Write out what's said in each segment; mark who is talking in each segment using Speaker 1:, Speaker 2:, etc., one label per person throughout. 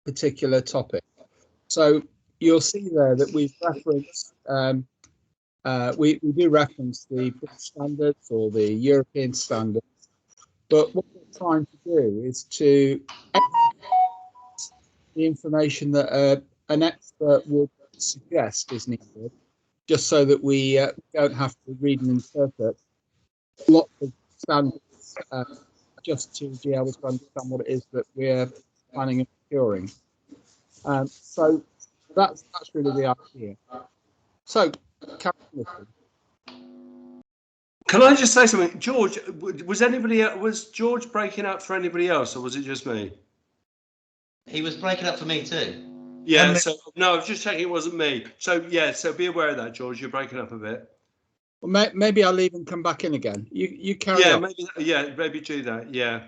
Speaker 1: particular topic. So you'll see there that we've referenced, we do reference the British standards or the European standards, but what we're trying to do is to the information that an expert would suggest is needed, just so that we don't have to read and interpret lots of standards just to be able to understand what it is that we're planning and procuring. So that's really the idea. So,
Speaker 2: can I just say something, George? Was George breaking up for anybody else, or was it just me?
Speaker 3: He was breaking up for me too.
Speaker 2: Yeah. So no, I was just checking it wasn't me. So yeah. So be aware of that, George. You're breaking up a bit.
Speaker 1: Well, maybe I'll leave and come back in again. You carry on.
Speaker 2: Maybe do that. Yeah.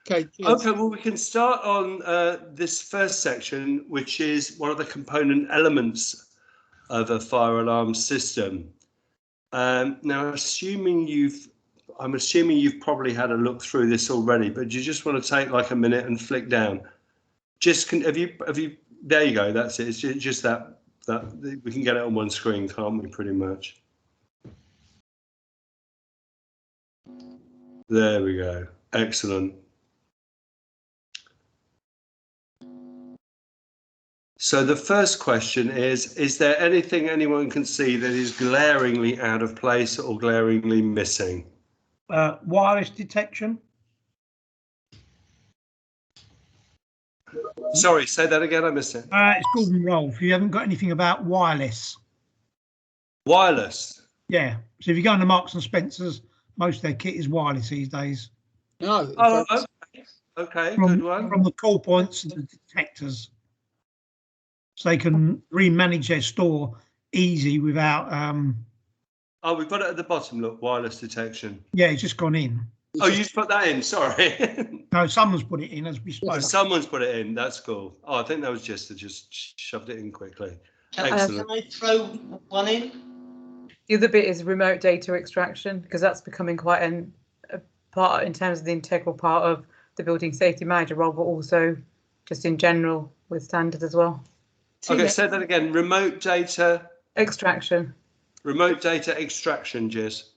Speaker 1: Okay. Cheers.
Speaker 2: Okay. Well, we can start on this first section, which is one of the component elements of a fire alarm system. Now, I'm assuming you've probably had a look through this already, but you just want to take like a minute and flick down. Have you? There you go. That's it. It's just that we can get it on one screen, can't we? Pretty much. There we go. Excellent. So the first question is there anything anyone can see that is glaringly out of place or glaringly missing?
Speaker 4: Wireless detection.
Speaker 2: Sorry, say that again. I missed it.
Speaker 4: It's Gordon Rolfe. You haven't got anything about wireless.
Speaker 2: Wireless?
Speaker 4: Yeah. So if you go into Marks and Spencer's, most of their kit is wireless these days.
Speaker 1: No.
Speaker 2: Oh, okay. Good one.
Speaker 4: From the call points to the detectors. So they can remanage their store easy without...
Speaker 2: Oh, we've got it at the bottom, look, wireless detection.
Speaker 4: Yeah, it's just gone in.
Speaker 2: Oh, you put that in, sorry.
Speaker 4: No, someone's put it in as we spoke.
Speaker 2: Someone's put it in, that's cool. Oh, I think that was just shoved it in quickly. Excellent.
Speaker 3: Can I throw one in?
Speaker 5: The other bit is remote data extraction, because that's becoming quite a part in terms of the integral part of the building safety manager role, but also just in general with standards as well.
Speaker 2: Okay, say that again. Remote data
Speaker 5: extraction.
Speaker 2: Remote data extraction, Jez.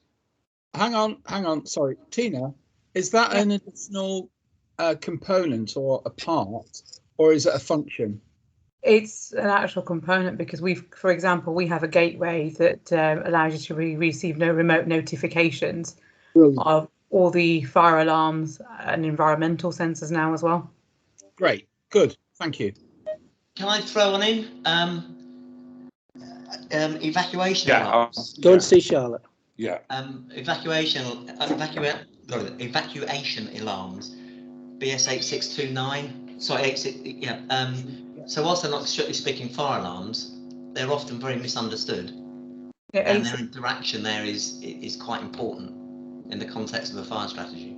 Speaker 1: Hang on. Sorry, Tina, is that an additional component or a part, or is it a function?
Speaker 5: It's an actual component because for example, we have a gateway that allows you to receive no remote notifications of all the fire alarms and environmental sensors now as well. Great,
Speaker 1: good, thank you.
Speaker 3: Can I throw one in? Evacuation alarms.
Speaker 6: Go and see Charlotte.
Speaker 3: Yeah. Evacuation alarms. BS 8629. Sorry, 86. Yeah. So whilst they're not strictly speaking fire alarms, they're often very misunderstood, and their interaction there is quite important in the context of a fire strategy.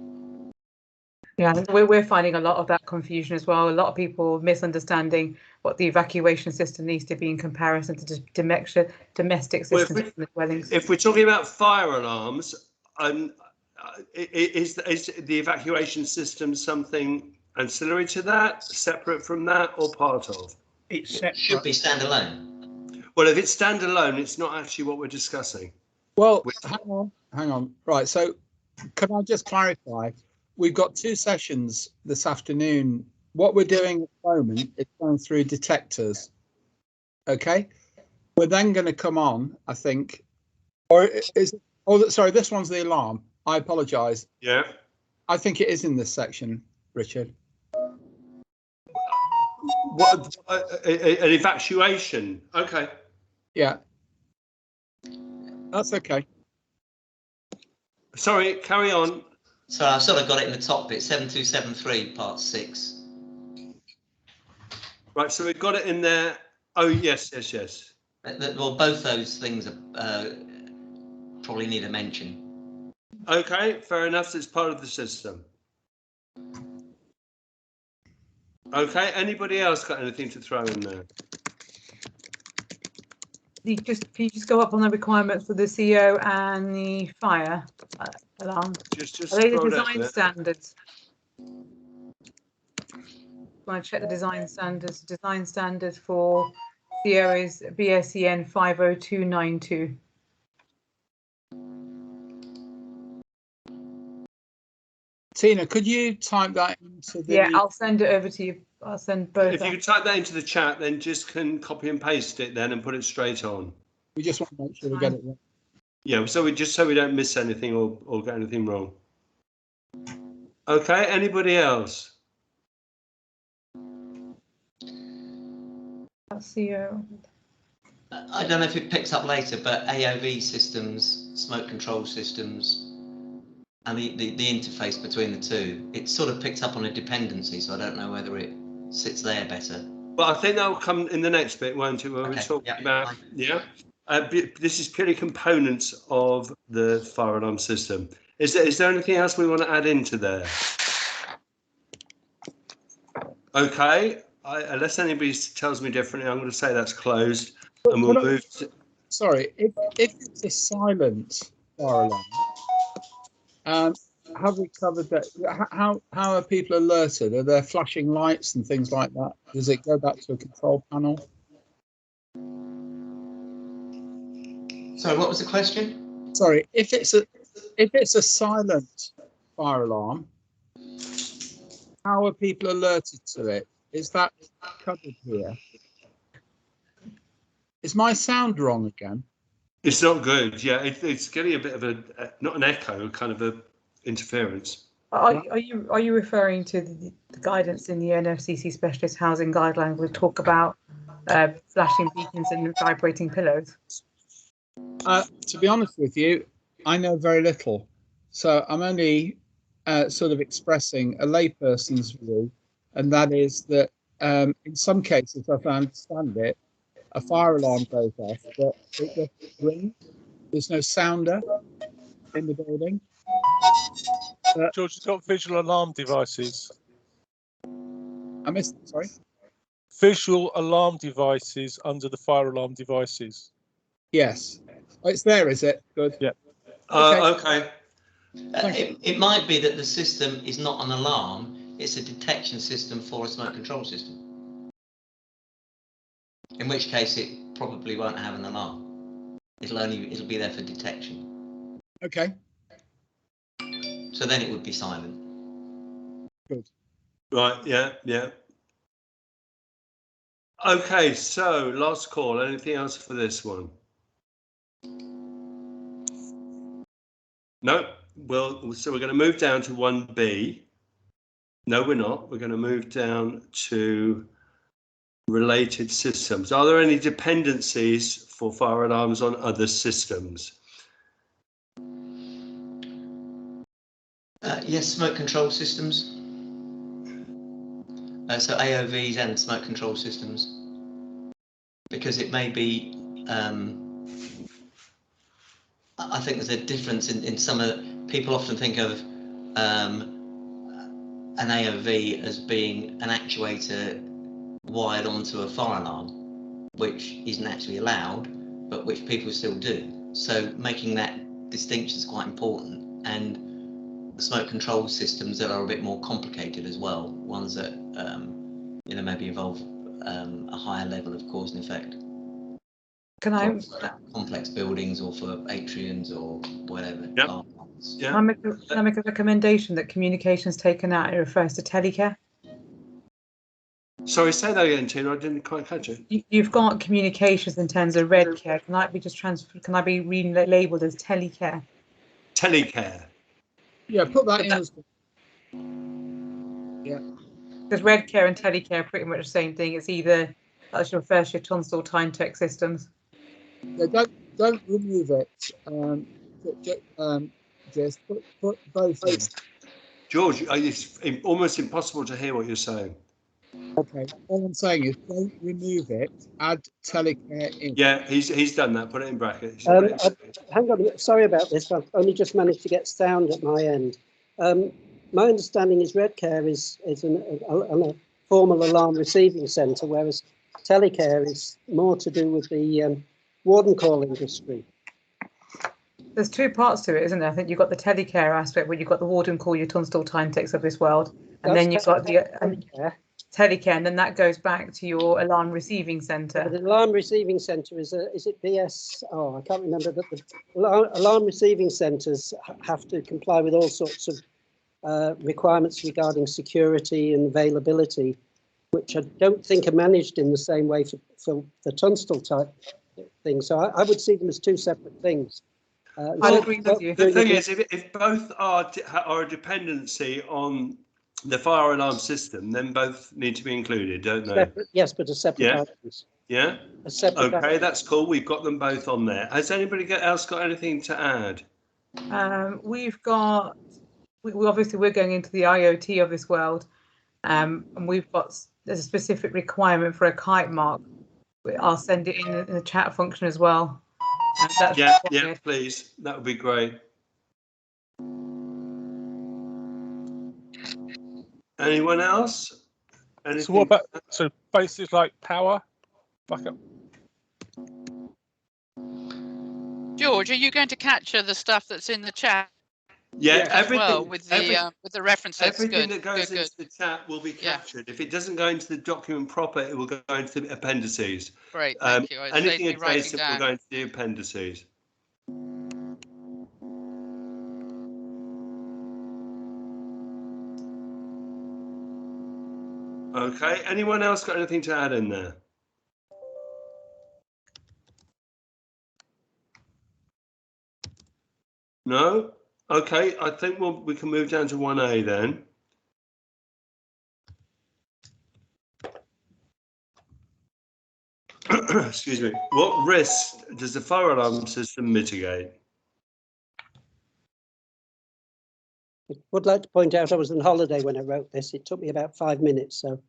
Speaker 5: Yeah, we're finding a lot of that confusion as well. A lot of people misunderstanding what the evacuation system needs to be in comparison to domestic systems in the dwellings.
Speaker 2: If we're talking about fire alarms, is the evacuation system something ancillary to that, separate from that, or part of?
Speaker 4: It's separate.
Speaker 3: It should be standalone.
Speaker 2: Well, if it's standalone, it's not actually what we're discussing.
Speaker 1: Well, hang on. Right, so can I just clarify? We've got two sessions this afternoon. What we're doing at the moment is going through detectors. Okay, we're then going to come on, I think, or is it? Oh, sorry, this one's the alarm. I apologise.
Speaker 2: Yeah.
Speaker 1: I think it is in this section, Richard.
Speaker 2: What an evacuation? Okay.
Speaker 1: Yeah. That's okay.
Speaker 2: Sorry, carry on.
Speaker 3: So I've sort of got it in the top bit, 7273, part 6.
Speaker 2: Right, so we've got it in there. Oh, yes.
Speaker 3: Well, both those things are, probably need a mention.
Speaker 2: Okay, fair enough. So it's part of the system. Okay, anybody else got anything to throw in there?
Speaker 5: Can you just go up on the requirements for the CO and the fire alarm?
Speaker 2: Just
Speaker 5: are they the design standards? When I check the design standards for CO is BSEN 50292.
Speaker 1: Tina, could you type that into the...
Speaker 5: Yeah, I'll send it over to you. I'll send both.
Speaker 2: If you could type that into the chat, then just can copy and paste it then and put it straight on.
Speaker 1: We just want to make sure we get it right.
Speaker 2: Yeah, so we don't miss anything or get anything wrong. Okay, anybody else?
Speaker 5: CO.
Speaker 3: I don't know if it picks up later, but AOV systems, smoke control systems, and the interface between the two, it sort of picked up on a dependency, so I don't know whether it sits there better.
Speaker 2: But I think that will come in the next bit, won't it? Where
Speaker 3: Okay,
Speaker 2: we're talking
Speaker 3: yeah,
Speaker 2: about,
Speaker 3: fine.
Speaker 2: yeah. This is purely components of the fire alarm system. Is there anything else we want to add into there? Okay, unless anybody tells me differently, I'm going to say that's closed, and we'll move to...
Speaker 1: Sorry, if it's a silent fire alarm, have we covered that? How are people alerted? Are there flashing lights and things like that? Does it go back to a control panel?
Speaker 3: Sorry, what was the question?
Speaker 1: Sorry, if it's a silent fire alarm, how are people alerted to it? Is that covered here? Is my sound wrong again?
Speaker 2: It's not good. Yeah, it's getting a bit of a not an echo, kind of a interference.
Speaker 5: Are you referring to the guidance in the NFCC Specialist Housing Guidelines which talk about flashing beacons and vibrating pillows?
Speaker 1: To be honest with you, I know very little, so I'm only sort of expressing a layperson's view, and that is that in some cases, if I understand it, a fire alarm goes off, but it doesn't ring. There's no sounder in the building.
Speaker 6: George, you've got visual alarm devices.
Speaker 1: I missed that, sorry.
Speaker 6: Visual alarm devices under the fire alarm devices.
Speaker 1: Yes. Oh, it's there, is it? Good.
Speaker 6: Yeah.
Speaker 2: Okay.
Speaker 3: It might be that the system is not an alarm, it's a detection system for a smoke control system. In which case it probably won't have an alarm. It'll be there for detection.
Speaker 1: Okay.
Speaker 3: So then it would be silent.
Speaker 1: Good.
Speaker 2: Right. Yeah. Okay. So last call. Anything else for this one? No. Well, so we're going to move down to 1B. No, we're not. We're going to move down to related systems. Are there any dependencies for fire alarms on other systems?
Speaker 3: Yes, smoke control systems. So AOVs and smoke control systems. Because it may be, I think there's a difference in some of people often think of an AOV as being an actuator wired onto a fire alarm, which isn't actually allowed, but which people still do. So making that distinction is quite important. And smoke control systems that are a bit more complicated as well, ones that maybe involve a higher level of cause and effect.
Speaker 5: Can I
Speaker 3: complex buildings or for atriums or whatever?
Speaker 2: Yep.
Speaker 5: Can I make a recommendation that communications taken out? It refers to telecare.
Speaker 2: Sorry, say that again, Tina. I didn't quite catch it.
Speaker 5: You've got communications in terms of red care. Can I be just transferred? Can I be relabeled as telecare?
Speaker 2: Telecare.
Speaker 1: Yeah, put that in as... Yeah.
Speaker 5: Because red care and telecare are pretty much the same thing. It's either that's your first year Tunstall time tech systems.
Speaker 1: Yeah, don't remove it. Just put both in.
Speaker 2: George, it's almost impossible to hear what you're saying.
Speaker 1: Okay, all I'm saying is don't remove it, add telecare in.
Speaker 2: Yeah, he's done that, put it in brackets.
Speaker 7: Hang on a minute, sorry about this, I've only just managed to get sound at my end. My understanding is Redcare is a formal alarm receiving centre, whereas Telecare is more to do with the warden call industry.
Speaker 5: There's two parts to it, isn't there? I think you've got the telecare aspect where you've got the warden call, your Tunstall time techs of this world, and then you've got the telecare, and then that goes back to your alarm receiving centre.
Speaker 7: The alarm receiving centre is it BS? Oh, I can't remember, but the alarm receiving centres have to comply with all sorts of requirements regarding security and availability, which I don't think are managed in the same way for the Tunstall type thing. So I would see them as two separate things.
Speaker 5: I agree with you.
Speaker 2: The thing is, if both are a dependency on the fire alarm system, then both need to be included, don't they?
Speaker 7: Separate, yes, but as separate
Speaker 2: Yeah.
Speaker 7: items.
Speaker 2: Yeah.
Speaker 7: As separate
Speaker 2: Okay,
Speaker 7: items.
Speaker 2: that's cool. We've got them both on there. Has anybody else got anything to add?
Speaker 5: We've got, obviously we're going into the IoT of this world, and there's a specific requirement for a kite mark. I'll send it in the chat function as well. That's
Speaker 2: Yeah,
Speaker 5: required.
Speaker 2: please. That would be great. Anyone else? Anything?
Speaker 6: So what about, so basically like power, backup?
Speaker 8: George, are you going to capture the stuff that's in the chat?
Speaker 2: Yeah,
Speaker 8: as well with the references?
Speaker 2: Everything
Speaker 8: good,
Speaker 2: that goes
Speaker 8: good,
Speaker 2: into the chat will be captured. If it doesn't go into the document proper, it will go into the appendices.
Speaker 8: Great, thank you.
Speaker 2: Anything adjacent will go into the appendices. Okay, anyone else got anything to add in there? No? Okay, I think we can move down to 1A then. Excuse me. What risk does the fire alarm system mitigate?
Speaker 7: I would like to point out I was on holiday when I wrote this. It took me about 5 minutes. So,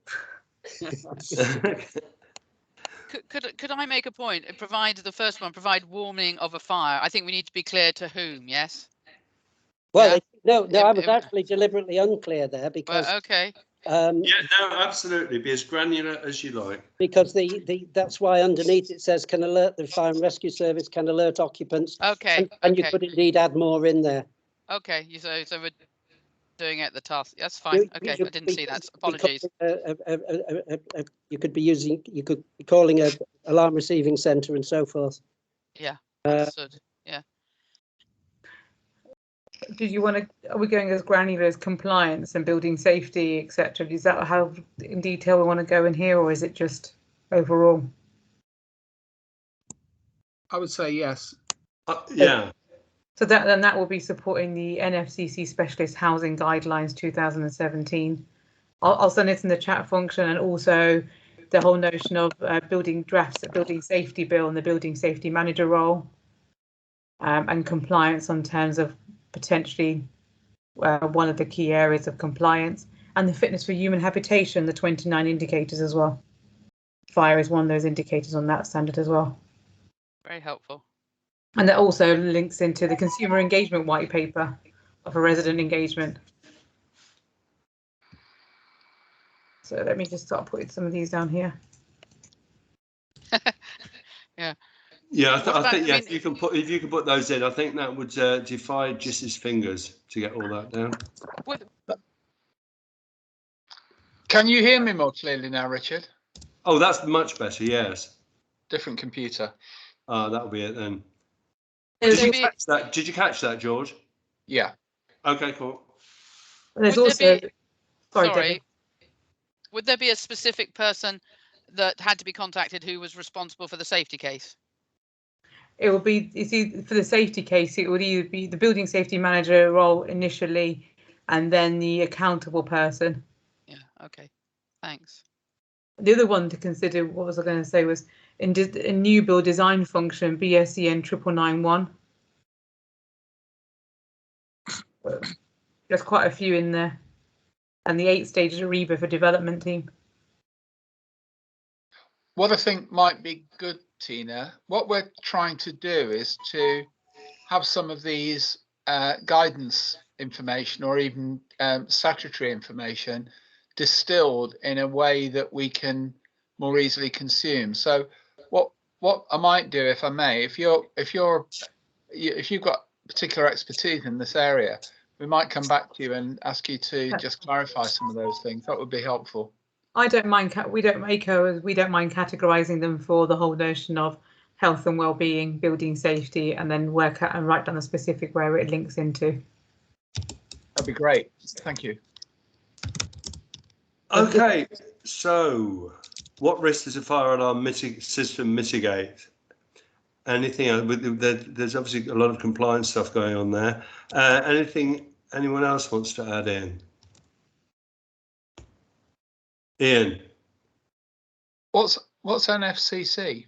Speaker 8: Could I make a point? The first one, provide warning of a fire. I think we need to be clear to whom. Yes.
Speaker 7: well, no, I was actually deliberately unclear there because.
Speaker 8: Well, okay.
Speaker 2: Yeah, no, absolutely. Be as granular as you like.
Speaker 7: Because that's why underneath it says can alert the fire and rescue service, can alert occupants.
Speaker 8: Okay.
Speaker 7: And you could indeed add more in there.
Speaker 8: Okay. So we're doing it at the task. That's fine. Okay. I didn't see that. Apologies.
Speaker 7: You could be calling a alarm receiving centre and so forth.
Speaker 8: Yeah. Understood. Yeah.
Speaker 5: Did you want to? Are we going as granular as compliance and building safety, etc.? Is that how in detail we want to go in here, or is it just overall?
Speaker 1: I would say yes.
Speaker 2: Yeah.
Speaker 5: So that will be supporting the NFCC Specialist Housing Guidelines 2017. I'll send it in the chat function, and also the whole notion of building safety bill and the building safety manager role, and compliance on terms of potentially one of the key areas of compliance, and the fitness for human habitation, the 29 indicators as well. Fire is one of those indicators on that standard as well.
Speaker 8: Very helpful.
Speaker 5: And that also links into the consumer engagement white paper of a resident engagement. So let me just start putting some of these down here.
Speaker 8: Yeah.
Speaker 2: Yeah, I think if you can put those in, I think that would defy Jiss's fingers to get all that down.
Speaker 9: Can you hear me more clearly now, Richard?
Speaker 2: Oh, that's much better. Yes.
Speaker 9: Different computer.
Speaker 2: That'll be it then.
Speaker 8: Did
Speaker 2: you catch that, George?
Speaker 9: Yeah.
Speaker 2: Okay, cool.
Speaker 5: There's also.
Speaker 8: Sorry. Would there be a specific person that had to be contacted who was responsible for the safety case?
Speaker 5: It will be, for the safety case, it would either be the building safety manager role initially, and then the accountable person.
Speaker 8: Yeah. Okay. Thanks.
Speaker 5: The other one to consider, what was I going to say, was in new build design function, BSEN 9991. There's quite a few in there, and the 8 stages of REBA for development team.
Speaker 9: What I think might be good, Tina, what we're trying to do is to have some of these guidance information or even statutory information distilled in a way that we can more easily consume. So what I might do, if I may, if you've got particular expertise in this area, we might come back to you and ask you to just clarify some of those things. That would be helpful.
Speaker 5: I don't mind. We don't mind categorising them for the whole notion of health and well-being, building safety, and then work out and write down the specific where it links into.
Speaker 9: That'd be great. Thank you.
Speaker 2: Okay, so what risk does a fire alarm system mitigate? Anything else? There's obviously a lot of compliance stuff going on there. Anything anyone else wants to add in? Ian.
Speaker 9: What's NFCC?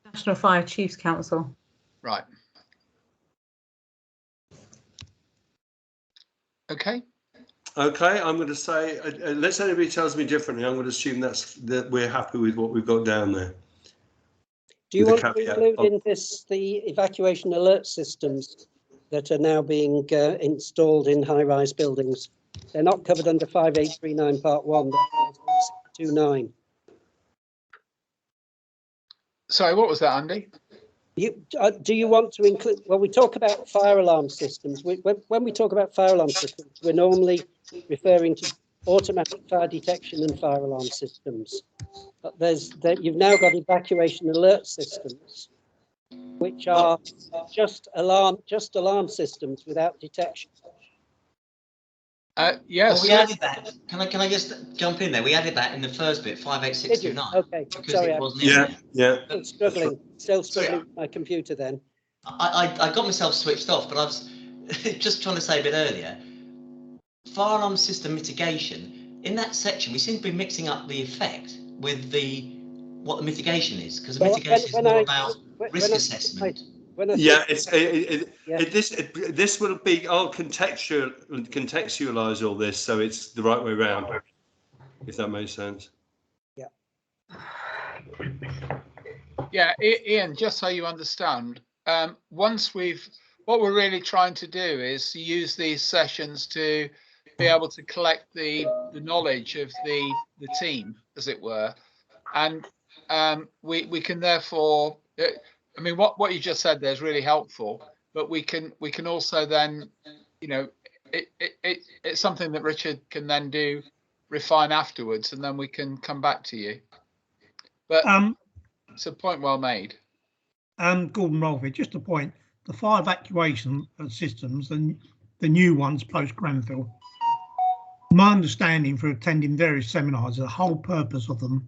Speaker 5: National Fire Chiefs Council.
Speaker 9: Right. Okay.
Speaker 2: Okay, I'm going to say, unless anybody tells me differently, I'm going to assume that we're happy with what we've got down there.
Speaker 7: Do you want to include in this the evacuation alert systems that are now being installed in high-rise buildings? They're not covered under 5839 Part 1, but 629.
Speaker 9: Sorry, what was that, Andy?
Speaker 7: Do you want to include, well, we talk about fire alarm systems. When we talk about fire alarm systems, we're normally referring to automatic fire detection and fire alarm systems. But you've now got evacuation alert systems, which are just alarm systems without detection.
Speaker 9: Yes.
Speaker 3: Well, we added that. Can I just jump in there? We added that in the first bit, 58629.
Speaker 7: Okay, sorry.
Speaker 3: It wasn't in there.
Speaker 2: Yeah.
Speaker 7: Still struggling with my computer then.
Speaker 3: I got myself switched off, but I was just trying to say a bit earlier. Fire alarm system mitigation. In that section, we seem to be mixing up the effect with what the mitigation is, because the mitigation is more about risk assessment.
Speaker 2: This will be, I'll contextualize all this so it's the right way around, if that makes sense.
Speaker 7: Yeah.
Speaker 9: Yeah, Ian, just so you understand, what we're really trying to do is use these sessions to be able to collect the knowledge of the team, as it were, and we can therefore, I mean, what you just said there is really helpful, but we can also then, you know, it's something that Richard can then refine afterwards, and then we can come back to you. But it's a point well made.
Speaker 4: Gordon Rolfe, just a point. The fire evacuation systems and the new ones post Grenfell. My understanding for attending various seminars, the whole purpose of them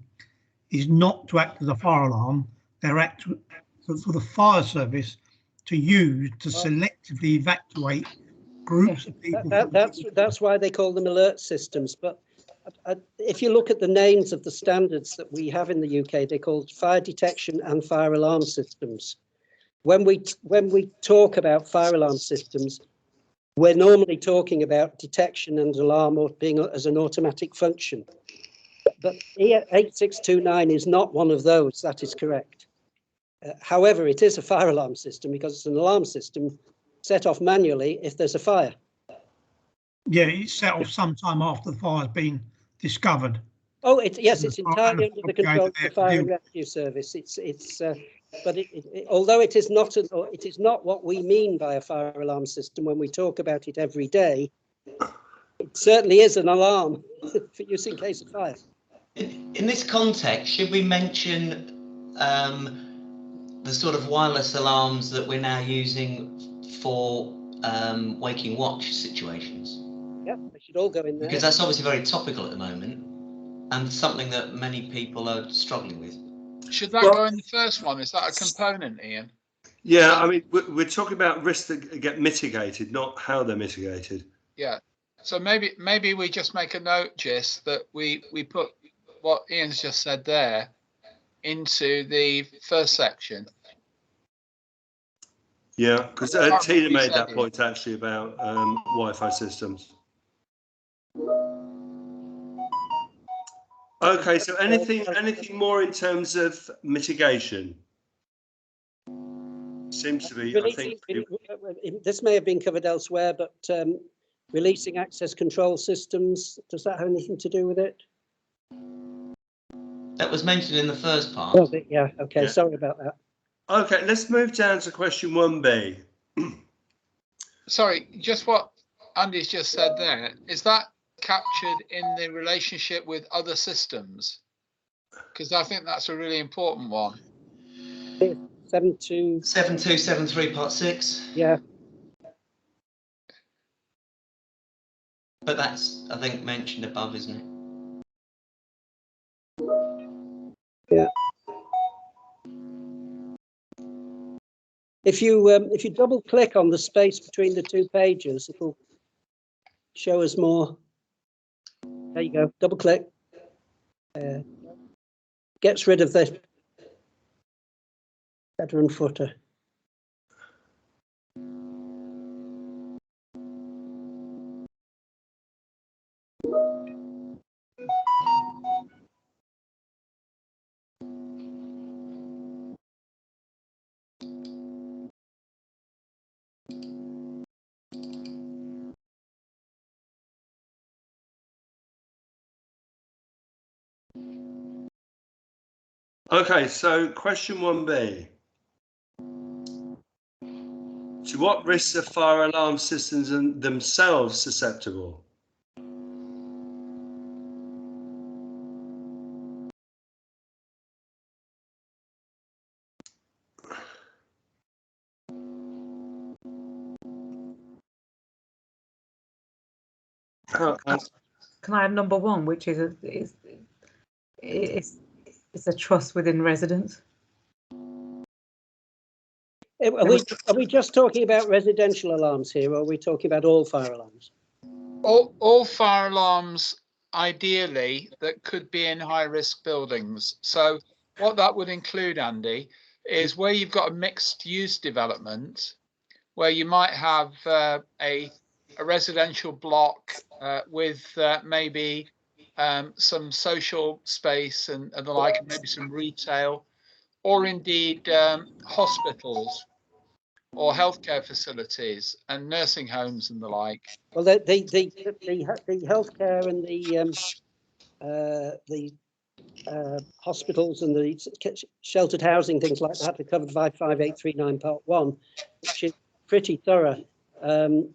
Speaker 4: is not to act as a fire alarm. They're for the fire service to use to selectively evacuate groups of people.
Speaker 7: That's why they call them alert systems. But if you look at the names of the standards that we have in the UK, they're called fire detection and fire alarm systems. When we talk about fire alarm systems, we're normally talking about detection and alarm or being as an automatic function. But 8629 is not one of those. That is correct. However, it is a fire alarm system because it's an alarm system set off manually if there's a fire.
Speaker 4: Yeah, it's set off sometime after the fire's been discovered.
Speaker 7: Oh, yes, it's entirely under the control of the Fire and Rescue Service. But although it is not what we mean by a fire alarm system when we talk about it every day, it certainly is an alarm for use in case of fire.
Speaker 3: In this context, should we mention the sort of wireless alarms that we're now using for waking watch situations?
Speaker 7: Yeah, they should all go in there.
Speaker 3: Because that's obviously very topical at the moment and something that many people are struggling with.
Speaker 9: Should that go in the first one? Is that a component, Ian?
Speaker 2: Yeah, I mean, we're talking about risks that get mitigated, not how they're mitigated.
Speaker 9: Yeah. So maybe we just make a note, Jess, that we put what Ian's just said there into the first section.
Speaker 2: Yeah, because Tina made that point actually about Wi-Fi systems. Okay, so anything more in terms of mitigation? Seems to be, I think.
Speaker 7: This may have been covered elsewhere, but releasing access control systems, does that have anything to do with it?
Speaker 3: That was mentioned in the first part.
Speaker 7: Oh, yeah, okay, yeah. Sorry about that.
Speaker 2: Okay, let's move down to question 1B.
Speaker 9: Sorry, just what Andy's just said there, is that captured in the relationship with other systems? Because I think that's a really important one.
Speaker 3: 7273 part 6.
Speaker 7: Yeah.
Speaker 3: But that's, I think, mentioned above, isn't it?
Speaker 7: Yeah. If you double click on the space between the two pages, it'll show us more. There you go. Double click. Gets rid of the header and footer.
Speaker 2: Okay, so question 1B. To what risks are fire alarm systems themselves susceptible?
Speaker 5: Can I add number 1, which is it's a trust within residents?
Speaker 7: Are we just talking about residential alarms here, or are we talking about all fire alarms?
Speaker 9: All fire alarms, ideally, that could be in high-risk buildings. So what that would include, Andy, is where you've got a mixed-use development, where you might have a residential block with maybe some social space and the like, and maybe some retail, or indeed hospitals or healthcare facilities and nursing homes and the like.
Speaker 7: Well, the healthcare and the hospitals and the sheltered housing, things like that, are covered by 5839 Part 1, which is pretty thorough. The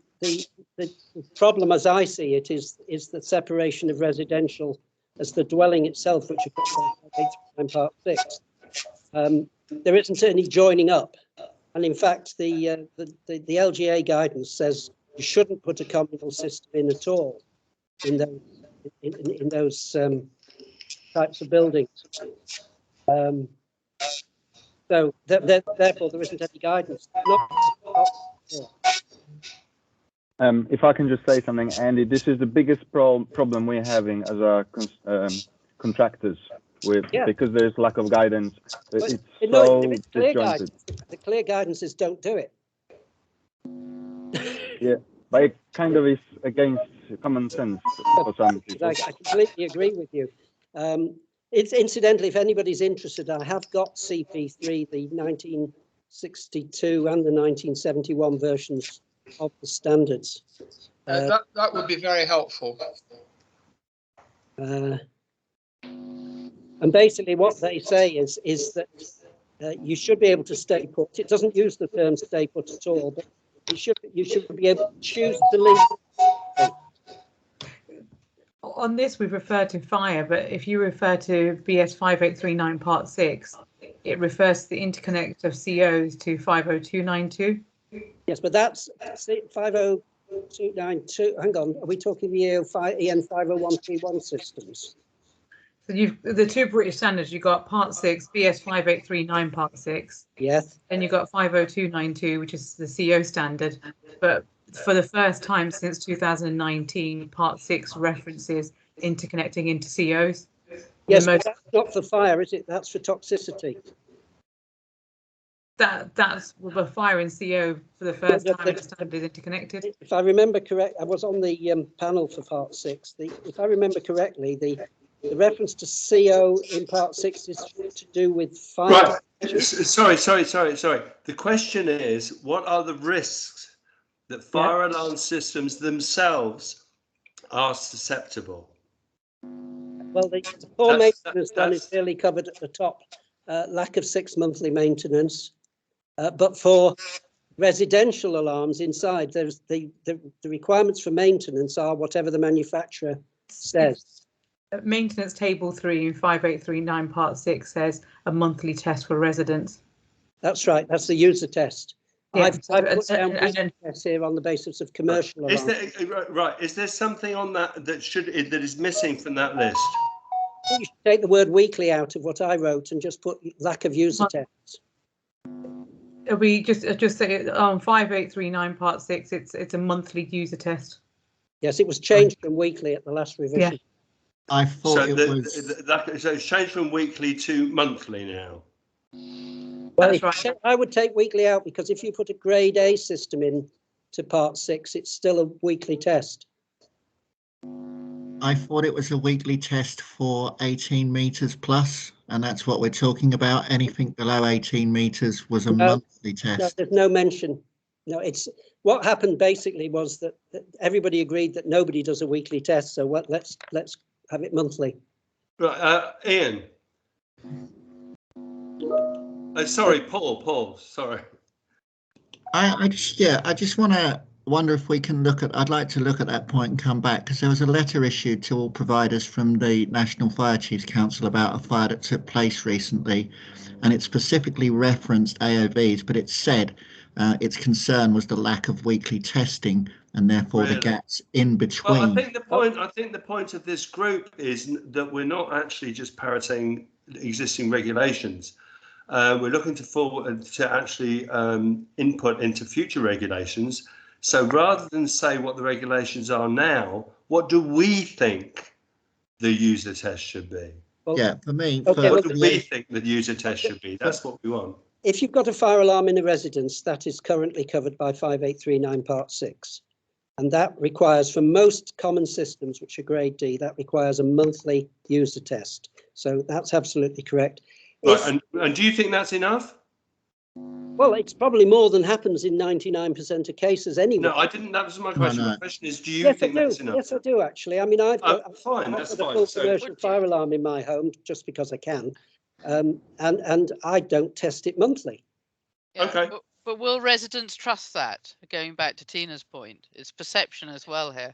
Speaker 7: problem, as I see it, is the separation of residential as the dwelling itself, which is 5839 Part 6. There isn't any joining up. And in fact, the LGA guidance says you shouldn't put a communal system in at all in those types of buildings. So therefore, there isn't any guidance.
Speaker 10: If I can just say something, Andy, this is the biggest problem we're having as our contractors because there's lack of guidance. It's disjointed.
Speaker 7: The clear guidance is don't do it.
Speaker 10: Yeah, but it kind of is against common sense for some people.
Speaker 7: I completely agree with you. It's incidentally, if anybody's interested, I have got CP3, the 1962 and the 1971 versions of the standards.
Speaker 9: That would be very helpful.
Speaker 7: And basically what they say is that you should be able to stay put. It doesn't use the term stay put at all, but you should be able to choose to leave.
Speaker 5: On this, we've referred to fire, but if you refer to BS 5839 Part 6, it refers to the interconnect of COs to 50292.
Speaker 7: Yes, but that's 50292. Hang on, are we talking the EN 50131 systems?
Speaker 5: So the two British standards, you've got Part 6, BS 5839 Part 6.
Speaker 7: Yes.
Speaker 5: Then you've got 50292, which is the CO standard. But for the first time since 2019, Part 6 references interconnecting into COs.
Speaker 7: Yes, but that's not for fire, is it? That's for toxicity.
Speaker 5: That's the fire and CO for the first time the standard is interconnected.
Speaker 7: If I remember correct, I was on the panel for Part 6. If I remember correctly, the reference to CO in Part 6 is to do with fire.
Speaker 2: Right. Sorry. The question is, what are the risks that fire alarm systems themselves are susceptible?
Speaker 7: Well, the poor maintenance one is really covered at the top. Lack of 6 monthly maintenance. But for residential alarms inside, there's the requirements for maintenance are whatever the manufacturer says.
Speaker 5: Maintenance table 3 in 5839 part 6 says a monthly test for residents.
Speaker 7: That's right. That's the user test.
Speaker 5: Yeah,
Speaker 7: I've put down user tests here on the basis of commercial alarms.
Speaker 2: Is there something on that that is missing from that list?
Speaker 7: You should take the word weekly out of what I wrote and just put lack of user tests.
Speaker 5: We just say on 5839 part 6 it's a monthly user test.
Speaker 7: Yes, it was changed from weekly at the last revision.
Speaker 5: Yeah.
Speaker 11: I thought
Speaker 2: so it's changed from weekly to monthly now.
Speaker 7: Well, right. I would take weekly out, because if you put a grade A system in to part 6, it's still a weekly test.
Speaker 11: I thought it was a weekly test for 18 meters plus, and that's what we're talking about. Anything below 18 meters was a monthly test.
Speaker 7: No, there's no mention. No, it's what happened basically was that everybody agreed that nobody does a weekly test. So let's have it monthly.
Speaker 2: Right, Ian. Sorry, Paul. Sorry.
Speaker 11: I just wonder if we can I'd like to look at that point and come back, because there was a letter issued to all providers from the National Fire Chiefs Council about a fire that took place recently, and it specifically referenced AOVs, but it said its concern was the lack of weekly testing and therefore the gaps in between.
Speaker 2: Well, I think the point of this group is that we're not actually just parroting existing regulations. We're looking to actually input into future regulations. So rather than say what the regulations are now, what do we think the user test should be?
Speaker 11: Well, yeah, for me.
Speaker 7: Okay,
Speaker 2: what do we think the user test should be? That's what we want.
Speaker 7: If you've got a fire alarm in a residence, that is currently covered by 5839 part 6. And that requires, for most common systems, which are grade D, that requires a monthly user test. So that's absolutely correct.
Speaker 2: Right, and do you think that's enough?
Speaker 7: Well, it's probably more than happens in 99% of cases anyway.
Speaker 2: No, I didn't. That was my question.
Speaker 11: No.
Speaker 2: My question is, do you think that's enough?
Speaker 7: Yes, I do, actually. I mean, I've got a full
Speaker 2: fine.
Speaker 7: commercial fire alarm in my home just because I can. And I don't test it monthly.
Speaker 8: Yeah,
Speaker 2: okay.
Speaker 8: But will residents trust that? Going back to Tina's point, it's perception as well here.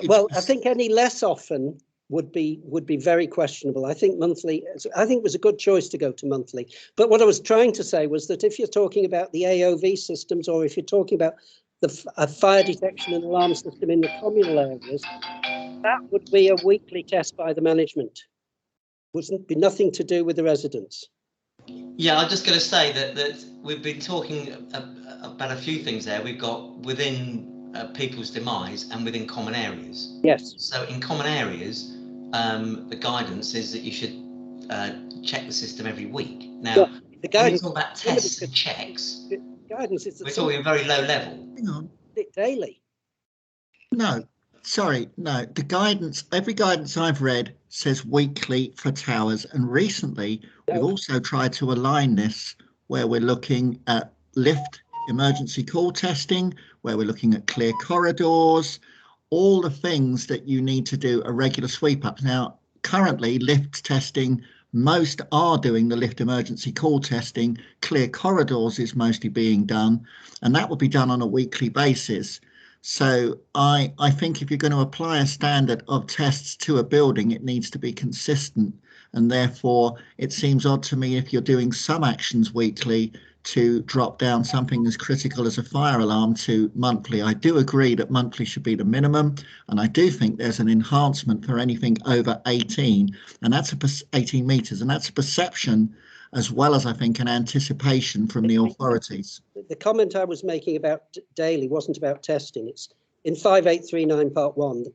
Speaker 7: Well, I think any less often would be very questionable. I think monthly, I think it was a good choice to go to monthly. But what I was trying to say was that if you're talking about the AOV systems, or if you're talking about a fire detection and alarm system in the communal areas, that would be a weekly test by the management. Wouldn't be nothing to do with the residents.
Speaker 3: Yeah, I'm just going to say that we've been talking about a few things there. We've got within people's demise and within common areas.
Speaker 7: Yes.
Speaker 3: So in common areas, the guidance is that you should check the system every week. Now,
Speaker 7: the guidance,
Speaker 3: when we talk about tests and checks,
Speaker 7: the guidance is
Speaker 3: we're talking a very low level.
Speaker 11: Hang on.
Speaker 7: Daily.
Speaker 11: No, sorry, no. The guidance, every guidance I've read says weekly for towers, and recently we've also tried to align this where we're looking at lift emergency call testing, where we're looking at clear corridors, all the things that you need to do a regular sweep up. Now, currently lift testing, most are doing the lift emergency call testing. Clear corridors is mostly being done, and that will be done on a weekly basis. So I think if you're going to apply a standard of tests to a building, it needs to be consistent. And therefore, it seems odd to me if you're doing some actions weekly to drop down something as critical as a fire alarm to monthly. I do agree that monthly should be the minimum, and I do think there's an enhancement for anything over 18, and that's 18 meters, and that's a perception as well as I think an anticipation from the authorities.
Speaker 7: The comment I was making about daily wasn't about testing. It's in 5839 part 1,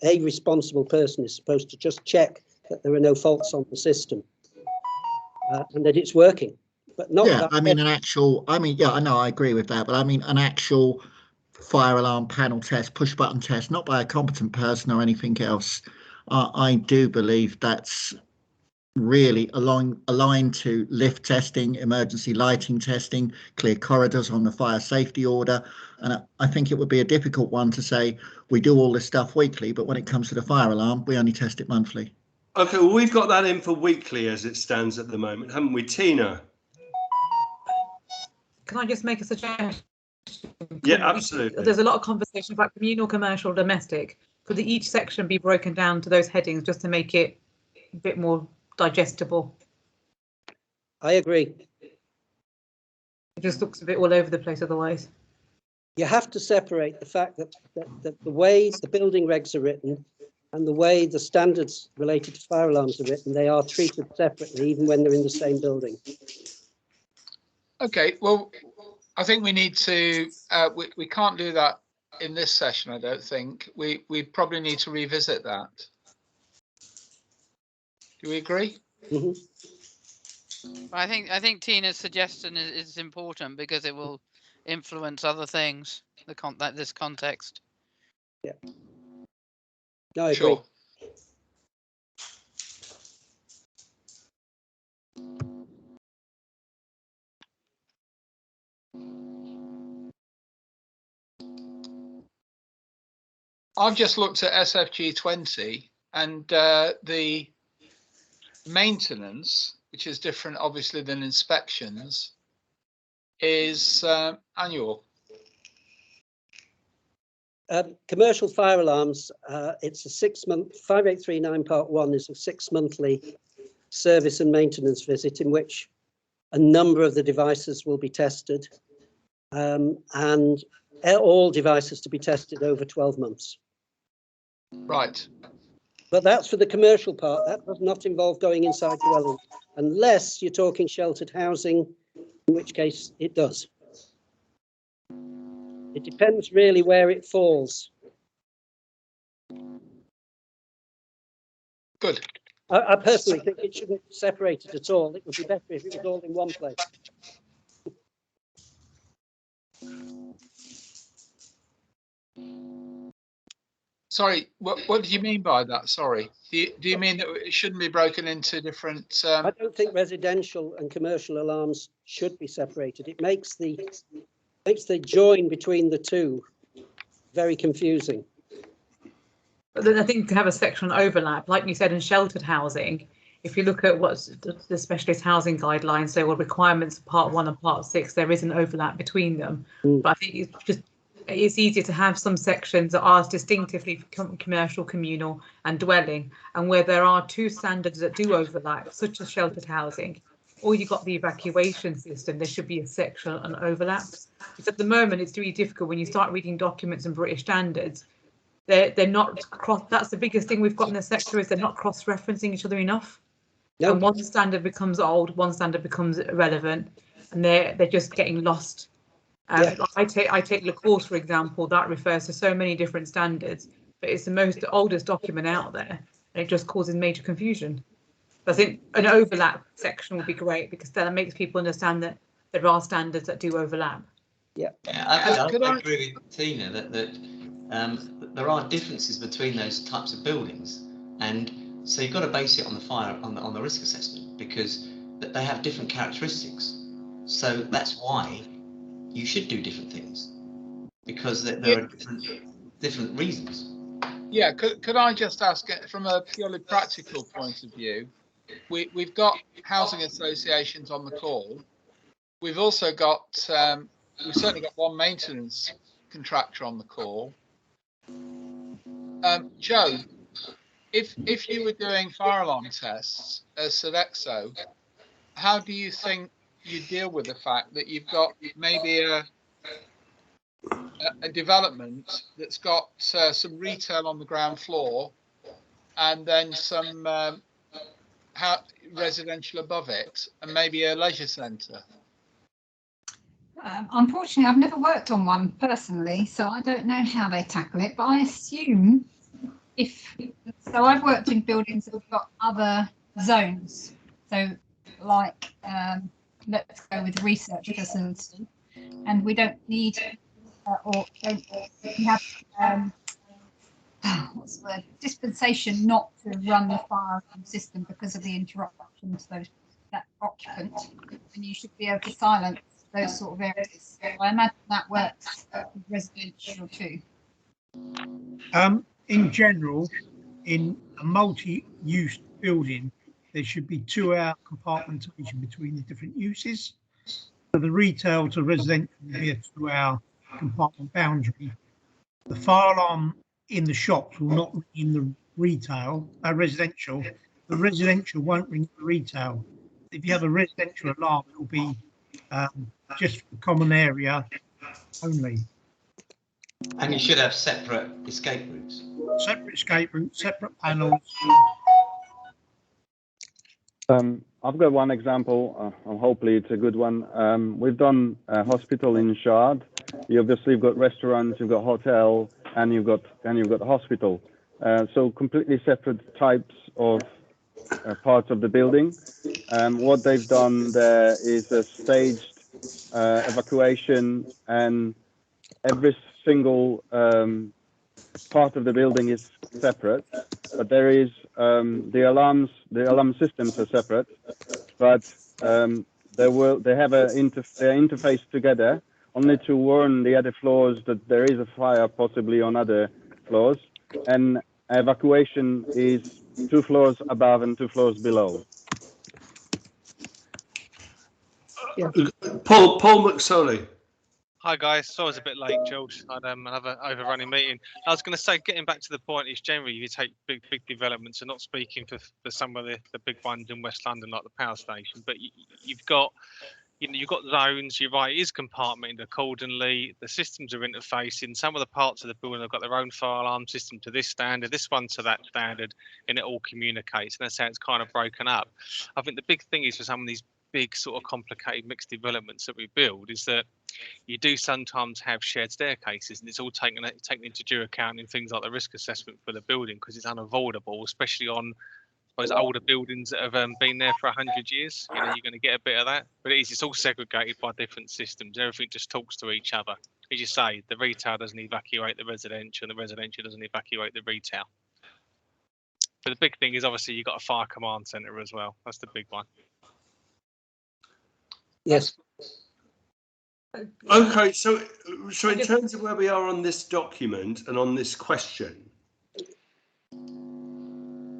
Speaker 7: a responsible person is supposed to just check that there are no faults on the system and that it's working. But not
Speaker 11: yeah, I mean, yeah, I know, I agree with that, but I mean an actual fire alarm panel test, push button test, not by a competent person or anything else. I do believe that's really aligned to lift testing, emergency lighting testing, clear corridors on the fire safety order. And I think it would be a difficult one to say we do all this stuff weekly, but when it comes to the fire alarm, we only test it monthly.
Speaker 2: Okay, well, we've got that in for weekly as it stands at the moment, haven't we, Tina?
Speaker 5: Can I just make a suggestion?
Speaker 2: Yeah, absolutely.
Speaker 5: There's a lot of conversation about communal, commercial, domestic. Could each section be broken down to those headings just to make it a bit more digestible?
Speaker 7: I agree.
Speaker 5: It just looks a bit all over the place otherwise.
Speaker 7: You have to separate the fact that the way the building regs are written and the way the standards related to fire alarms are written, they are treated separately, even when they're in the same building.
Speaker 9: Okay, well, I think we need to, we can't do that in this session, I don't think. We probably need to revisit that. Do we agree?
Speaker 7: Mm-hmm.
Speaker 8: I think Tina's suggestion is important because it will influence other things. This context.
Speaker 7: Yeah. No, I agree.
Speaker 9: Sure. I've just looked at SFG 20 and the maintenance, which is different obviously than inspections, is annual.
Speaker 7: Commercial fire alarms, it's a 6 month, 5839 part 1 is a 6 monthly service and maintenance visit in which a number of the devices will be tested, and all devices to be tested over 12 months.
Speaker 9: Right.
Speaker 7: But that's for the commercial part. That does not involve going inside dwellings, unless you're talking sheltered housing, in which case it does. It depends really where it falls.
Speaker 9: Good.
Speaker 7: I personally think it shouldn't be separated at all. It would be better if it was all in one place.
Speaker 9: Sorry, what do you mean by that? Sorry, do you mean that it shouldn't be broken into different?
Speaker 7: I don't think residential and commercial alarms should be separated. It makes the join between the two very confusing.
Speaker 5: But then I think to have a section overlap, like you said, in sheltered housing, if you look at what's the specialist housing guidelines, so requirements of part 1 and part 6, there is an overlap between them. But I think it's easier to have some sections that are distinctively commercial, communal and dwelling, and where there are two standards that do overlap, such as sheltered housing, or you've got the evacuation system, there should be a section on overlaps. Because at the moment it's really difficult when you start reading documents and British standards. They're not cross. That's the biggest thing we've got in the sector, is they're not cross-referencing each other enough. Nope. And one standard becomes old, one standard becomes irrelevant, and they're just getting lost. Yeah. I take the course, for example, that refers to so many different standards, but it's the oldest document out there, and it just causes major confusion. I think an overlap section would be great, because then it makes people understand that there are standards that do overlap.
Speaker 3: Yeah, I agree with Tina that there are differences between those types of buildings, and so you've got to base it on the fire on the risk assessment, because they have different characteristics. So that's why you should do different things, because there are different reasons.
Speaker 9: Yeah, could I just ask, from a purely practical point of view, we've got housing associations on the call. We've also got we've certainly got one maintenance contractor on the call. Joe, if you were doing fire alarm tests as Sodexo, how do you think you deal with the fact that you've got maybe a development that's got some retail on the ground floor, and then some residential above it, and maybe a leisure centre?
Speaker 12: Unfortunately, I've never worked on one personally, so I don't know how they tackle it, but I assume I've worked in buildings that have got other zones, so like let's go with research facility, and we don't need we have what's the word, dispensation not to run the fire alarm system because of the interruption to that occupant, and you should be able to silence those sort of areas. So I imagine that works with residential too.
Speaker 4: In general, in a multi-use building, there should be 2-hour compartmentation between the different uses. For the retail to residential, would be a 2-hour compartment boundary, the fire alarm in the shops will not ring in the retail, residential. The residential won't ring in the retail. If you have a residential alarm, it will be just for the common area only.
Speaker 3: And you should have separate escape routes.
Speaker 4: Separate escape routes, separate panels.
Speaker 10: I've got one example, and hopefully it's a good one. We've done a hospital in Shard. You obviously have got restaurants, you've got hotel, and you've got the hospital. So completely separate types of parts of the building. What they've done there is a staged evacuation, and every single part of the building is separate, but there is the alarm systems are separate, but they have a interface together only to warn the other floors that there is a fire possibly on other floors, and evacuation is 2 floors above and 2 floors below.
Speaker 7: Yeah.
Speaker 2: Paul McSorley.
Speaker 13: Hi guys, sorry I was a bit late, George. I had another overrunning meeting. I was going to say, getting back to the point, is generally you take big developments, and not speaking for some of the big ones in West London like the power station, but you've got zones. You're right, it is compartmented accordingly. The systems are interfacing. Some of the parts of the building have got their own fire alarm system to this standard, this one to that standard, and it all communicates. And that's how it's kind of broken up. I think the big thing is for some of these big sort of complicated mixed developments that we build is that you do sometimes have shared staircases, and it's all taken into due account in things like the risk assessment for the building, because it's unavoidable, especially on those older buildings that have been there for 100 years. You know, you're going to get a bit of that, but it's all segregated by different systems. Everything just talks to each other. As you say, the retail doesn't evacuate the residential, and the residential doesn't evacuate the retail. But the big thing is obviously you've got a fire command centre as well. That's the big one.
Speaker 7: Yes.
Speaker 2: Okay, so in terms of where we are on this document and on this question,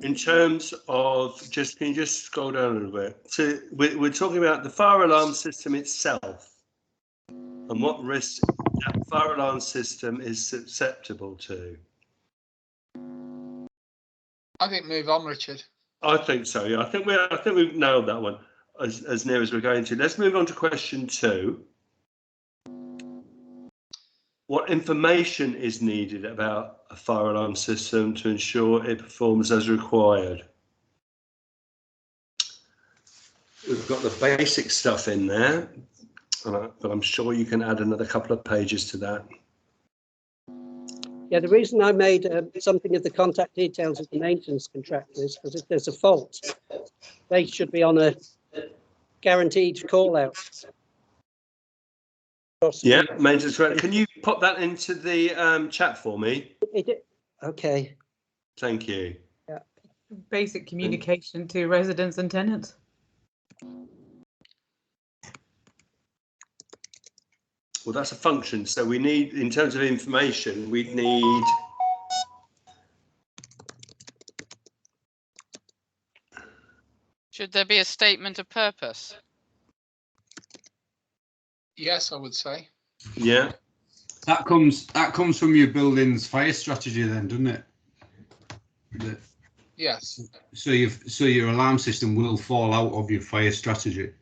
Speaker 2: in terms of can you just scroll down a little bit? So we're talking about the fire alarm system itself and what risks that fire alarm system is susceptible to.
Speaker 9: I think move on, Richard.
Speaker 2: I think so. Yeah, I think we've nailed that one as near as we're going to. Let's move on to question 2. What information is needed about a fire alarm system to ensure it performs as required? We've got the basic stuff in there, but I'm sure you can add another couple of pages to that.
Speaker 7: Yeah, the reason I made something of the contact details of the maintenance contractor is because if there's a fault, they should be on a guaranteed call out.
Speaker 2: Yeah, maintenance contractor. Can you pop that into the chat for me?
Speaker 7: Okay.
Speaker 2: Thank you.
Speaker 7: Yeah.
Speaker 5: Basic communication to residents and tenants.
Speaker 2: Well, that's a function. So we need, in terms of information, we need
Speaker 8: Should there be a statement of purpose?
Speaker 9: Yes, I would say.
Speaker 2: Yeah.
Speaker 14: That comes from your building's fire strategy then, doesn't it?
Speaker 9: Yes.
Speaker 14: So your alarm system will fall out of your fire strategy.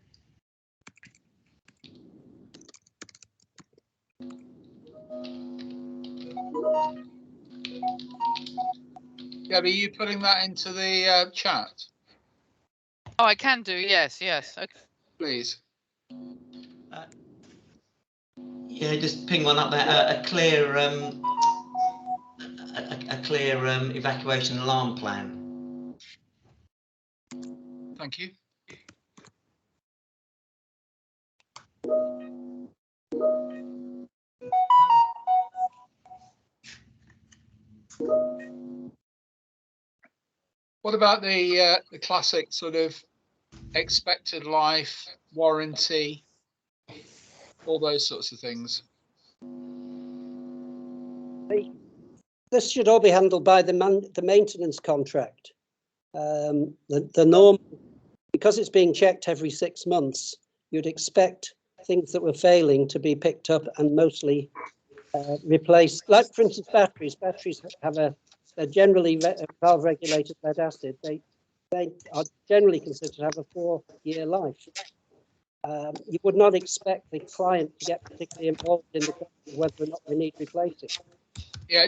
Speaker 9: Gabby, are you putting that into the chat?
Speaker 8: Oh, I can do. Yes. Okay.
Speaker 9: Please.
Speaker 3: Yeah, just ping one up there. A clear evacuation alarm plan.
Speaker 9: Thank you. What about the classic sort of expected life, warranty, all those sorts of things?
Speaker 7: This should all be handled by the maintenance contract. The norm, because it's being checked every 6 months, you'd expect things that were failing to be picked up and mostly replace, like for instance, batteries. Batteries they're generally valve regulated lead acid. They are generally considered to have a 4-year life. You would not expect the client to get particularly involved in the question of whether or not they need replacing.
Speaker 9: Yeah,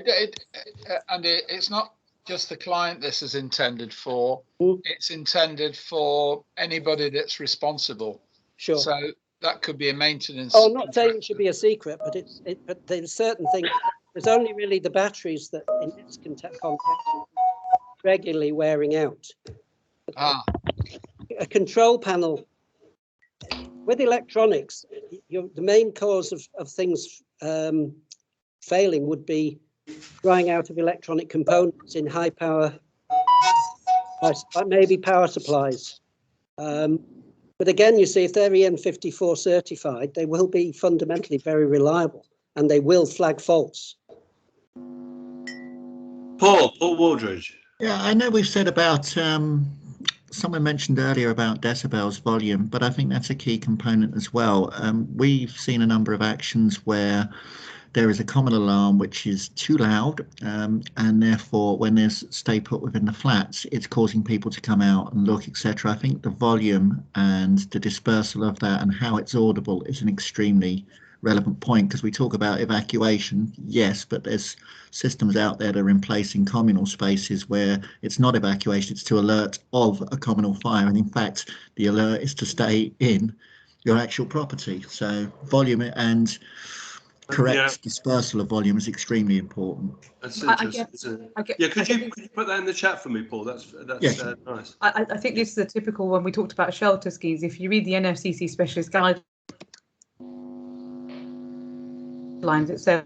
Speaker 9: and it's not just the client this is intended for. It's intended for anybody that's responsible.
Speaker 7: Sure.
Speaker 9: So that could be a maintenance.
Speaker 7: Oh, I'm not saying it should be a secret, but but there's certain things. There's only really the batteries that, in this context, regularly wearing out. A control panel with electronics, the main cause of things failing would be drying out of electronic components in high power, maybe power supplies. But again, you see, if they're EN54 certified, they will be fundamentally very reliable and they will flag faults.
Speaker 2: Paul Waldridge.
Speaker 11: Yeah, I know we've said about, someone mentioned earlier about decibels volume, but I think that's a key component as well. We've seen a number of actions where there is a common alarm which is too loud, and therefore when there's stay put within the flats, it's causing people to come out and look, etc. I think the volume and the dispersal of that and how it's audible is an extremely relevant point, because we talk about evacuation, yes, but there's systems out there that are in place in communal spaces where it's not evacuation, it's to alert of a communal fire, and in fact the alert is to stay in your actual property. So volume and correct dispersal of volume is extremely important.
Speaker 2: That's interesting, isn't it? Yeah, could you put that in the chat for me, Paul? That's
Speaker 11: yes.
Speaker 2: Nice.
Speaker 5: I think this is a typical one. We talked about shelter schemes. If you read the NFCC specialist guidelines, it says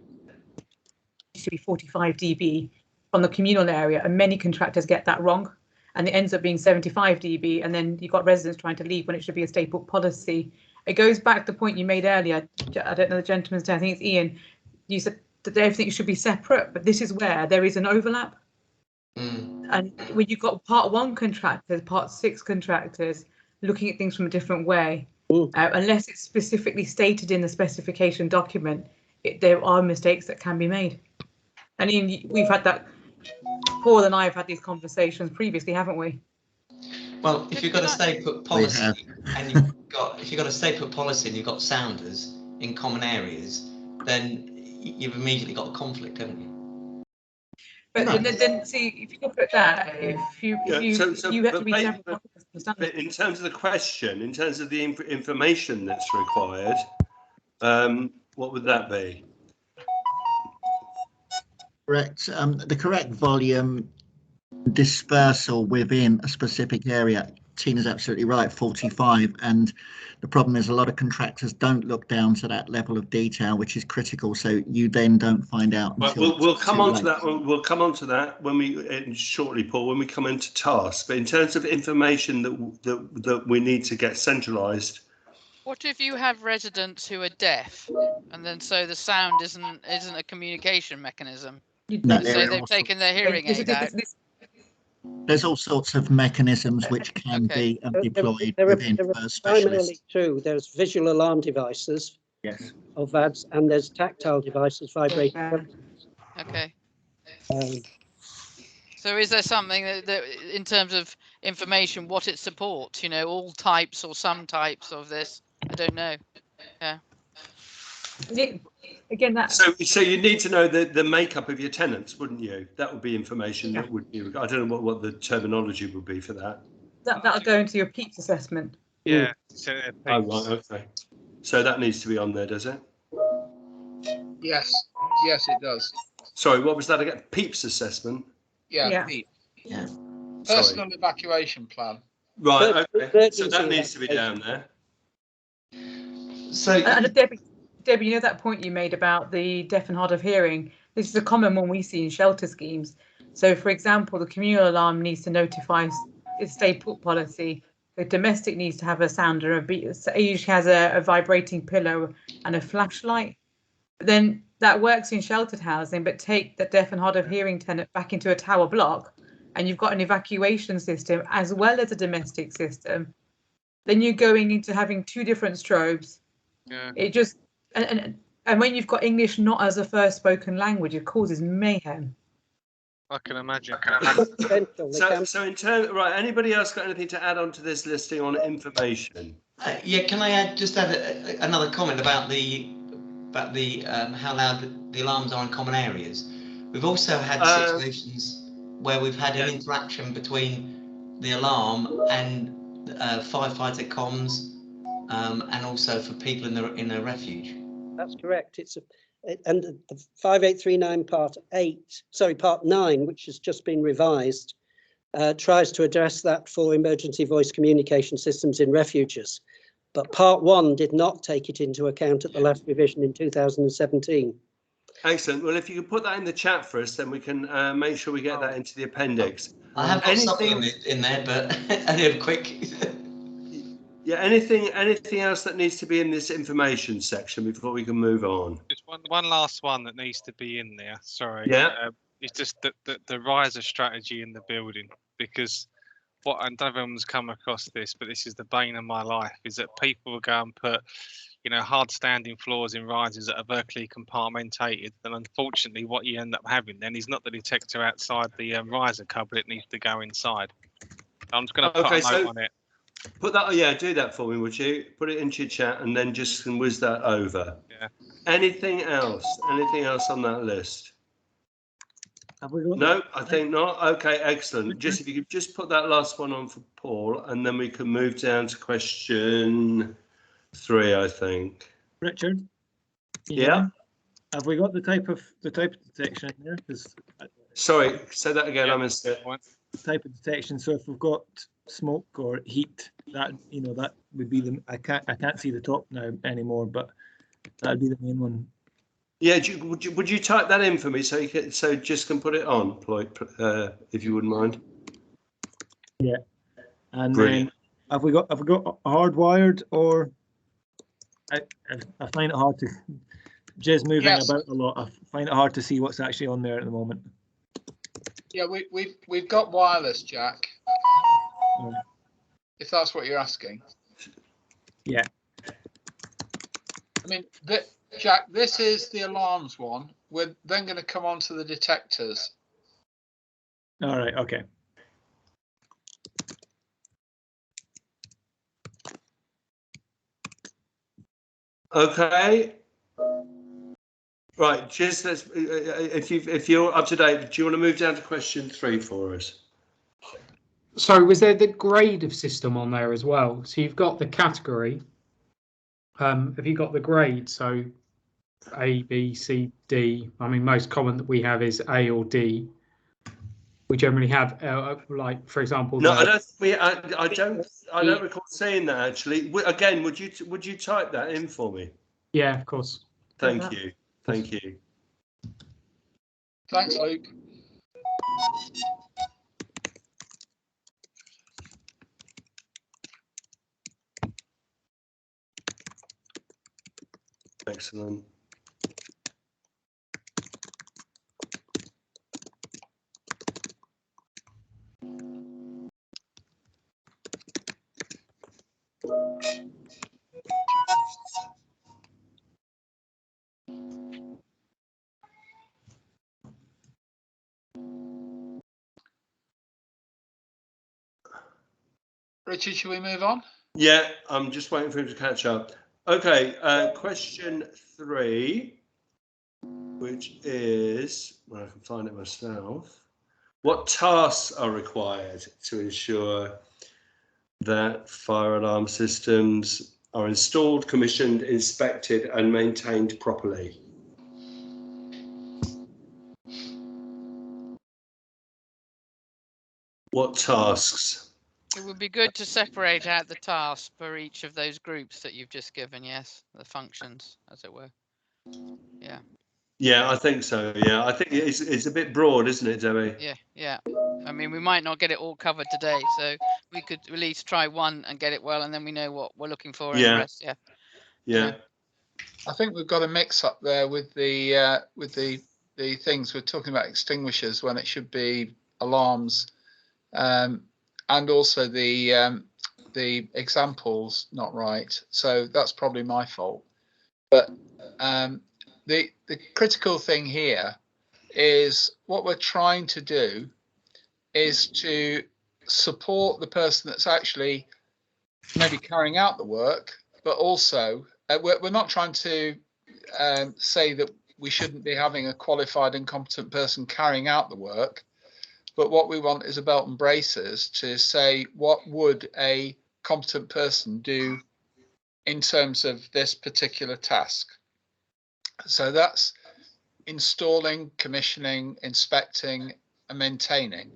Speaker 5: it should be 45 dB from the communal area, and many contractors get that wrong, and it ends up being 75 dB, and then you've got residents trying to leave when it should be a stay put policy. It goes back to the point you made earlier. I don't know the gentleman's name. I think it's Ian. You said that everything should be separate, but this is where there is an overlap. And when you've got part 1 contractors, part 6 contractors looking at things from a different way, unless it's specifically stated in the specification document, there are mistakes that can be made. And Ian, we've had that. Paul and I have had these conversations previously, haven't we?
Speaker 3: Well, if you've got a stay put policy and if you've got a stay put policy and you've got sounders in common areas, then you've immediately got a conflict, haven't you?
Speaker 5: But then see, if you look at that, you have to be several.
Speaker 2: In terms of the question, in terms of the information that's required, what would that be?
Speaker 11: Correct. The correct volume dispersal within a specific area. Tina's absolutely right, 45, and the problem is a lot of contractors don't look down to that level of detail, which is critical, so you then don't find out.
Speaker 2: We'll come on to that. We'll come on to that when we shortly, Paul, when we come into tasks. But in terms of information that we need to get centralised.
Speaker 8: What if you have residents who are deaf, and then so the sound isn't a communication mechanism?
Speaker 11: No,
Speaker 8: so they've taken their hearing aid out.
Speaker 11: There's all sorts of mechanisms which can be deployed within specialists.
Speaker 7: There's visual alarm devices,
Speaker 11: yes,
Speaker 7: or VADs, and there's tactile devices, vibrating.
Speaker 8: Okay. So is there something that in terms of information, what it supports? You know, all types or some types of this? I don't know. Yeah.
Speaker 5: Again, that.
Speaker 2: So you need to know the makeup of your tenants, wouldn't you? That would be information that would be. I don't know what the terminology would be for that.
Speaker 5: That'll go into your PEEPS assessment.
Speaker 13: Yeah.
Speaker 2: Oh, right, okay. So that needs to be on there, does it?
Speaker 9: Yes, it does.
Speaker 2: Sorry, what was that again? PEEPS assessment.
Speaker 9: Yeah. PEEPS.
Speaker 11: Yeah.
Speaker 9: Personal evacuation plan.
Speaker 2: Right. Okay. So that needs to be down there.
Speaker 3: So
Speaker 5: Debbie, you know that point you made about the deaf and hard of hearing? This is a common one we see in shelter schemes. So, for example, the communal alarm needs to notify its stay put policy. The domestic needs to have a sounder. It usually has a vibrating pillow and a flashlight. Then that works in sheltered housing, but take the deaf and hard of hearing tenant back into a tower block, and you've got an evacuation system as well as a domestic system. Then you're going into having 2 different strobes.
Speaker 13: Yeah.
Speaker 5: It just and And when you've got English not as a first spoken language, it causes mayhem.
Speaker 13: I can imagine.
Speaker 2: So in terms, right, anybody else got anything to add on to this listing on information?
Speaker 3: Yeah, can I add another comment about how loud the alarms are in common areas? We've also had situations where we've had an interaction between the alarm and firefighter comms, and also for people in a refuge.
Speaker 7: That's correct. And the 5839 part 9, which has just been revised, tries to address that for emergency voice communication systems in refuges. But part 1 did not take it into account at the last revision in 2017.
Speaker 2: Excellent. Well, if you could put that in the chat for us, then we can make sure we get that into the appendix.
Speaker 3: I have got something in there, but only a quick.
Speaker 2: Yeah, anything else that needs to be in this information section before we can move on?
Speaker 13: Just one last one that needs to be in there. Sorry.
Speaker 2: Yeah.
Speaker 13: It's just the riser strategy in the building, because what, I don't know if everyone's come across this, but this is the bane of my life, is that people will go and put, hard standing floors in risers that are vertically compartmentated, and unfortunately what you end up having then is not the detector outside the riser cupboard, it needs to go inside. I'm just going to put a note on it.
Speaker 2: Put that, do that for me, would you? Put it into your chat and then just can whiz that over.
Speaker 13: Yeah.
Speaker 2: Anything else? Anything else on that list?
Speaker 15: Have we got
Speaker 2: no, I think not. Okay, excellent. Just if you could just put that last one on for Paul, and then we can move down to question 3, I think.
Speaker 15: Richard?
Speaker 2: Yeah.
Speaker 15: Have we got the type of detection in there?
Speaker 2: Sorry, say that again. I missed it.
Speaker 15: Type of detection. So if we've got smoke or heat, that that would be the. I can't see the top now anymore, but that would be the main one.
Speaker 2: Yeah, would you type that in for me so Jess can put it on, if you wouldn't mind?
Speaker 15: Yeah, and
Speaker 2: brilliant.
Speaker 15: Then have we got hardwired, or I find it hard to. Jez moving about a lot. I find it hard to see what's actually on there at the moment.
Speaker 9: Yeah, we've got wireless, Jack. If that's what you're asking.
Speaker 15: Yeah.
Speaker 9: I mean, Jack, this is the alarms one. We're then going to come on to the detectors.
Speaker 15: All right. Okay.
Speaker 2: Okay. Right. Just if you're up to date, do you want to move down to question 3 for us?
Speaker 16: So was there the grade of system on there as well? So you've got the category. Have you got the grade? So A, B, C, D. I mean, most common that we have is A or D. We generally have, like, for example.
Speaker 2: No, I don't recall saying that actually. Again, would you type that in for me?
Speaker 16: Yeah, of course.
Speaker 2: Thank you. Thank you.
Speaker 9: Thanks, Luke.
Speaker 2: Excellent.
Speaker 9: Richard, should we move on?
Speaker 2: Yeah, I'm just waiting for him to catch up. Okay, question 3, which is, well, I can find it myself. What tasks are required to ensure that fire alarm systems are installed, commissioned, inspected, and maintained properly? What tasks?
Speaker 8: It would be good to separate out the tasks for each of those groups that you've just given, yes, the functions, as it were. Yeah.
Speaker 2: Yeah, I think so. Yeah, I think it's a bit broad, isn't it, Debbie?
Speaker 8: Yeah. I mean, we might not get it all covered today, so we could at least try one and get it well, and then we know what we're looking for in the rest.
Speaker 2: Yeah.
Speaker 9: I think we've got a mix up there with the things. We're talking about extinguishers when it should be alarms, and also the examples not right. So that's probably my fault. But the critical thing here is what we're trying to do is to support the person that's actually maybe carrying out the work, but also we're not trying to say that we shouldn't be having a qualified and competent person carrying out the work, but what we want is a belt and braces to say what would a competent person do in terms of this particular task. So that's installing, commissioning, inspecting and maintaining.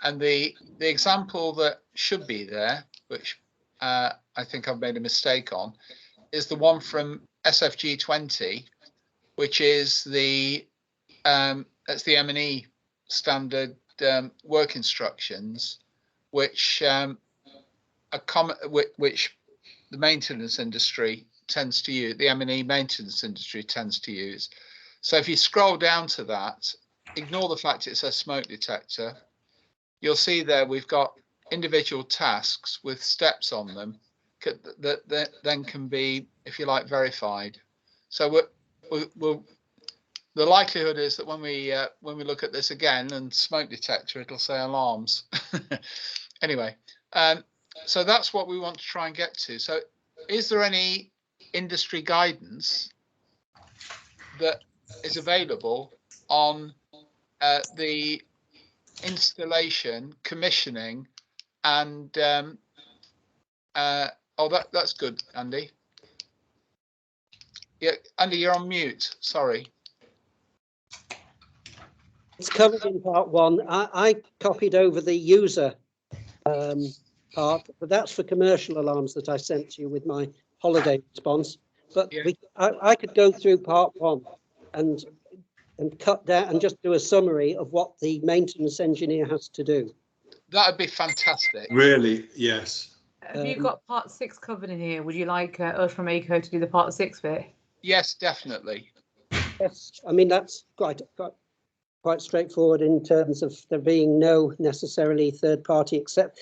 Speaker 9: And the example that should be there, which I think I've made a mistake on, is the one from SFG 20, which is that's the M&E standard work instructions, which which the maintenance industry tends to use, the M&E maintenance industry tends to use. So if you scroll down to that, ignore the fact it says smoke detector, you'll see there we've got individual tasks with steps on them that then can be, if you like, verified. So the likelihood is that when we look at this again and smoke detector, it'll say alarms. Anyway, so that's what we want to try and get to. So is there any industry guidance that is available on the installation, commissioning, and that's good, Andy. Yeah, Andy, you're on mute. Sorry.
Speaker 7: It's covered in part one. I copied over the user part, but that's for commercial alarms that I sent to you with my holiday response. But yeah, I could go through part one and cut down and just do a summary of what the maintenance engineer has to do.
Speaker 9: That would be fantastic.
Speaker 2: Really, yes.
Speaker 5: Have you got part 6 covered in here? Would you like us from ACO to do the part 6 bit?
Speaker 9: Yes, definitely.
Speaker 7: Yes, I mean that's quite straightforward in terms of there being no necessarily third party, except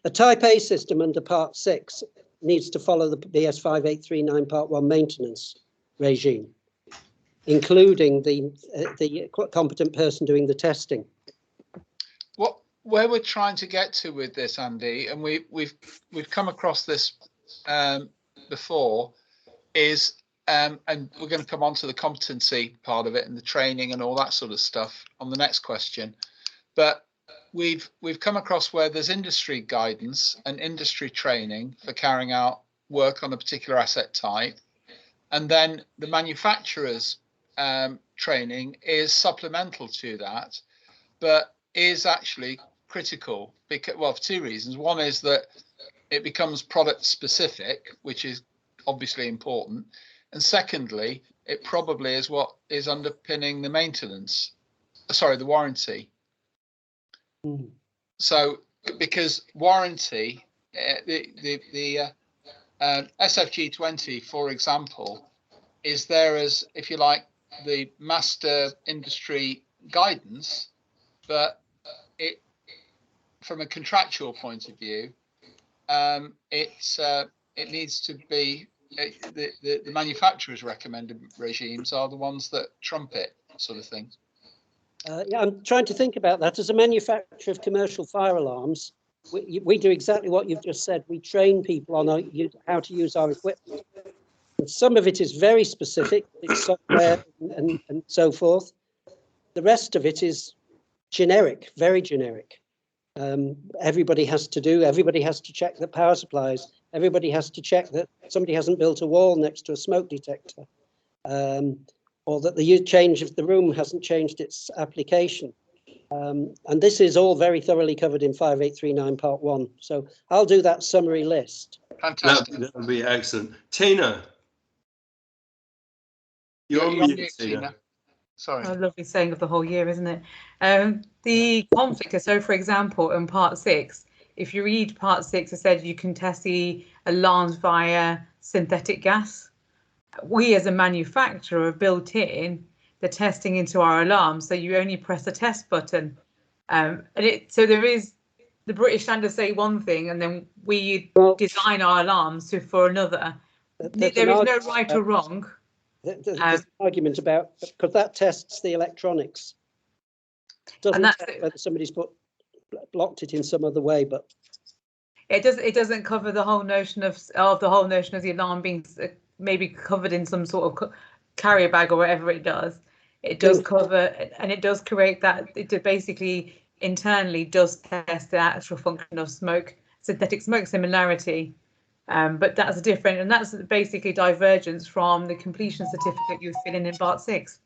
Speaker 7: a Type A system under part 6 needs to follow the BS 5839 part 1 maintenance regime, including the competent person doing the testing.
Speaker 9: Where we're trying to get to with this, Andy, and we've come across this before, is and we're going to come on to the competency part of it and the training and all that sort of stuff on the next question. But we've come across where there's industry guidance and industry training for carrying out work on a particular asset type, and then the manufacturer's training is supplemental to that, but is actually critical because, well, for two reasons. One is that it becomes product specific, which is obviously important. And secondly, it probably is what is underpinning the maintenance, the warranty. So because warranty, the SFG 20, for example, is there as, if you like, the master industry guidance, but it, from a contractual point of view, it needs to be the manufacturer's recommended regimes are the ones that trump it, sort of thing.
Speaker 7: Yeah, I'm trying to think about that. As a manufacturer of commercial fire alarms, we do exactly what you've just said. We train people on how to use our equipment. And some of it is very specific, it's software and so forth. The rest of it is generic, very generic. Everybody has to check the power supplies. Everybody has to check that somebody hasn't built a wall next to a smoke detector, or that the change of the room hasn't changed its application. And this is all very thoroughly covered in 5839 part 1. So I'll do that summary list.
Speaker 9: Fantastic.
Speaker 2: That would be excellent. Tina. You're on mute, Tina.
Speaker 9: Sorry.
Speaker 5: A lovely saying of the whole year, isn't it? The conflict, so for example, in part 6, if you read part 6, it said you can test the alarms via synthetic gas. We as a manufacturer have built in the testing into our alarms, so you only press the test button. So there is, the British standards say one thing, and then we design our alarms for another. There is no right or wrong.
Speaker 7: There's an argument about, because that tests the electronics. Doesn't test whether somebody's blocked it in some other way, but
Speaker 5: it doesn't cover the whole notion of the alarm being maybe covered in some sort of carrier bag or whatever it does. It does cover, and it does create that. It basically internally does test the actual function of smoke, synthetic smoke similarity. But that's different, and that's basically divergence from the completion certificate you fill in Part 6.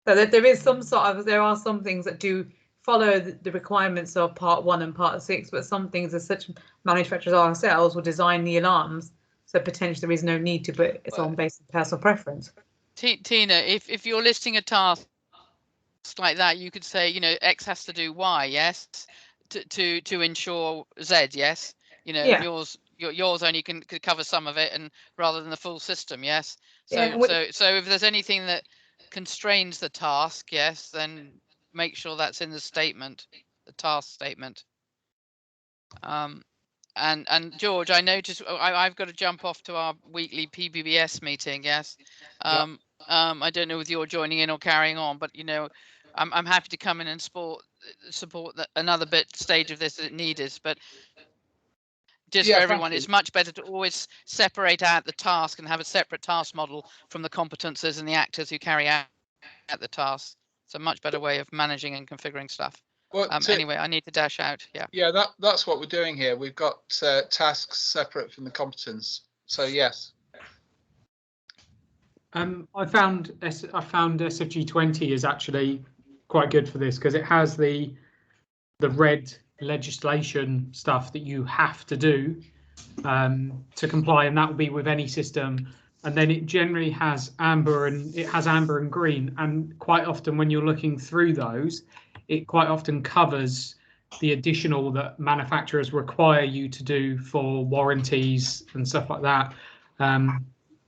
Speaker 5: So that there are some things that do follow the requirements of Part 1 and Part 6, but some things, as such manufacturers ourselves, will design the alarms so potentially there is no need to, but it's on basis of personal preference.
Speaker 8: Tina, if you're listing a task like that, you could say, X has to do Y, yes, to ensure Z, yes. Yours only could cover some of it, and rather than the full system, yes. So if there's anything that constrains the task, yes, then make sure that's in the statement, the task statement. And George, I noticed I've got to jump off to our weekly PBBS meeting, yes. I don't know if you're joining in or carrying on, but I'm happy to come in and support another stage of this that needed, but just for everyone, it's much better to always separate out the task and have a separate task model from the competences and the actors who carry out the task. It's a much better way of managing and configuring stuff. Well, anyway, I need to dash out.
Speaker 9: Yeah, that's what we're doing here. We've got tasks separate from the competence. So yes.
Speaker 16: I found SFG20 is actually quite good for this because it has the red legislation stuff that you have to do to comply, and that will be with any system. And then it generally has amber and green, and quite often when you're looking through those, it quite often covers the additional that manufacturers require you to do for warranties and stuff like that. And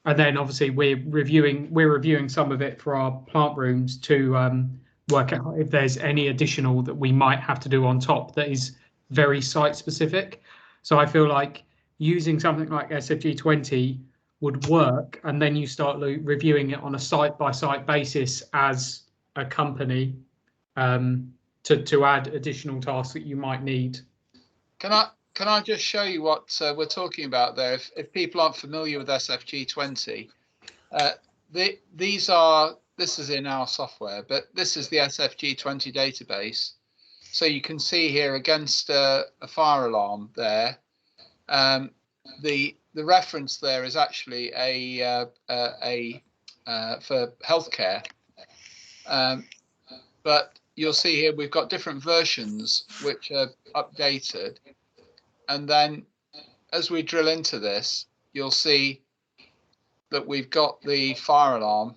Speaker 16: then obviously we're reviewing some of it for our plant rooms to work out if there's any additional that we might have to do on top that is very site specific. So I feel like using something like SFG20 would work, and then you start reviewing it on a site by site basis as a company to add additional tasks that you might need.
Speaker 9: Can I just show you what we're talking about there? If people aren't familiar with SFG20, this is in our software, but this is the SFG20 database. So you can see here against a fire alarm there, the reference there is actually for healthcare, but you'll see here we've got different versions which are updated. And then as we drill into this, you'll see that we've got the fire alarm.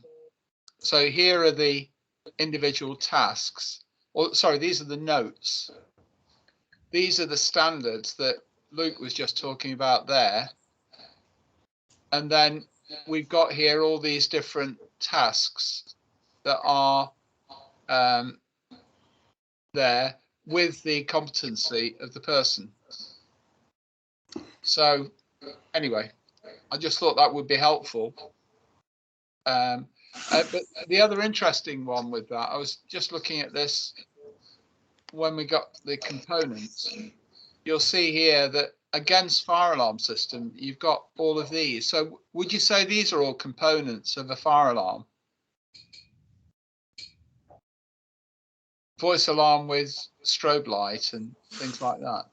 Speaker 9: So here are the individual tasks, or sorry, these are the notes. These are the standards that Luke was just talking about there. And then we've got here all these different tasks that are there with the competency of the person. So anyway, I just thought that would be helpful. But the other interesting one with that, I was just looking at this when we got the components. You'll see here that against fire alarm system, you've got all of these. So would you say these are all components of a fire alarm? Voice alarm with strobe light and things like that.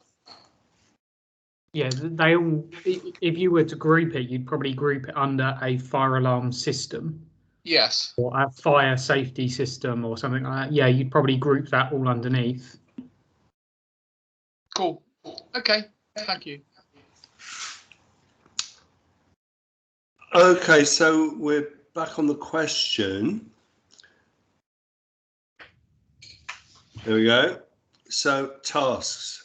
Speaker 16: Yeah, they all. If you were to group it, you'd probably group it under a fire alarm system.
Speaker 9: Yes.
Speaker 16: Or a fire safety system or something like that. Yeah, you'd probably group that all underneath.
Speaker 9: Cool. Okay. Thank you.
Speaker 2: Okay, so we're back on the question. There we go. So tasks.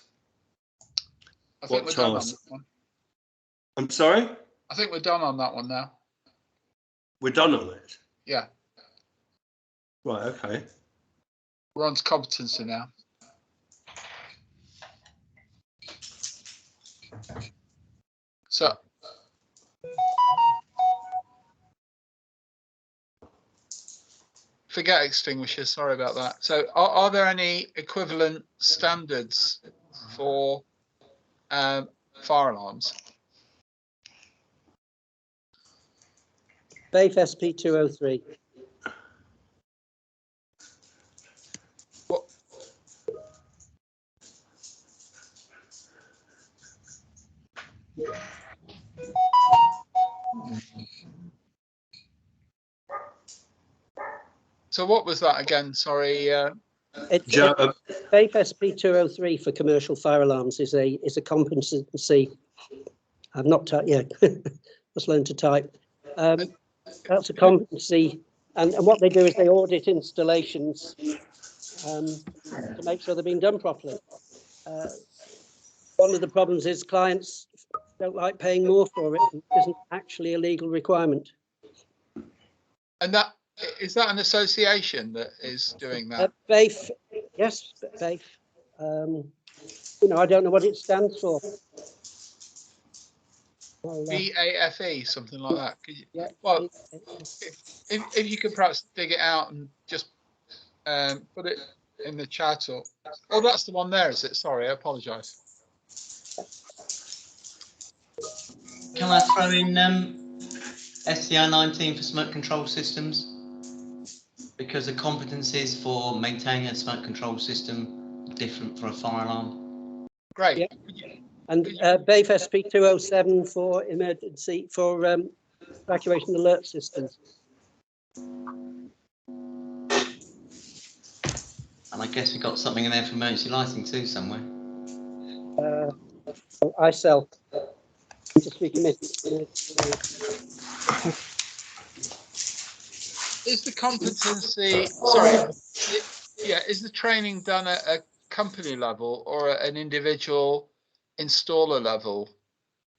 Speaker 9: I think we're done on that one.
Speaker 2: I'm sorry?
Speaker 9: I think we're done on that one now.
Speaker 2: We're done on it?
Speaker 9: Yeah.
Speaker 2: Right, okay.
Speaker 9: We're on to competency now. So forget extinguishers. Sorry about that. So are there any equivalent standards for fire alarms?
Speaker 7: BAFE SP 203.
Speaker 9: What? So what was that again? Sorry.
Speaker 7: It's BAFE SP 203 for commercial fire alarms is a competency. I've not typed yet. Just learned to type. That's a competency, and what they do is they audit installations to make sure they're being done properly. One of the problems is clients don't like paying more for it. It isn't actually a legal requirement.
Speaker 9: And that is that an association that is doing that?
Speaker 7: BAFE, yes, BAFE. I don't know what it stands for.
Speaker 9: BAFE, something like that. Could you,
Speaker 7: yeah.
Speaker 9: Well, if you could perhaps dig it out and just put it in the chat, or oh, that's the one there, is it? Sorry, I apologise.
Speaker 3: Can I throw in SCI 19 for smoke control systems? Because the competencies for maintaining a smoke control system are different for a fire alarm.
Speaker 9: Great.
Speaker 7: Yeah. And BAFE SP 207 for emergency, for evacuation alert systems.
Speaker 3: And I guess we've got something in there for emergency lighting too somewhere.
Speaker 7: I sell. Just be committed.
Speaker 9: Is the competency, sorry, is the training done at a company level or at an individual installer level?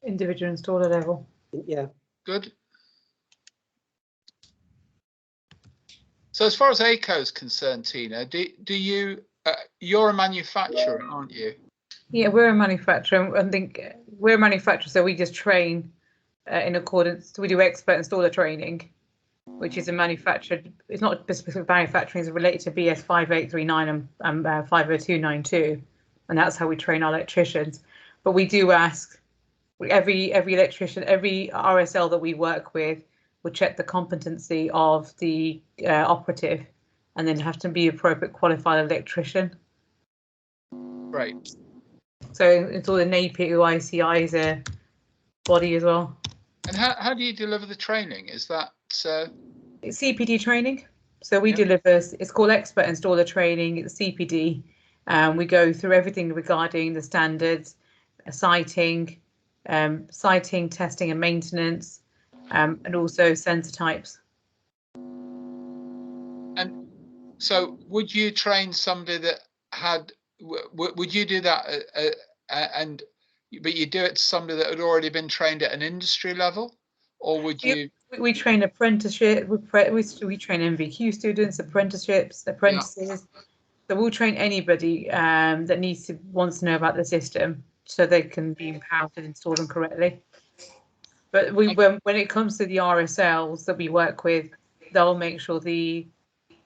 Speaker 5: Individual installer level.
Speaker 7: Yeah.
Speaker 9: Good. So as far as ACO is concerned, Tina, do you, you're a manufacturer, aren't you?
Speaker 5: Yeah, we're a manufacturer. I think we're a manufacturer, so we just train in accordance. We do expert installer training, which is a manufactured. It's not specific manufacturing; it's related to BS 5839 and 50292, and that's how we train our electricians. But we do ask every electrician, every RSL that we work with, will check the competency of the operative, and then have to be appropriate qualified electrician.
Speaker 9: Right.
Speaker 5: So it's all the NAPIO ICI is a body as well.
Speaker 9: And how do you deliver the training? Is that
Speaker 5: it's CPD training? So we deliver. It's called expert installer training. It's CPD. We go through everything regarding the standards, siting, testing and maintenance, and also sensor types.
Speaker 9: And so, would you train somebody that had? Would you do that? But you do it to somebody that had already been trained at an industry level, or would you?
Speaker 5: We train apprenticeship. We train MVQ students, apprentices. Yeah. So we'll train anybody that wants to know about the system, so they can be empowered to install them correctly. But when it comes to the RSLs that we work with, they'll make sure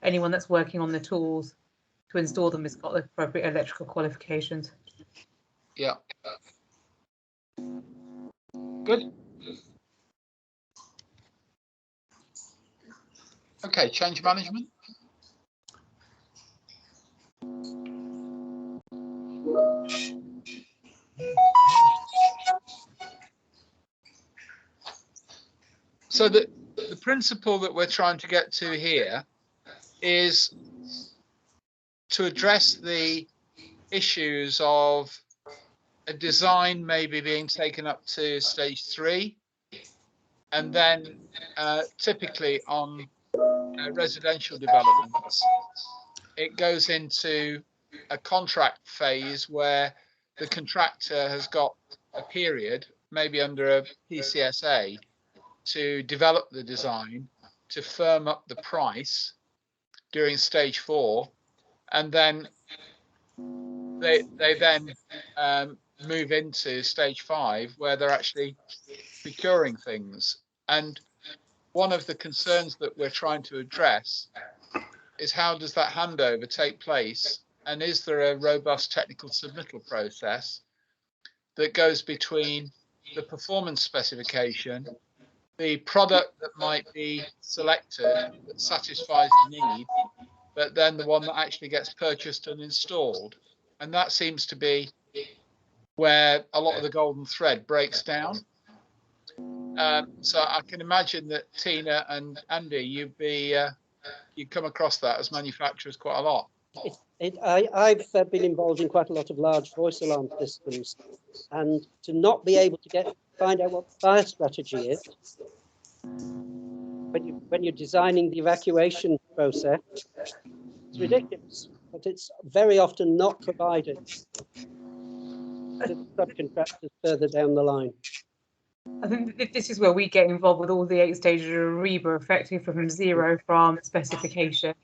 Speaker 5: anyone that's working on the tools to install them has got the appropriate electrical qualifications.
Speaker 9: Yeah. Good. Okay, change management. So the principle that we're trying to get to here is to address the issues of a design maybe being taken up to stage 3, and then typically on residential developments, it goes into a contract phase where the contractor has got a period, maybe under a PCSA, to develop the design, to firm up the price during stage 4, and then they then move into stage 5, where they're actually procuring things. And one of the concerns that we're trying to address is how does that handover take place? And is there a robust technical submittal process that goes between the performance specification, the product that might be selected that satisfies the need, but then the one that actually gets purchased and installed? And that seems to be where a lot of the golden thread breaks down. So I can imagine that Tina and Andy, you'd come across that as manufacturers quite a lot.
Speaker 7: I've been involved in quite a lot of large voice alarm systems, and to not be able to find out what the fire strategy is when you're designing the evacuation process, it's ridiculous. But it's very often not provided to the subcontractors further down the line.
Speaker 5: I think this is where we get involved with all the 8 stages of REBA, effectively from zero from specification.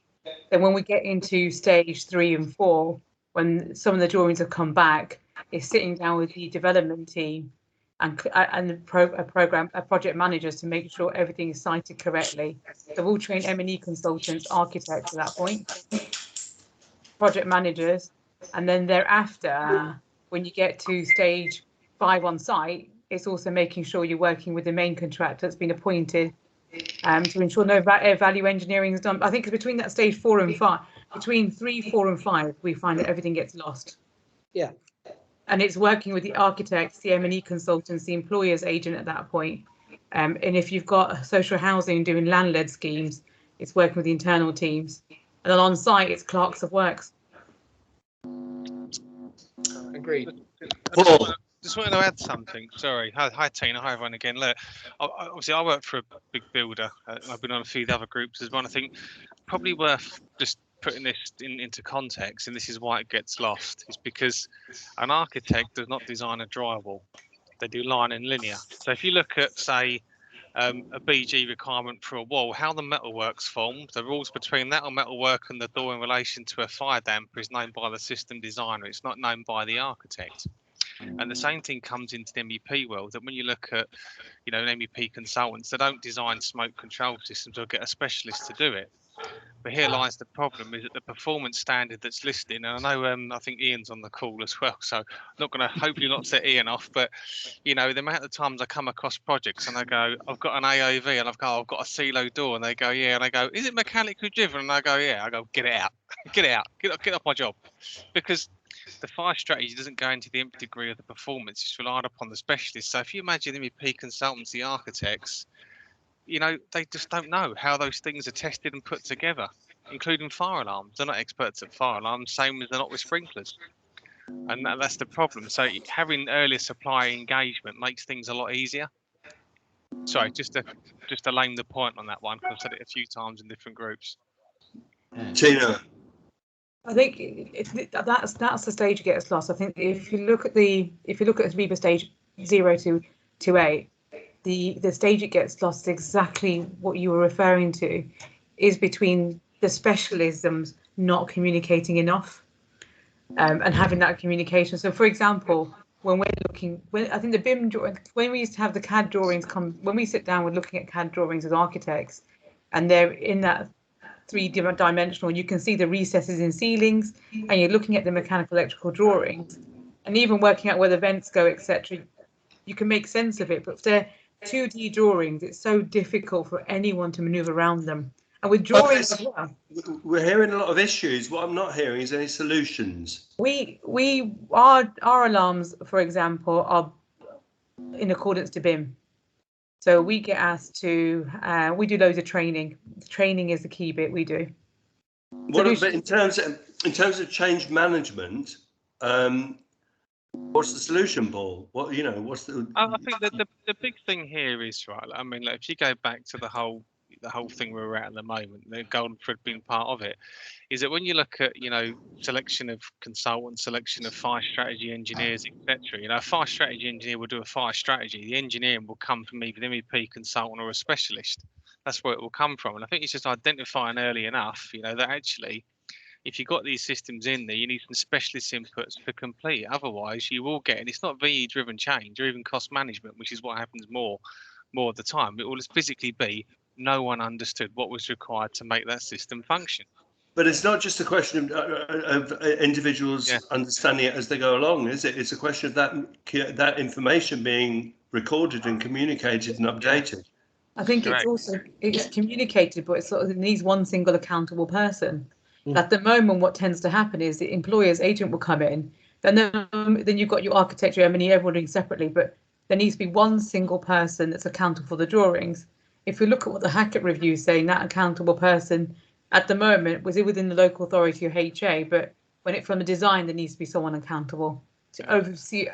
Speaker 5: Then when we get into stage 3 and 4, when some of the drawings have come back, it's sitting down with the development team and project managers to make sure everything is cited correctly. So we'll train M&E consultants, architects at that point, project managers, and then thereafter, when you get to stage 5 on site, it's also making sure you're working with the main contractor that's been appointed to ensure no value engineering is done. I think between that stage 4 and 5, between 3, 4 and 5, we find that everything gets lost.
Speaker 7: Yeah.
Speaker 5: And it's working with the architects, the M&E consultants, the employer's agent at that point. And if you've got social housing doing land-led schemes, it's working with the internal teams. And then on site, it's clerks of works.
Speaker 9: Agreed.
Speaker 13: Just wanted to add something. Sorry. Hi, Tina. Hi, everyone again. Look, obviously, I work for a big builder. I've been on a few of the other groups as well. I think probably worth just putting this into context, and this is why it gets lost, is because an architect does not design a drywall. They do line and linear. So if you look at, say, a BG requirement for a wall, how the metalwork's formed, the rules between that metalwork and the door in relation to a fire damper is known by the system designer. It's not known by the architect. And the same thing comes into the MEP world, that when you look at, an MEP consultants, they don't design smoke control systems or get a specialist to do it. But here lies the problem, is that the performance standard that's listed, and I know I think Ian's on the call as well, so I'm not going to hopefully not set Ian off, but the amount of times I come across projects and I go, I've got an AOV and I've got a CELO door, and they go, yeah, and I go, is it mechanically driven? And I go, yeah. I go, get it out, get off my job, because the fire strategy doesn't go into the nth degree of the performance. It's relied upon the specialists. So if you imagine MEP consultants, the architects, they just don't know how those things are tested and put together, including fire alarms. They're not experts at fire alarms, same as they're not with sprinklers. And that's the problem. So having earlier supplier engagement makes things a lot easier. Sorry, just to lame the point on that one, because I've said it a few times in different groups.
Speaker 2: Tina.
Speaker 5: I think that's the stage it gets lost. I think if you look at REBA stage 0 to 8, the stage it gets lost is exactly what you were referring to, is between the specialisms not communicating enough, and having that communication. So, for example, when I think the BIM when we used to have the CAD drawings when we sit down, we're looking at CAD drawings as architects, and they're in that 3-dimensional, you can see the recesses in ceilings, and you're looking at the mechanical electrical drawings, and even working out where the vents go, etc. You can make sense of it, but if they're 2D drawings, it's so difficult for anyone to maneuver around them. And with drawings as well,
Speaker 2: we're hearing a lot of issues. What I'm not hearing is any solutions.
Speaker 5: Our alarms, for example, are in accordance to BIM. So we get asked to, we do loads of training. Training is the key bit we do.
Speaker 2: What about in terms of change management? What's the solution, Paul? What's the?
Speaker 13: I think that the big thing here is, right, I mean, if you go back to the whole thing we're at the moment, the golden thread being part of it, is that when you look at selection of consultants, selection of fire strategy engineers, etc. A fire strategy engineer will do a fire strategy. The engineering will come from either an MEP consultant or a specialist. That's where it will come from. And I think it's just identifying early enough, that actually, if you've got these systems in there, you need some specialist inputs for complete. Otherwise, you will get, and it's not VE driven change or even cost management, which is what happens more of the time. It will physically be no one understood what was required to make that system function.
Speaker 2: But it's not just a question of individuals understanding it as they go along, is it? It's a question of that information being recorded and communicated and updated.
Speaker 5: I think it's communicated, but it needs one single accountable person. At the moment, what tends to happen is the employer's agent will come in, then you've got your architecture, M&E, everyone doing separately, but there needs to be one single person that's accountable for the drawings. If we look at what the Hackett review is saying, that accountable person at the moment was within the local authority or HA, but when it from the design, there needs to be someone accountable to oversee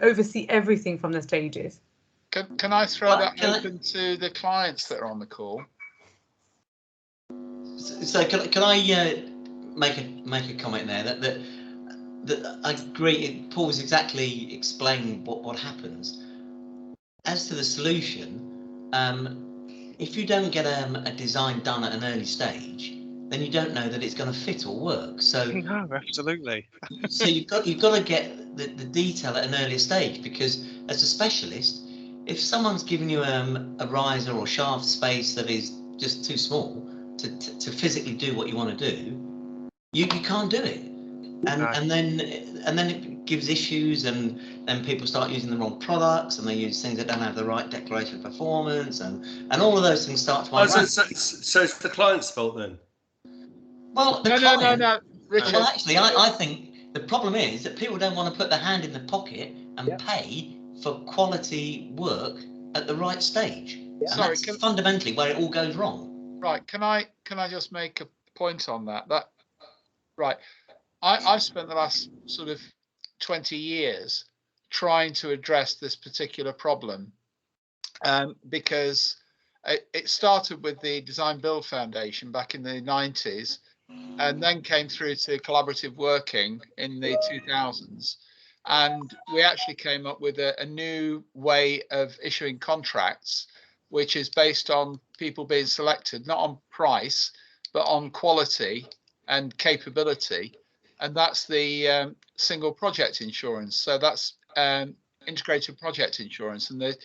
Speaker 5: everything from the stages.
Speaker 9: Can I throw that open to the clients that are on the call?
Speaker 3: So can I make a comment there that I agree. Paul's exactly explained what happens. As to the solution, if you don't get a design done at an early stage, then you don't know that it's going to fit or work. So
Speaker 13: no, absolutely.
Speaker 3: So you've got to get the detail at an earlier stage, because as a specialist, if someone's giving you a riser or shaft space that is just too small to physically do what you want to do, you can't do it, and then it gives issues, and then people start using the wrong products, and they use things that don't have the right declaration of performance, and all of those things start to
Speaker 2: so it's the client's fault then?
Speaker 3: Well,
Speaker 9: no, Richard.
Speaker 3: Well, actually, I think the problem is that people don't want to put their hand in the pocket and pay for quality work at the right stage. Yeah. And that's fundamentally where it all goes wrong.
Speaker 9: Right. Can I just make a point on that? Right. I've spent the last sort of 20 years trying to address this particular problem, because it started with the Design Build Foundation back in the 90s, and then came through to collaborative working in the 2000s. And we actually came up with a new way of issuing contracts, which is based on people being selected, not on price, but on quality and capability. And that's the single project insurance. So that's integrated project insurance. And the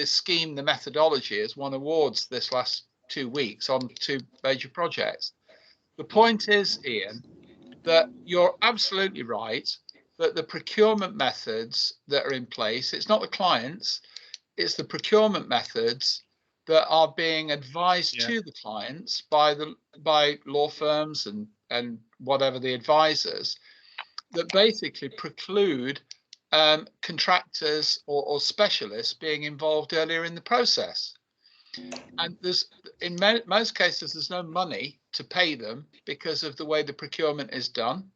Speaker 9: scheme, the methodology has won awards this last 2 weeks on 2 major projects. The point is, Ian, that you're absolutely right that the procurement methods that are in place, it's not the clients, it's the procurement methods that are being advised to the clients by law firms and whatever the advisors, that basically preclude contractors or specialists being involved earlier in the process. And in most cases, there's no money to pay them because of the way the procurement is done.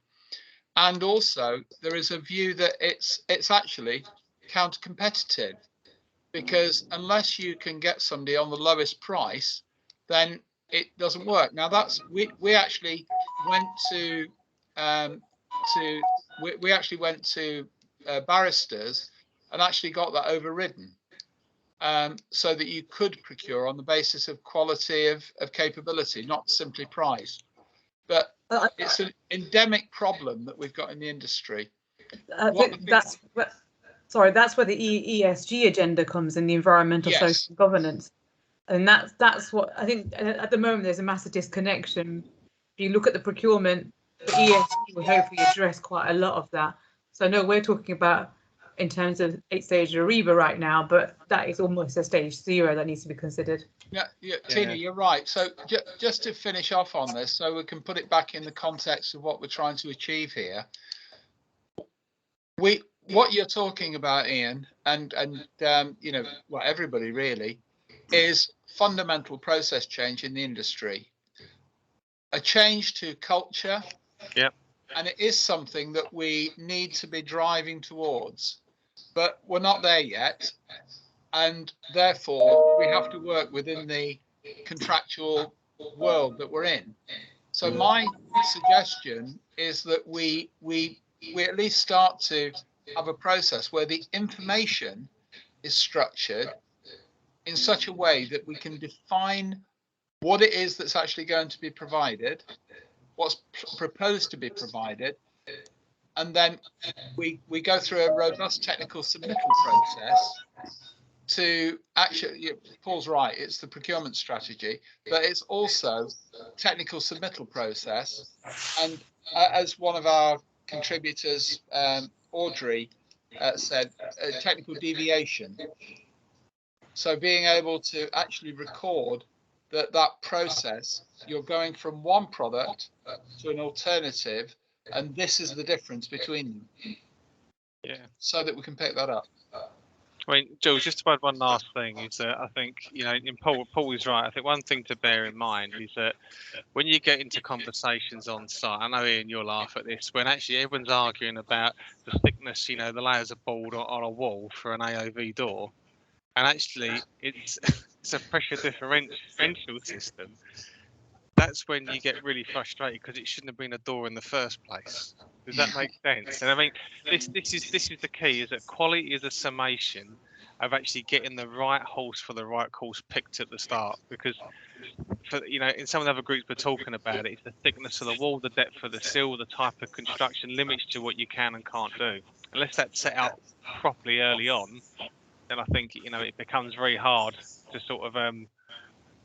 Speaker 9: And also there is a view that it's actually counter-competitive, because unless you can get somebody on the lowest price, then it doesn't work. Now we actually went to barristers and actually got that overridden, so that you could procure on the basis of quality of capability, not simply price. But it's an endemic problem that we've got in the industry.
Speaker 5: That's where the ESG agenda comes in, the environmental, social governance. And that's what I think at the moment there's a massive disconnection. If you look at the procurement, the ESG will hopefully address quite a lot of that. So I know we're talking about in terms of 8-stage Ariba right now, but that is almost a stage 0 that needs to be considered.
Speaker 9: Yeah, Tina, you're right. So just to finish off on this, so we can put it back in the context of what we're trying to achieve here. What you're talking about, Ian, and you know, well, everybody really, is fundamental process change in the industry, a change to culture.
Speaker 13: Yeah.
Speaker 9: And it is something that we need to be driving towards, but we're not there yet. And therefore we have to work within the contractual world that we're in. So my suggestion is that we at least start to have a process where the information is structured in such a way that we can define what it is that's actually going to be provided, what's proposed to be provided, and then we go through a robust technical submittal process to actually, Paul's right, it's the procurement strategy, but it's also technical submittal process. And as one of our contributors, Audrey, said, technical deviation. So being able to actually record that process, you're going from one product to an alternative, and this is the difference between them.
Speaker 13: Yeah.
Speaker 9: So that we can pick that up.
Speaker 13: I mean, Jules, just to add one last thing is that I think, you know, in Paul is right. I think one thing to bear in mind is that when you get into conversations on site, I know Ian, you'll laugh at this, when actually everyone's arguing about the thickness, you know, the layers of board on a wall for an AOV door, and actually it's it's a pressure differential system. That's when you get really frustrated because it shouldn't have been a door in the first place. Does that make sense? And I mean, this is the key: is that quality is a summation of actually getting the right horse for the right course picked at the start. Because, for, you know, in some of the other groups we're talking about it, it's the thickness of the wall, the depth of the sill, the type of construction limits to what you can and can't do. Unless that's set out properly early on, then I think, you know, it becomes very hard to sort of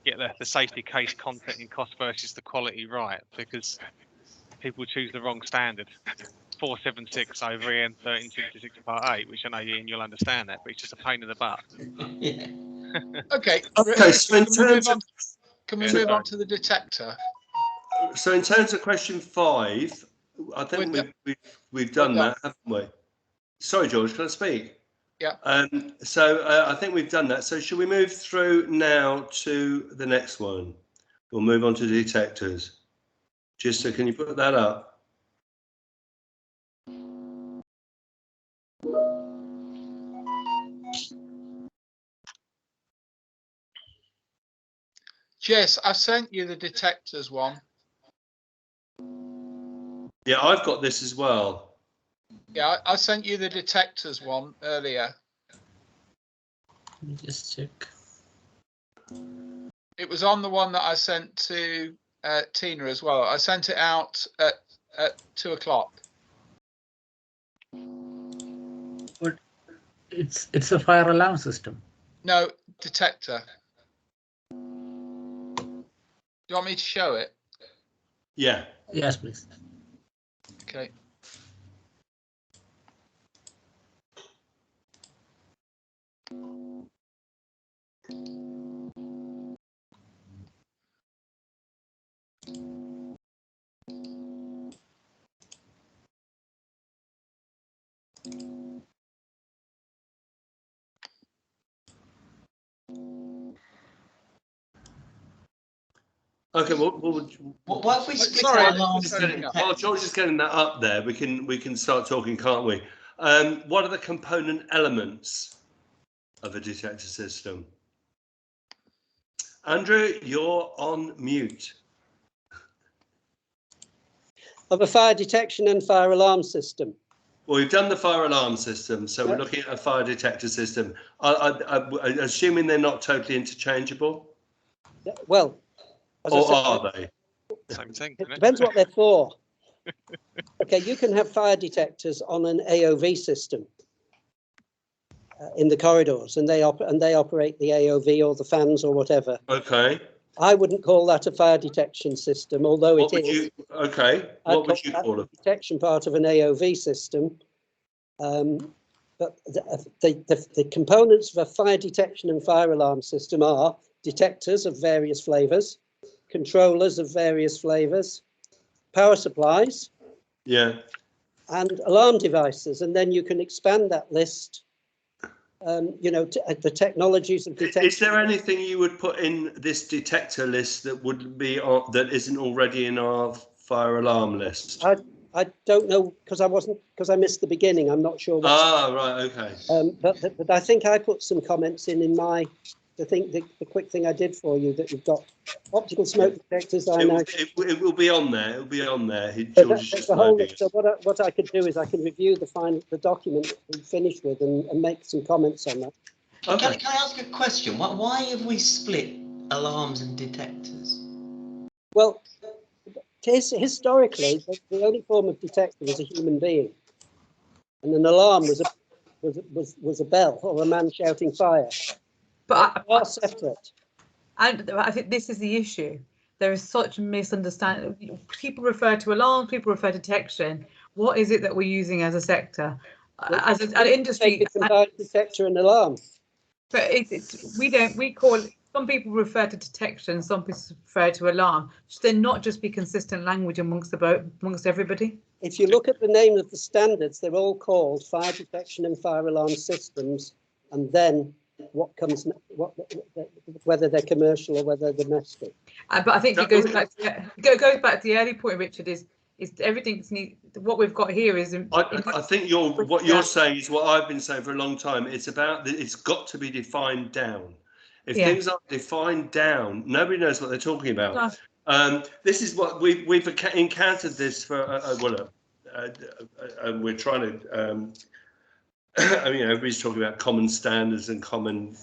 Speaker 13: get the safety case content and cost versus the quality right, because people choose the wrong standard. 476 over EN 1366 part 8, which I know Ian, you'll understand that, but it's just a pain in the butt.
Speaker 9: Yeah. Okay.
Speaker 2: Okay. So in terms of,
Speaker 9: can we move on to the detector?
Speaker 2: So in terms of question 5, I think we've done that, haven't we? Sorry, George, can I speak?
Speaker 9: Yeah.
Speaker 2: So I think we've done that. So should we move through now to the next one? We'll move on to detectors. Just so, can you put that up?
Speaker 9: Jess, I sent you the detectors one.
Speaker 2: Yeah, I've got this as well.
Speaker 9: Yeah, I sent you the detectors one earlier.
Speaker 17: Let me just check.
Speaker 9: It was on the one that I sent to Tina as well. I sent it out at 2 o'clock.
Speaker 17: But it's a fire alarm system.
Speaker 9: No, detector. Do you want me to show it?
Speaker 2: Yeah.
Speaker 17: Yes, please.
Speaker 9: Okay.
Speaker 2: Okay,
Speaker 3: what if we split our alarms?
Speaker 2: While George is getting that up there, we can start talking, can't we? What are the component elements of a detector system? Andrew, you're on mute.
Speaker 7: Of a fire detection and fire alarm system.
Speaker 2: Well, we've done the fire alarm system, so we're looking at a fire detector system. I'm assuming they're not totally interchangeable?
Speaker 7: Well,
Speaker 2: or are they?
Speaker 13: Same thing.
Speaker 7: It depends what they're for. Okay, you can have fire detectors on an AOV system in the corridors, and they operate the AOV or the fans or whatever.
Speaker 2: Okay.
Speaker 7: I wouldn't call that a fire detection system, although it is.
Speaker 2: Okay. What would you call it?
Speaker 7: Detection part of an AOV system. But the components of a fire detection and fire alarm system are detectors of various flavors, controllers of various flavors, power supplies, and alarm devices. And then you can expand that list, you know, the technologies of detection.
Speaker 2: Is there anything you would put in this detector list that would be that isn't already in our fire alarm list?
Speaker 7: I don't know, because I missed the beginning. I'm not sure.
Speaker 2: Right, okay.
Speaker 7: But I think I put some comments in my. I think the quick thing I did for you, that you've got optical smoke detectors.
Speaker 2: It will be on there. It will be on there.
Speaker 7: So what I could do is I can review the document that we finished with and make some comments on that.
Speaker 3: Okay. Can I ask a question? Why have we split alarms and detectors?
Speaker 7: Well, historically, the only form of detector was a human being, and an alarm was was a bell or a man shouting fire.
Speaker 5: But
Speaker 7: they are separate.
Speaker 5: And I think this is the issue. There is such misunderstanding. People refer to alarms, people refer to detection. What is it that we're using as a sector? As an industry,
Speaker 7: combined detector and alarm.
Speaker 5: But we call it, some people refer to detection, some people refer to alarm. Should there not just be consistent language amongst everybody?
Speaker 7: If you look at the name of the standards, they're all called fire detection and fire alarm systems, and then what comes, whether they're commercial or whether they're domestic.
Speaker 5: But I think it goes back to the early point, Richard, is everything's what we've got here is.
Speaker 2: I think what you're saying is what I've been saying for a long time. It's got to be defined down. If things aren't defined down, nobody knows what they're talking about. No. This is what we've encountered this for. We're trying to. I mean, everybody's talking about common standards and common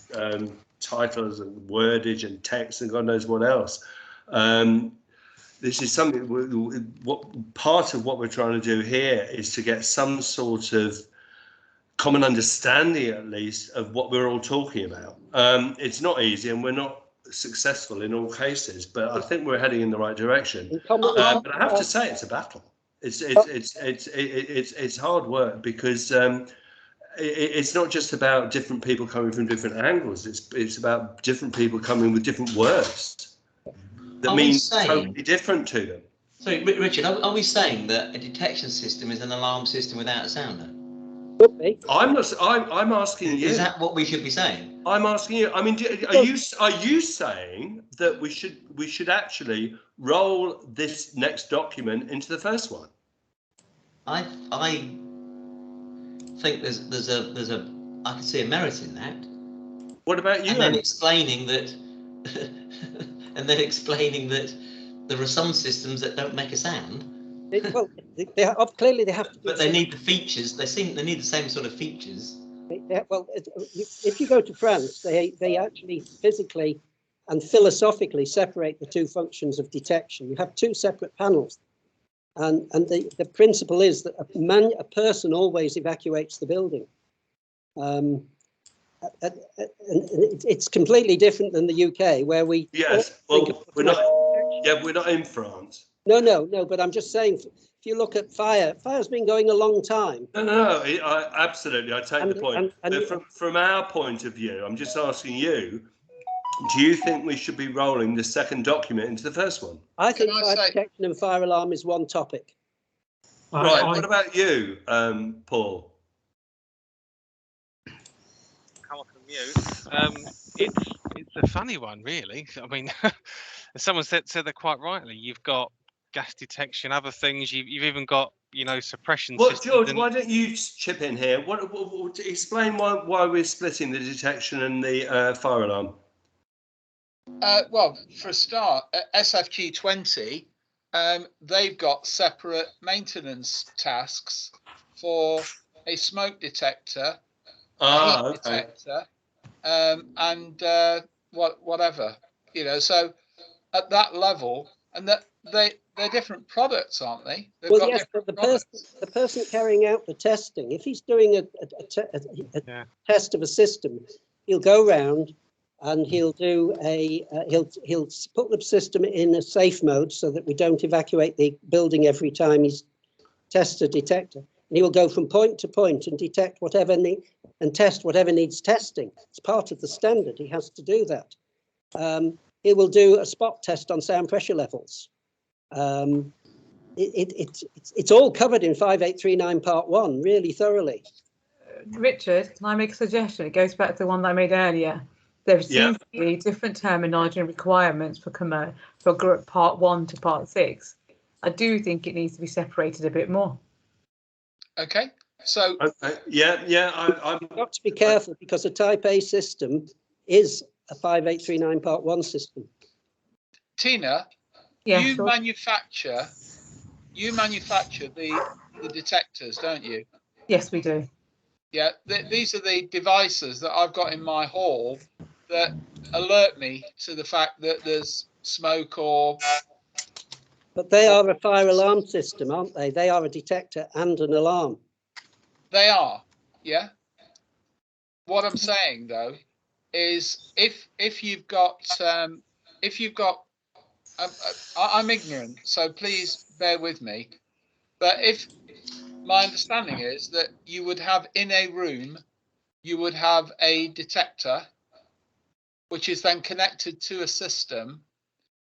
Speaker 2: titles and wordage and text and God knows what else. This is something. Part of what we're trying to do here is to get some sort of common understanding, at least, of what we're all talking about. It's not easy, and we're not successful in all cases. But I think we're heading in the right direction. But I have to say, it's a battle. It's hard work because. It's not just about different people coming from different angles. It's about different people coming with different words that mean totally different to them.
Speaker 3: So, Richard, are we saying that a detection system is an alarm system without a sounder?
Speaker 7: Could be.
Speaker 2: I'm asking you.
Speaker 3: Is that what we should be saying?
Speaker 2: I'm asking you. I mean, are you saying that we should actually roll this next document into the first one?
Speaker 3: I think there's a I can see a merit in that.
Speaker 2: What about you?
Speaker 3: And then explaining that there are some systems that don't make a sound.
Speaker 7: Clearly they have to.
Speaker 3: But they need the features. They need the same sort of features.
Speaker 7: If you go to France, they actually physically and philosophically separate the two functions of detection. You have two separate panels. And the principle is that a person always evacuates the building. And it's completely different than the UK, where we.
Speaker 2: Yes, well, we're not in France.
Speaker 7: No, but I'm just saying, if you look at fire's been going a long time.
Speaker 2: No, absolutely, I take the point. From our point of view, I'm just asking you, do you think we should be rolling the second document into the first one?
Speaker 7: I think fire detection and fire alarm is one topic.
Speaker 2: Right. What about you, Paul?
Speaker 13: Come on from you. It's a funny one, really. I mean, someone said that quite rightly. You've got gas detection, other things. You've even got suppression.
Speaker 2: Well, George, why don't you chip in here? Explain why we're splitting the detection and the fire alarm.
Speaker 9: Well, for a start, SFG 20, they've got separate maintenance tasks for a smoke detector, a heat detector, and whatever. So at that level, and that they're different products, aren't they?
Speaker 7: Well, yes, but the person carrying out the testing, if he's doing a test of a system, he'll go round. And he'll do he'll put the system in a safe mode so that we don't evacuate the building every time he's tests a detector. And he will go from point to point and detect test whatever needs testing. It's part of the standard. He has to do that. He will do a spot test on sound pressure levels. It's all covered in 5839 Part 1 really thoroughly.
Speaker 5: Richard, can I make a suggestion? It goes back to the one that I made earlier. There seems to be different terminology and requirements for Part 1 to Part 6. I do think it needs to be separated a bit more.
Speaker 9: Okay, so
Speaker 7: I've got to be careful because a Type A system is a 5839 Part 1 system.
Speaker 9: Tina, you manufacture the detectors, don't you?
Speaker 5: Yes, we do.
Speaker 9: Yeah, these are the devices that I've got in my hall that alert me to the fact that there's smoke or.
Speaker 7: But they are a fire alarm system, aren't they? They are a detector and an alarm.
Speaker 9: They are, yeah. what I'm saying though is if you've got I'm ignorant, so please bear with me. But if my understanding is that you would have in a room, you would have a detector, which is then connected to a system,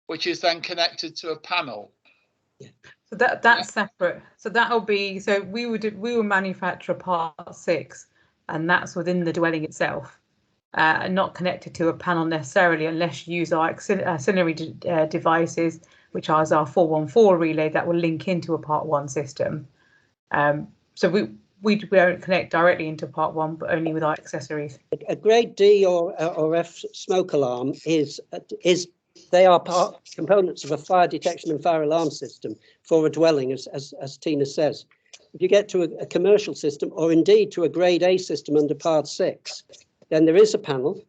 Speaker 9: which is then connected to a panel.
Speaker 5: So that's separate. So that'll be, so we will manufacture part 6, and that's within the dwelling itself, and not connected to a panel necessarily, unless you use our auxiliary devices, which is our 414 relay that will link into a part 1 system. So we don't connect directly into part 1, but only with our accessories.
Speaker 7: A grade D or F smoke alarm they are components of a fire detection and fire alarm system for a dwelling, as Tina says. If you get to a commercial system, or indeed to a grade A system under part 6, then there is a panel.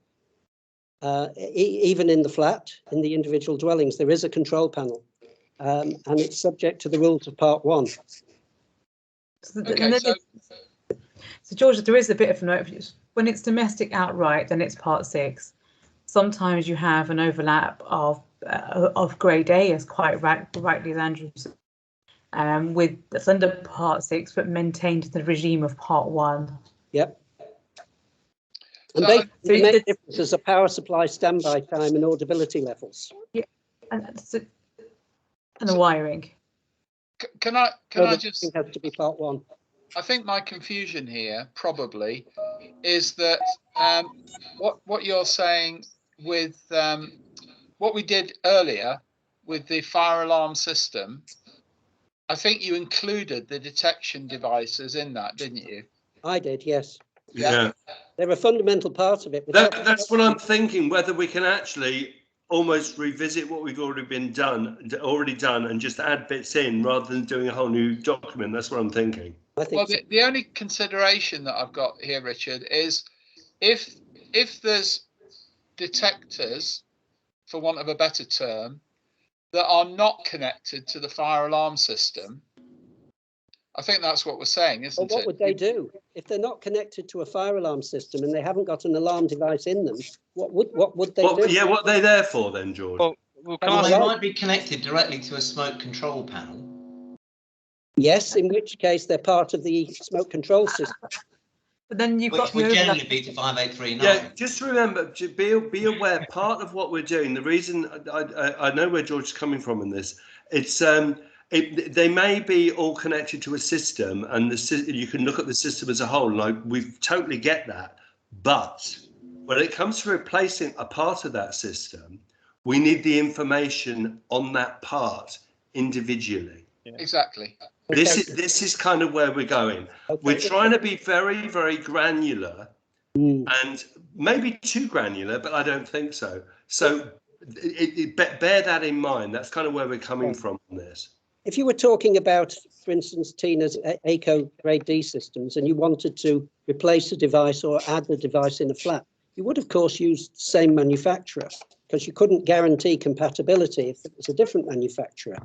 Speaker 7: Even in the flat, in the individual dwellings, there is a control panel, and it's subject to the rules of part 1.
Speaker 5: So George, there is a bit of a note. When it's domestic outright, then it's part 6. Sometimes you have an overlap of grade A, as quite rightly as Andrew said, with that's under part 6, but maintained the regime of part 1.
Speaker 7: Yep. And basically, the main difference is a power supply standby time and audibility levels.
Speaker 5: Yeah, and the wiring.
Speaker 9: Can I just?
Speaker 7: It has to be part 1.
Speaker 9: I think my confusion here probably is that what you're saying with what we did earlier with the fire alarm system. I think you included the detection devices in that, didn't you?
Speaker 7: I did, yes.
Speaker 2: Yeah.
Speaker 7: They're a fundamental part of it.
Speaker 2: That's what I'm thinking, whether we can actually almost revisit what we've already done and just add bits in rather than doing a whole new document. That's what I'm thinking.
Speaker 9: Well, the only consideration that I've got here, Richard, is if there's detectors, for want of a better term, that are not connected to the fire alarm system, I think that's what we're saying, isn't it?
Speaker 7: What would they do if they're not connected to a fire alarm system and they haven't got an alarm device in them? What would they do?
Speaker 2: Yeah, what are they there for then, George?
Speaker 3: Well, they might be connected directly to a smoke control panel.
Speaker 7: Yes, in which case they're part of the smoke control system.
Speaker 5: But then you've got
Speaker 3: would generally be to 5839.
Speaker 2: Yeah, just remember, be aware. Part of what we're doing, the reason I know where George is coming from in this, it's they may be all connected to a system, and you can look at the system as a whole. And we totally get that, but when it comes to replacing a part of that system, we need the information on that part individually.
Speaker 9: Yeah. Exactly.
Speaker 2: This is kind of where we're going. Okay. We're trying to be very, very granular, and maybe too granular, but I don't think so. So bear that in mind. That's kind of where we're coming from on this.
Speaker 7: If you were talking about, for instance, Tina's ACO grade D systems, and you wanted to replace a device or add a device in a flat, you would, of course, use the same manufacturer, because you couldn't guarantee compatibility if it was a different manufacturer.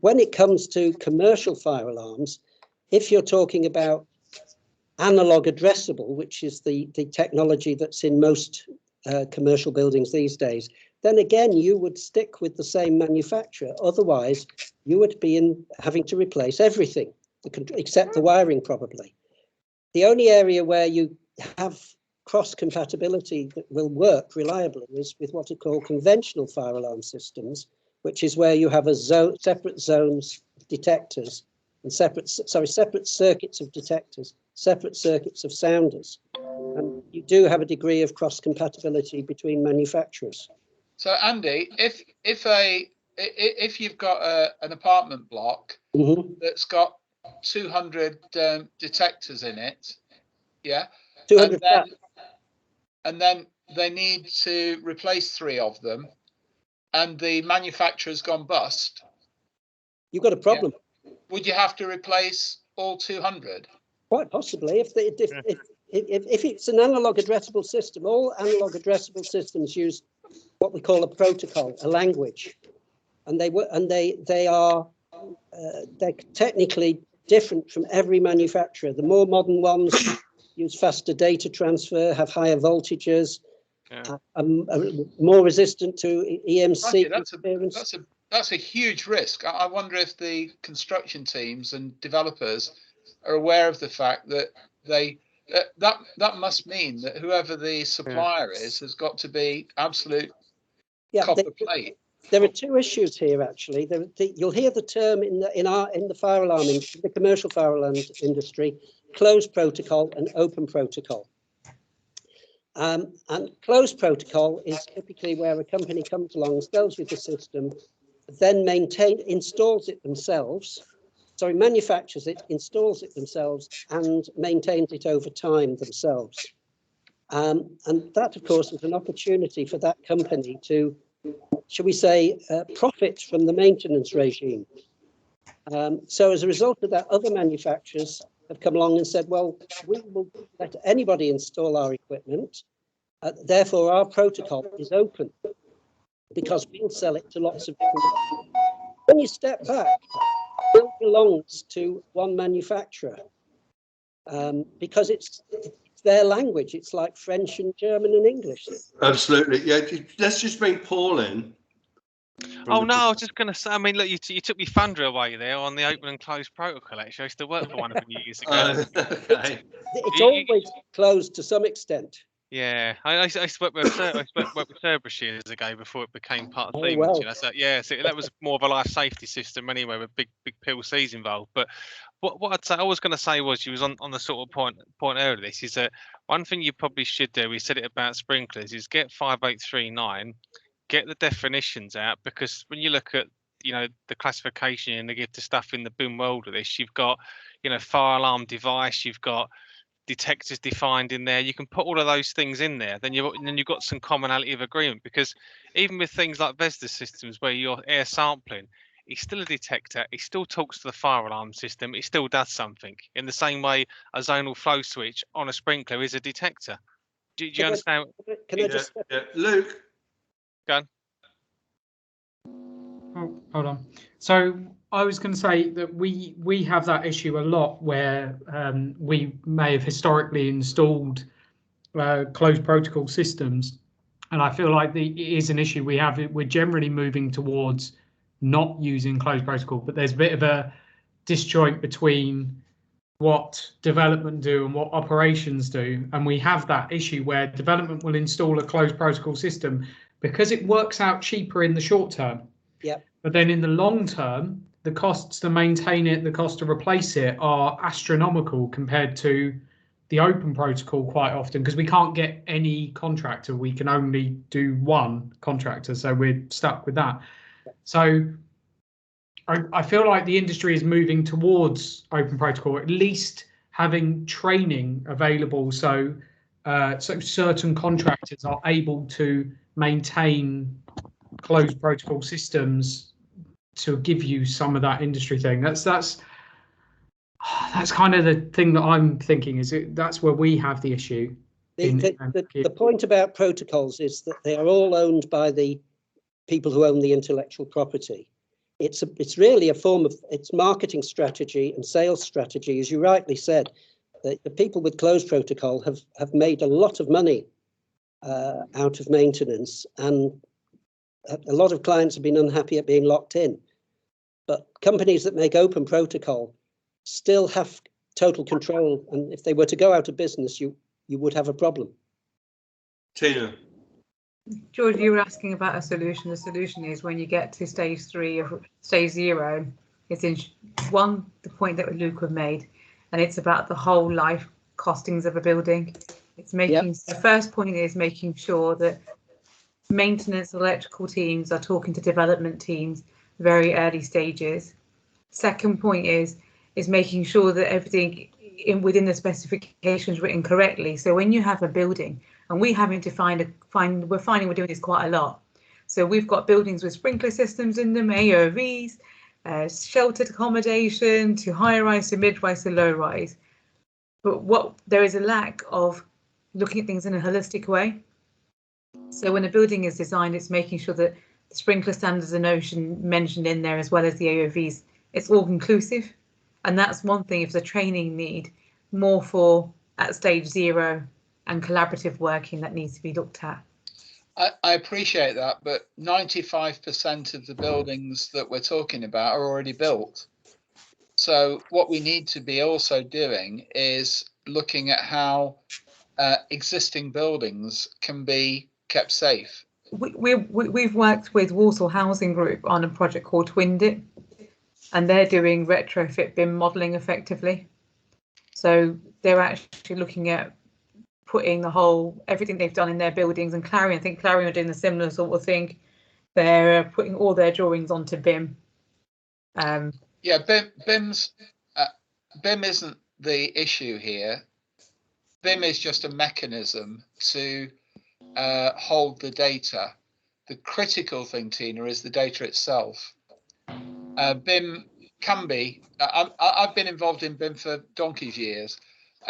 Speaker 7: When it comes to commercial fire alarms, if you're talking about analog addressable, which is the technology that's in most commercial buildings these days, then again, you would stick with the same manufacturer. Otherwise, you would be having to replace everything, except the wiring probably. The only area where you have cross-compatibility that will work reliably is with what are called conventional fire alarm systems, which is where you have separate zones of detectors and separate circuits of detectors, separate circuits of sounders. And you do have a degree of cross-compatibility between manufacturers.
Speaker 9: So Andy, if you've got an apartment block that's got 200 detectors in it, yeah,
Speaker 7: 200
Speaker 9: and then they need to replace 3 of them, and the manufacturer's gone bust,
Speaker 7: you've got a problem.
Speaker 9: Yeah. Would you have to replace all 200?
Speaker 7: Quite possibly. If it's an analog addressable system, all analog addressable systems use what we call a protocol, a language, and they're technically different from every manufacturer. The more modern ones use faster data transfer, have higher voltages, more resistant to EMC.
Speaker 9: That's a huge risk. I wonder if the construction teams and developers are aware of the fact that that must mean that whoever the supplier is has got to be absolute copper plate.
Speaker 7: There are two issues here, actually. You'll hear the term in the fire alarm, in the commercial fire alarm industry, closed protocol and open protocol. And closed protocol is typically where a company comes along, sells you the system, then installs it themselves. Sorry, manufactures it, installs it themselves, and maintains it over time themselves. And that, of course, is an opportunity for that company to, shall we say, profit from the maintenance regime. So as a result of that, other manufacturers have come along and said, well, we will let anybody install our equipment. Therefore, our protocol is open because we'll sell it to lots of different people. When you step back, it still belongs to one manufacturer because it's their language. It's like French and German and English.
Speaker 2: Absolutely. Yeah. Let's just bring Paul in.
Speaker 13: Oh no, I was just going to say. I mean, look, you took me thunder away there on the open and closed protocol. Actually, I used to work for one of them years ago.
Speaker 2: Okay.
Speaker 7: It's always closed to some extent.
Speaker 13: Yeah, I used to work with Cerberus years ago before it became part of Siemens. You know, so yeah, so that was more of a life safety system anyway, with big PLCs involved. But what I'd say, I was going to say was, you was on the sort of point earlier. This is that one thing you probably should do. We said it about sprinklers, is get 5839, get the definitions out, because when you look at, you know, the classification and they give the stuff in the BIM world of this, you've got, you know, fire alarm device, you've got detectors defined in there. You can put all of those things in there, then you've got some commonality of agreement, because even with things like Vestas systems where you're air sampling, it's still a detector, it still talks to the fire alarm system, it still does something in the same way a zonal flow switch on a sprinkler is a detector. Do you understand?
Speaker 7: Can I just
Speaker 2: Luke,
Speaker 13: go on.
Speaker 16: Oh, hold on. So I was going to say that we have that issue a lot where we may have historically installed closed protocol systems, and I feel like it is an issue we have. We're generally moving towards not using closed protocol, but there's a bit of a disjoint between what development do and what operations do, and we have that issue where development will install a closed protocol system because it works out cheaper in the short term.
Speaker 7: Yep.
Speaker 16: But then in the long term, the costs to maintain it, the cost to replace it are astronomical compared to the open protocol quite often, because we can't get any contractor. We can only do one contractor, so we're stuck with that. So I feel like the industry is moving towards open protocol, at least having training available, so certain contractors are able to maintain closed protocol systems to give you some of that industry thing. That's kind of the thing that I'm thinking, is that's where we have the issue.
Speaker 7: The point about protocols is that they are all owned by the people who own the intellectual property. It's really a form of, it's marketing strategy and sales strategy, as you rightly said. The people with closed protocol have made a lot of money out of maintenance, and a lot of clients have been unhappy at being locked in. But companies that make open protocol still have total control, and if they were to go out of business, you would have a problem.
Speaker 2: Tina.
Speaker 5: George, you were asking about a solution. The solution is when you get to stage 3 or stage 0, it's in the point that Luke had made, and it's about the whole life costings of a building. It's making the first point is making sure that maintenance electrical teams are talking to development teams very early stages. Second point is making sure that everything within the specifications written correctly. So when you have a building, and we're finding we're doing this quite a lot. So we've got buildings with sprinkler systems in them, AOVs, sheltered accommodation, to high-rise, to mid-rise, to low-rise. But there is a lack of looking at things in a holistic way. So when a building is designed, it's making sure that the sprinkler standards are mentioned in there, as well as the AOVs. It's all inclusive. And that's one thing, if the training need more for at stage 0 and collaborative working that needs to be looked at.
Speaker 9: I appreciate that, but 95% of the buildings that we're talking about are already built. So what we need to be also doing is looking at how existing buildings can be kept safe.
Speaker 5: We've worked with Walsall Housing Group on a project called Twinned It, and they're doing retrofit BIM modelling effectively. So they're actually looking at putting everything they've done in their buildings, and Clarion, I think Clarion are doing a similar sort of thing. They're putting all their drawings onto BIM.
Speaker 9: Yeah, BIM isn't the issue here. BIM is just a mechanism to hold the data. The critical thing, Tina, is the data itself. BIM can be. I've been involved in BIM for donkey's years,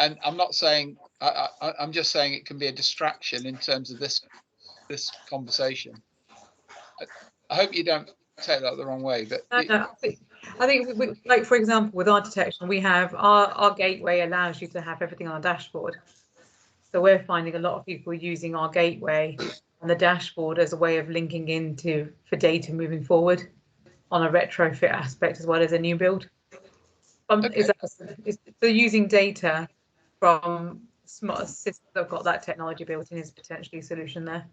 Speaker 9: and I'm not saying. I'm just saying it can be a distraction in terms of this conversation. I hope you don't take that the wrong way, but
Speaker 5: I think like, for example, with our detection, we have our gateway allows you to have everything on a dashboard. So we're finding a lot of people using our gateway on the dashboard as a way of linking for data moving forward on a retrofit aspect as well as a new build. Okay. So using data from smart systems that have got that technology built in is potentially a solution there.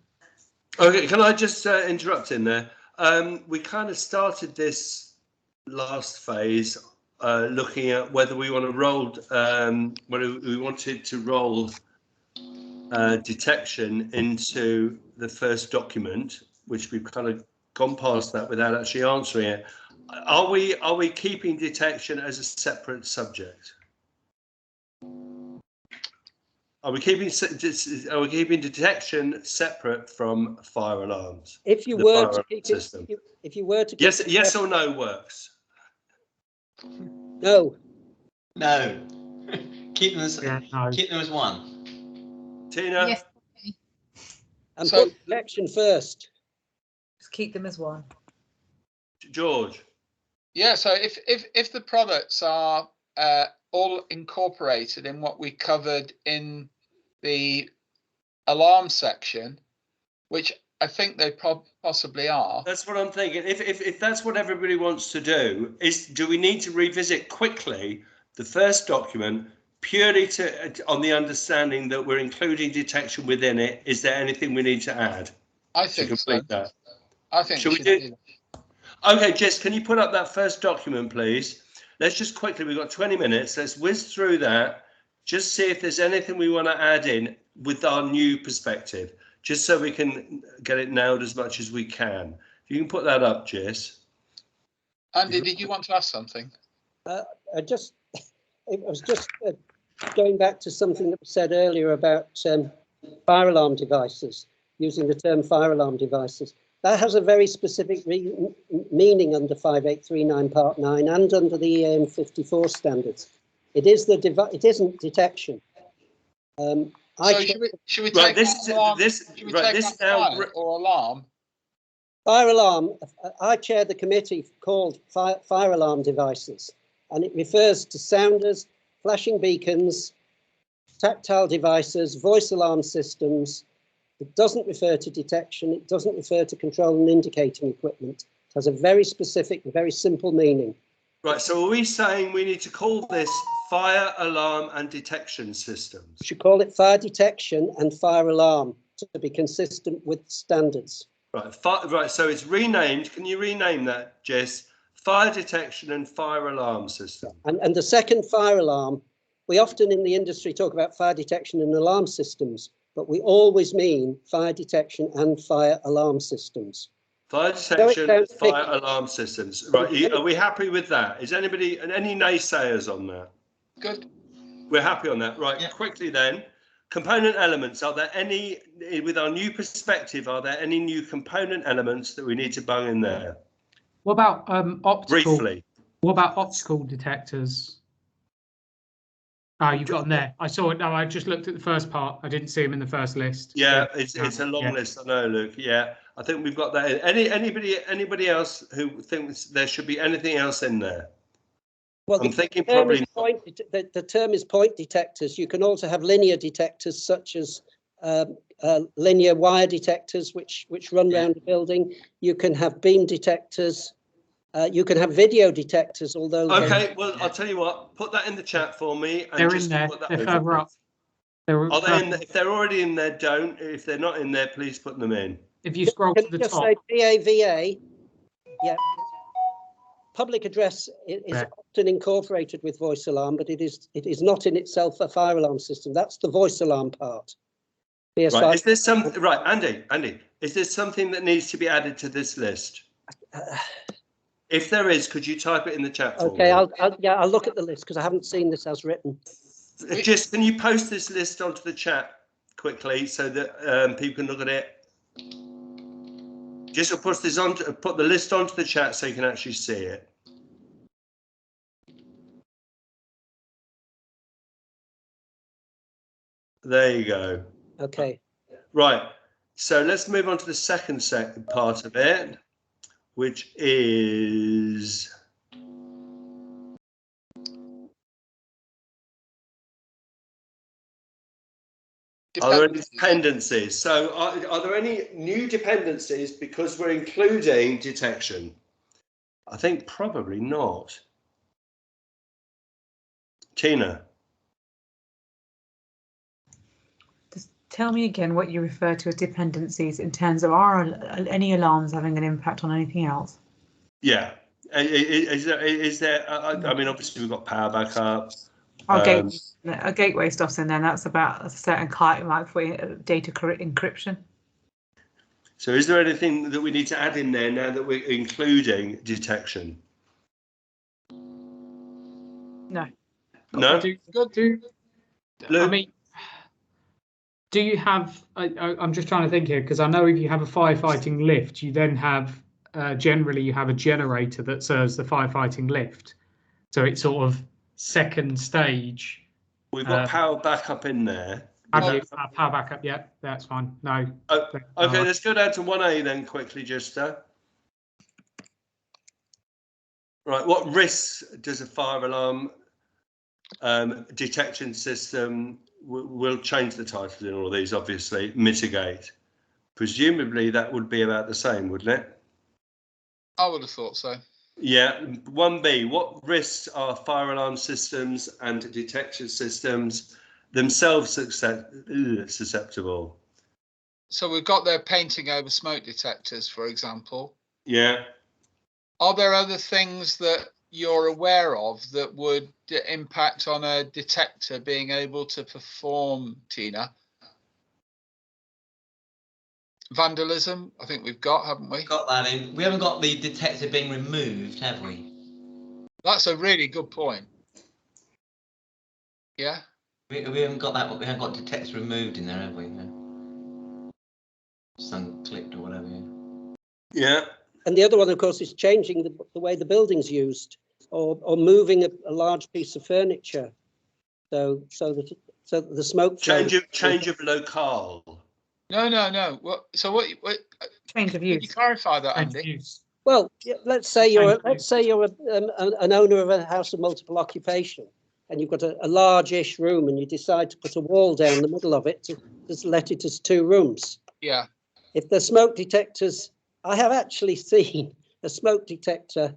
Speaker 2: Okay, can I just interrupt in there? We kind of started this last phase looking at whether we want to roll, whether we wanted to roll detection into the first document, which we've kind of gone past that without actually answering it. Are we keeping detection as a separate subject? Are we keeping detection separate from fire alarms?
Speaker 7: If you were to keep system? If you were to keep
Speaker 2: yes or no works.
Speaker 7: No.
Speaker 3: No. Keep them as one.
Speaker 2: Tina.
Speaker 12: Yes.
Speaker 7: And put detection first.
Speaker 5: Just keep them as one.
Speaker 2: George.
Speaker 9: Yeah. So if the products are all incorporated in what we covered in the alarm section, which I think they possibly are.
Speaker 2: That's what I'm thinking. If that's what everybody wants to do, do we need to revisit quickly the first document purely on the understanding that we're including detection within it? Is there anything we need to add?
Speaker 9: I think so.
Speaker 2: That?
Speaker 9: I think we should do that.
Speaker 2: Okay, Jess, can you put up that first document, please? Let's just quickly, we've got 20 minutes. Let's whiz through that. Just see if there's anything we want to add in with our new perspective, just so we can get it nailed as much as we can. If you can put that up, Jess.
Speaker 9: Andy, did you want to ask something?
Speaker 7: I was just going back to something that was said earlier about fire alarm devices, using the term fire alarm devices. That has a very specific meaning under 5839 Part 9 and under the EAM 54 standards. It is it isn't detection.
Speaker 9: So should we take fire or alarm?
Speaker 7: Fire alarm. I chair the committee called fire alarm devices, and it refers to sounders, flashing beacons, tactile devices, voice alarm systems. It doesn't refer to detection. It doesn't refer to control and indicating equipment. It has a very specific, very simple meaning.
Speaker 2: Right, so are we saying we need to call this fire alarm and detection systems?
Speaker 7: We should call it fire detection and fire alarm to be consistent with standards.
Speaker 2: Right, so it's renamed. Can you rename that, Jess? Fire detection and fire alarm system.
Speaker 7: And the second fire alarm, we often in the industry talk about fire detection and alarm systems, but we always mean fire detection and fire alarm systems.
Speaker 2: Fire detection, fire alarm systems. Right, are we happy with that? Is any naysayers on that?
Speaker 9: Good.
Speaker 2: We're happy on that. Right, yeah. Quickly then. Component elements, are there any, with our new perspective, are there any new component elements that we need to bung in there?
Speaker 16: What about optical?
Speaker 2: Briefly.
Speaker 16: What about optical detectors? Oh, you've got them there. I saw it. No, I just looked at the first part. I didn't see them in the first list.
Speaker 2: Yeah, so, it's a long list. I know, Luke. Yeah, I think we've got that in. Anybody else who thinks there should be anything else in there?
Speaker 7: Well,
Speaker 2: I'm thinking probably
Speaker 7: the term is point detectors. You can also have linear detectors, such as linear wire detectors, which run around a building. You can have beam detectors. You can have video detectors, although.
Speaker 2: Okay, well, I'll tell you what. Put that in the chat for me, and
Speaker 16: They're
Speaker 2: just
Speaker 16: in there.
Speaker 2: put that
Speaker 16: They're
Speaker 2: over.
Speaker 16: further up.
Speaker 2: Are they in? If they're already in there, don't. If they're not in there, please put them in.
Speaker 16: If you scroll to the
Speaker 7: just
Speaker 16: top.
Speaker 7: say PAVA. Yeah. Public address is often incorporated with voice alarm, but it is not in itself a fire alarm system. That's the voice alarm part. PS5.
Speaker 2: Right. Is there some? Right, Andy. Is there something that needs to be added to this list? If there is, could you type it in the chat for me?
Speaker 7: I'll look at the list because I haven't seen this as written.
Speaker 2: Just can you post this list onto the chat quickly so that people can look at it? Just put this on. Put the list onto the chat so you can actually see it. There you go.
Speaker 7: Okay.
Speaker 2: Right. So let's move on to the second part of it, which is are there any dependencies? So are there any new dependencies because we're including detection? I think probably not. Tina.
Speaker 5: Just tell me again what you refer to as dependencies in terms of are any alarms having an impact on anything else?
Speaker 2: Yeah. Is there I mean, obviously we've got power backup.
Speaker 5: Our gateway stuff's in there. That's about a certain kind, like for data encryption.
Speaker 2: So is there anything that we need to add in there now that we're including detection?
Speaker 5: No.
Speaker 2: No?
Speaker 16: I mean, do you have, I'm just trying to think here, because I know if you have a firefighting lift, you then have, generally you have a generator that serves the firefighting lift. So it's sort of second stage.
Speaker 2: We've got power backup in there.
Speaker 16: Power backup, yeah, that's fine. No.
Speaker 2: Okay, let's go down to 1A then quickly, just right, what risks does a fire alarm detection system, we'll change the titles in all of these, obviously, mitigate? Presumably that would be about the same, wouldn't it?
Speaker 9: I would have thought so.
Speaker 2: Yeah. 1B, what risks are fire alarm systems and detection systems themselves susceptible?
Speaker 9: So we've got their painting over smoke detectors, for example.
Speaker 2: Yeah.
Speaker 9: Are there other things that you're aware of that would impact on a detector being able to perform, Tina? Vandalism, I think we've got, haven't we?
Speaker 3: Got that in. We haven't got the detector being removed, have we?
Speaker 9: That's a really good point. Yeah.
Speaker 3: We haven't got that. We haven't got detector removed in there, have we? Just unclicked or whatever.
Speaker 2: Yeah.
Speaker 7: And the other one, of course, is changing the way the building's used, or moving a large piece of furniture, so that the smoke
Speaker 2: change of locale.
Speaker 9: No. What
Speaker 5: change of use?
Speaker 9: Can you clarify that, Andy?
Speaker 7: Well, let's say you're an owner of a house of multiple occupation, and you've got a large-ish room, and you decide to put a wall down the middle of it to just let it as 2 rooms.
Speaker 9: Yeah.
Speaker 7: If the smoke detectors, I have actually seen a smoke detector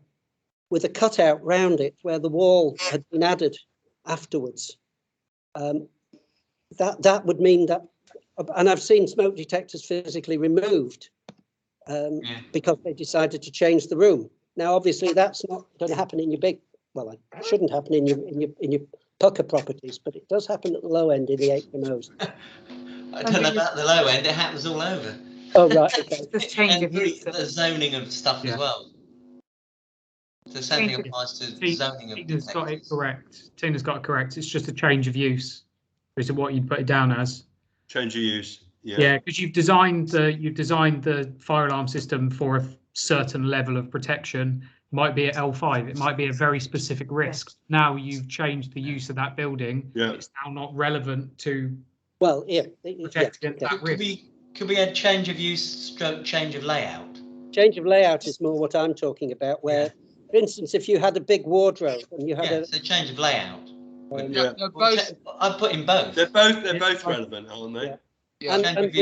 Speaker 7: with a cutout round it where the wall had been added afterwards. That would mean that, and I've seen smoke detectors physically removed because they decided to change the room. Now, obviously, that's not going to happen in your big. Well, it shouldn't happen in your pucker properties, but it does happen at the low end in the HMOs.
Speaker 3: I don't know about the low end. It happens all over.
Speaker 7: Oh right, okay.
Speaker 3: Just change of use. The zoning of stuff as well. The same thing applies to zoning of
Speaker 16: Tina's got it correct. Tina's got it correct. It's just a change of use, which is what you'd put it down as.
Speaker 2: Change of use. Yeah.
Speaker 16: Yeah, because you've designed the fire alarm system for a certain level of protection. It might be at L5. It might be a very specific risk. Now you've changed the use of that building.
Speaker 2: Yeah.
Speaker 16: It's now not relevant to.
Speaker 7: Well, yeah.
Speaker 16: Protect against that risk.
Speaker 3: Could we add change of use, stroke change of layout?
Speaker 7: Change of layout is more what I'm talking about, where For instance, if you had a big wardrobe and you had
Speaker 3: it's a change of layout.
Speaker 9: I've
Speaker 3: put in both.
Speaker 2: They're both relevant, aren't they?
Speaker 3: Yeah.
Speaker 7: And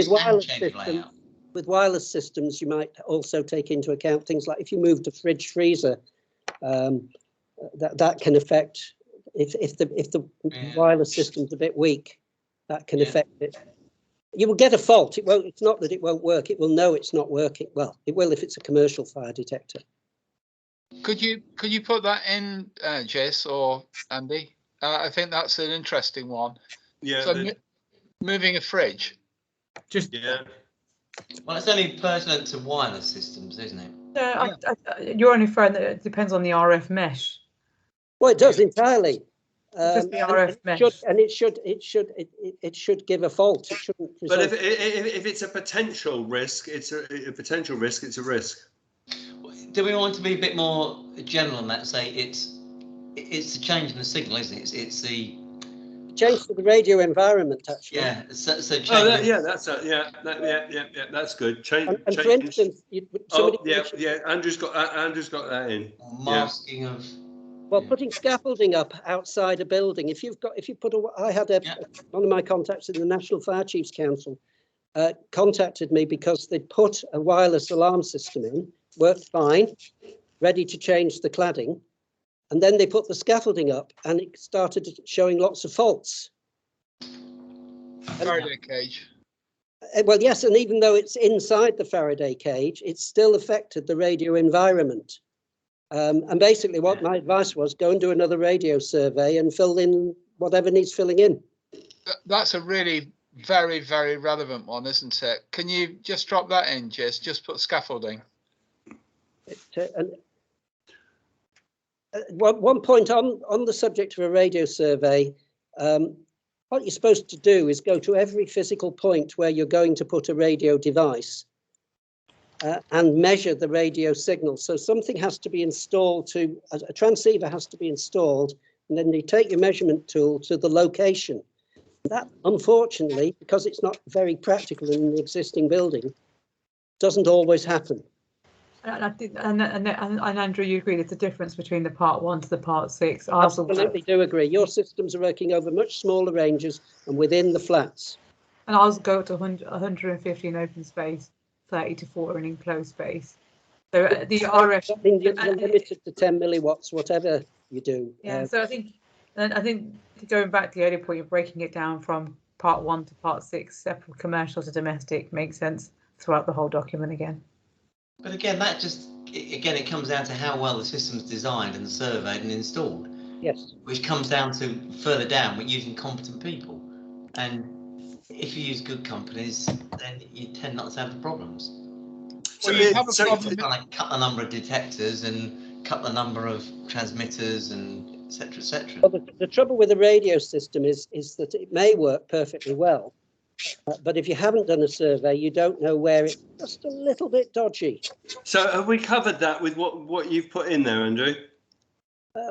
Speaker 7: with wireless systems, you might also take into account things like if you moved a fridge freezer, that can affect if the wireless system's a bit weak, that can affect it. You will get a fault. It won't. It's not that it won't work. It will know it's not working. Well, it will if it's a commercial fire detector.
Speaker 9: Could you put that in, Jess or Andy? I think that's an interesting one.
Speaker 2: Yeah.
Speaker 9: So moving a fridge.
Speaker 3: Well, it's only pertinent to wireless systems, isn't it?
Speaker 5: You're only referring that it depends on the RF mesh.
Speaker 7: Well, it does entirely.
Speaker 5: Just the RF mesh.
Speaker 7: It should give a fault. It shouldn't.
Speaker 2: But if it's a potential risk, it's a potential risk. It's a risk.
Speaker 3: Do we want to be a bit more general on that? Say it's the change in the signal, isn't it? It's the
Speaker 7: change to the radio environment, actually.
Speaker 3: Yeah. So change.
Speaker 2: That's good. Change.
Speaker 7: And for instance,
Speaker 2: Andrew's got that in.
Speaker 3: Masking of.
Speaker 7: Well, putting scaffolding up outside a building. I had one of my contacts in the National Fire Chiefs Council contacted me because they put a wireless alarm system in, worked fine, ready to change the cladding, and then they put the scaffolding up, and it started showing lots of faults.
Speaker 9: Faraday cage.
Speaker 7: Well, yes, and even though it's inside the Faraday cage, it still affected the radio environment. And basically what my advice was, go and do another radio survey and fill in whatever needs filling in.
Speaker 9: That's a really very, very relevant one, isn't it? Can you just drop that in, Jess? Just put scaffolding.
Speaker 7: One point on the subject of a radio survey, what you're supposed to do is go to every physical point where you're going to put a radio device and measure the radio signal. So something has to be installed a transceiver has to be installed, and then you take your measurement tool to the location. That, unfortunately, because it's not very practical in the existing building, doesn't always happen.
Speaker 5: And Andrew, you agree there's a difference between the Part 1 to the Part 6?
Speaker 7: I absolutely do agree. Your systems are working over much smaller ranges and within the flats.
Speaker 5: And ours go to 150 in open space, 30 to 40 in enclosed space. So the RF...
Speaker 7: You're limited to 10 milliwatts, whatever you do.
Speaker 5: Yeah, so I think going back to the earlier point, you're breaking it down from Part 1 to Part 6, separate commercial to domestic, makes sense throughout the whole document again.
Speaker 3: But again, it comes down to how well the system's designed and surveyed and installed.
Speaker 7: Yes.
Speaker 3: Which comes down to further down, we're using competent people. And if you use good companies, then you tend not to have the problems.
Speaker 9: So you have a problem.
Speaker 3: Like cut the number of detectors and cut the number of transmitters and etc. etc.
Speaker 7: Well, the trouble with a radio system is that it may work perfectly well. But if you haven't done a survey, you don't know where it's just a little bit dodgy.
Speaker 2: So have we covered that with what you've put in there, Andrew?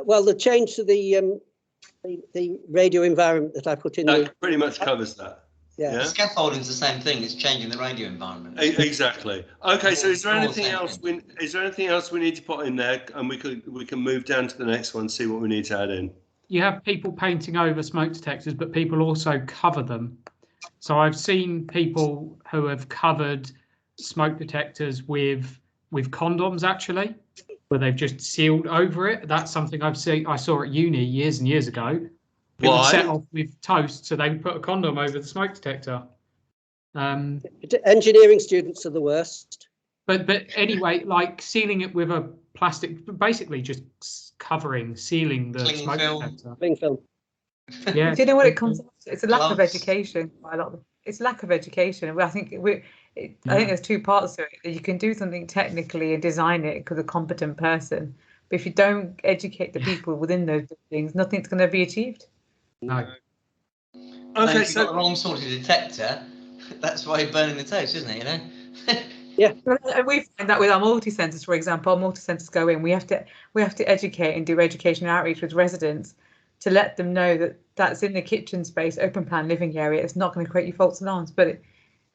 Speaker 7: Well, the change to the radio environment that I put in.
Speaker 2: That pretty much covers that.
Speaker 7: Yeah.
Speaker 3: Scaffolding is the same thing. It's changing the radio environment.
Speaker 2: Exactly. Okay. So is there anything else? Is there anything else we need to put in there, and we can move down to the next one, see what we need to add in?
Speaker 16: You have people painting over smoke detectors, but people also cover them. So I've seen people who have covered smoke detectors with condoms, actually, where they've just sealed over it. That's something I saw at uni years and years ago. It would set off with toast, so they would put a condom over the smoke detector.
Speaker 7: Engineering students are the worst.
Speaker 16: But anyway, like sealing it with a plastic, basically just sealing the smoke detector.
Speaker 7: Cling film.
Speaker 16: Yeah.
Speaker 5: Do you know what it comes down to? It's a lack of education. It's lack of education. I think there's two parts to it. You can do something technically and design it with a competent person, but if you don't educate the people within those buildings, nothing's going to be achieved.
Speaker 16: No.
Speaker 3: Okay, if you've got the wrong sort of detector, that's why you're burning the toast, isn't it? You know.
Speaker 7: Yeah.
Speaker 5: And we find that with our multi-centres, for example, our multi-centres go in. We have to educate and do education outreach with residents to let them know that that's in the kitchen space, open plan living area. It's not going to create you false alarms,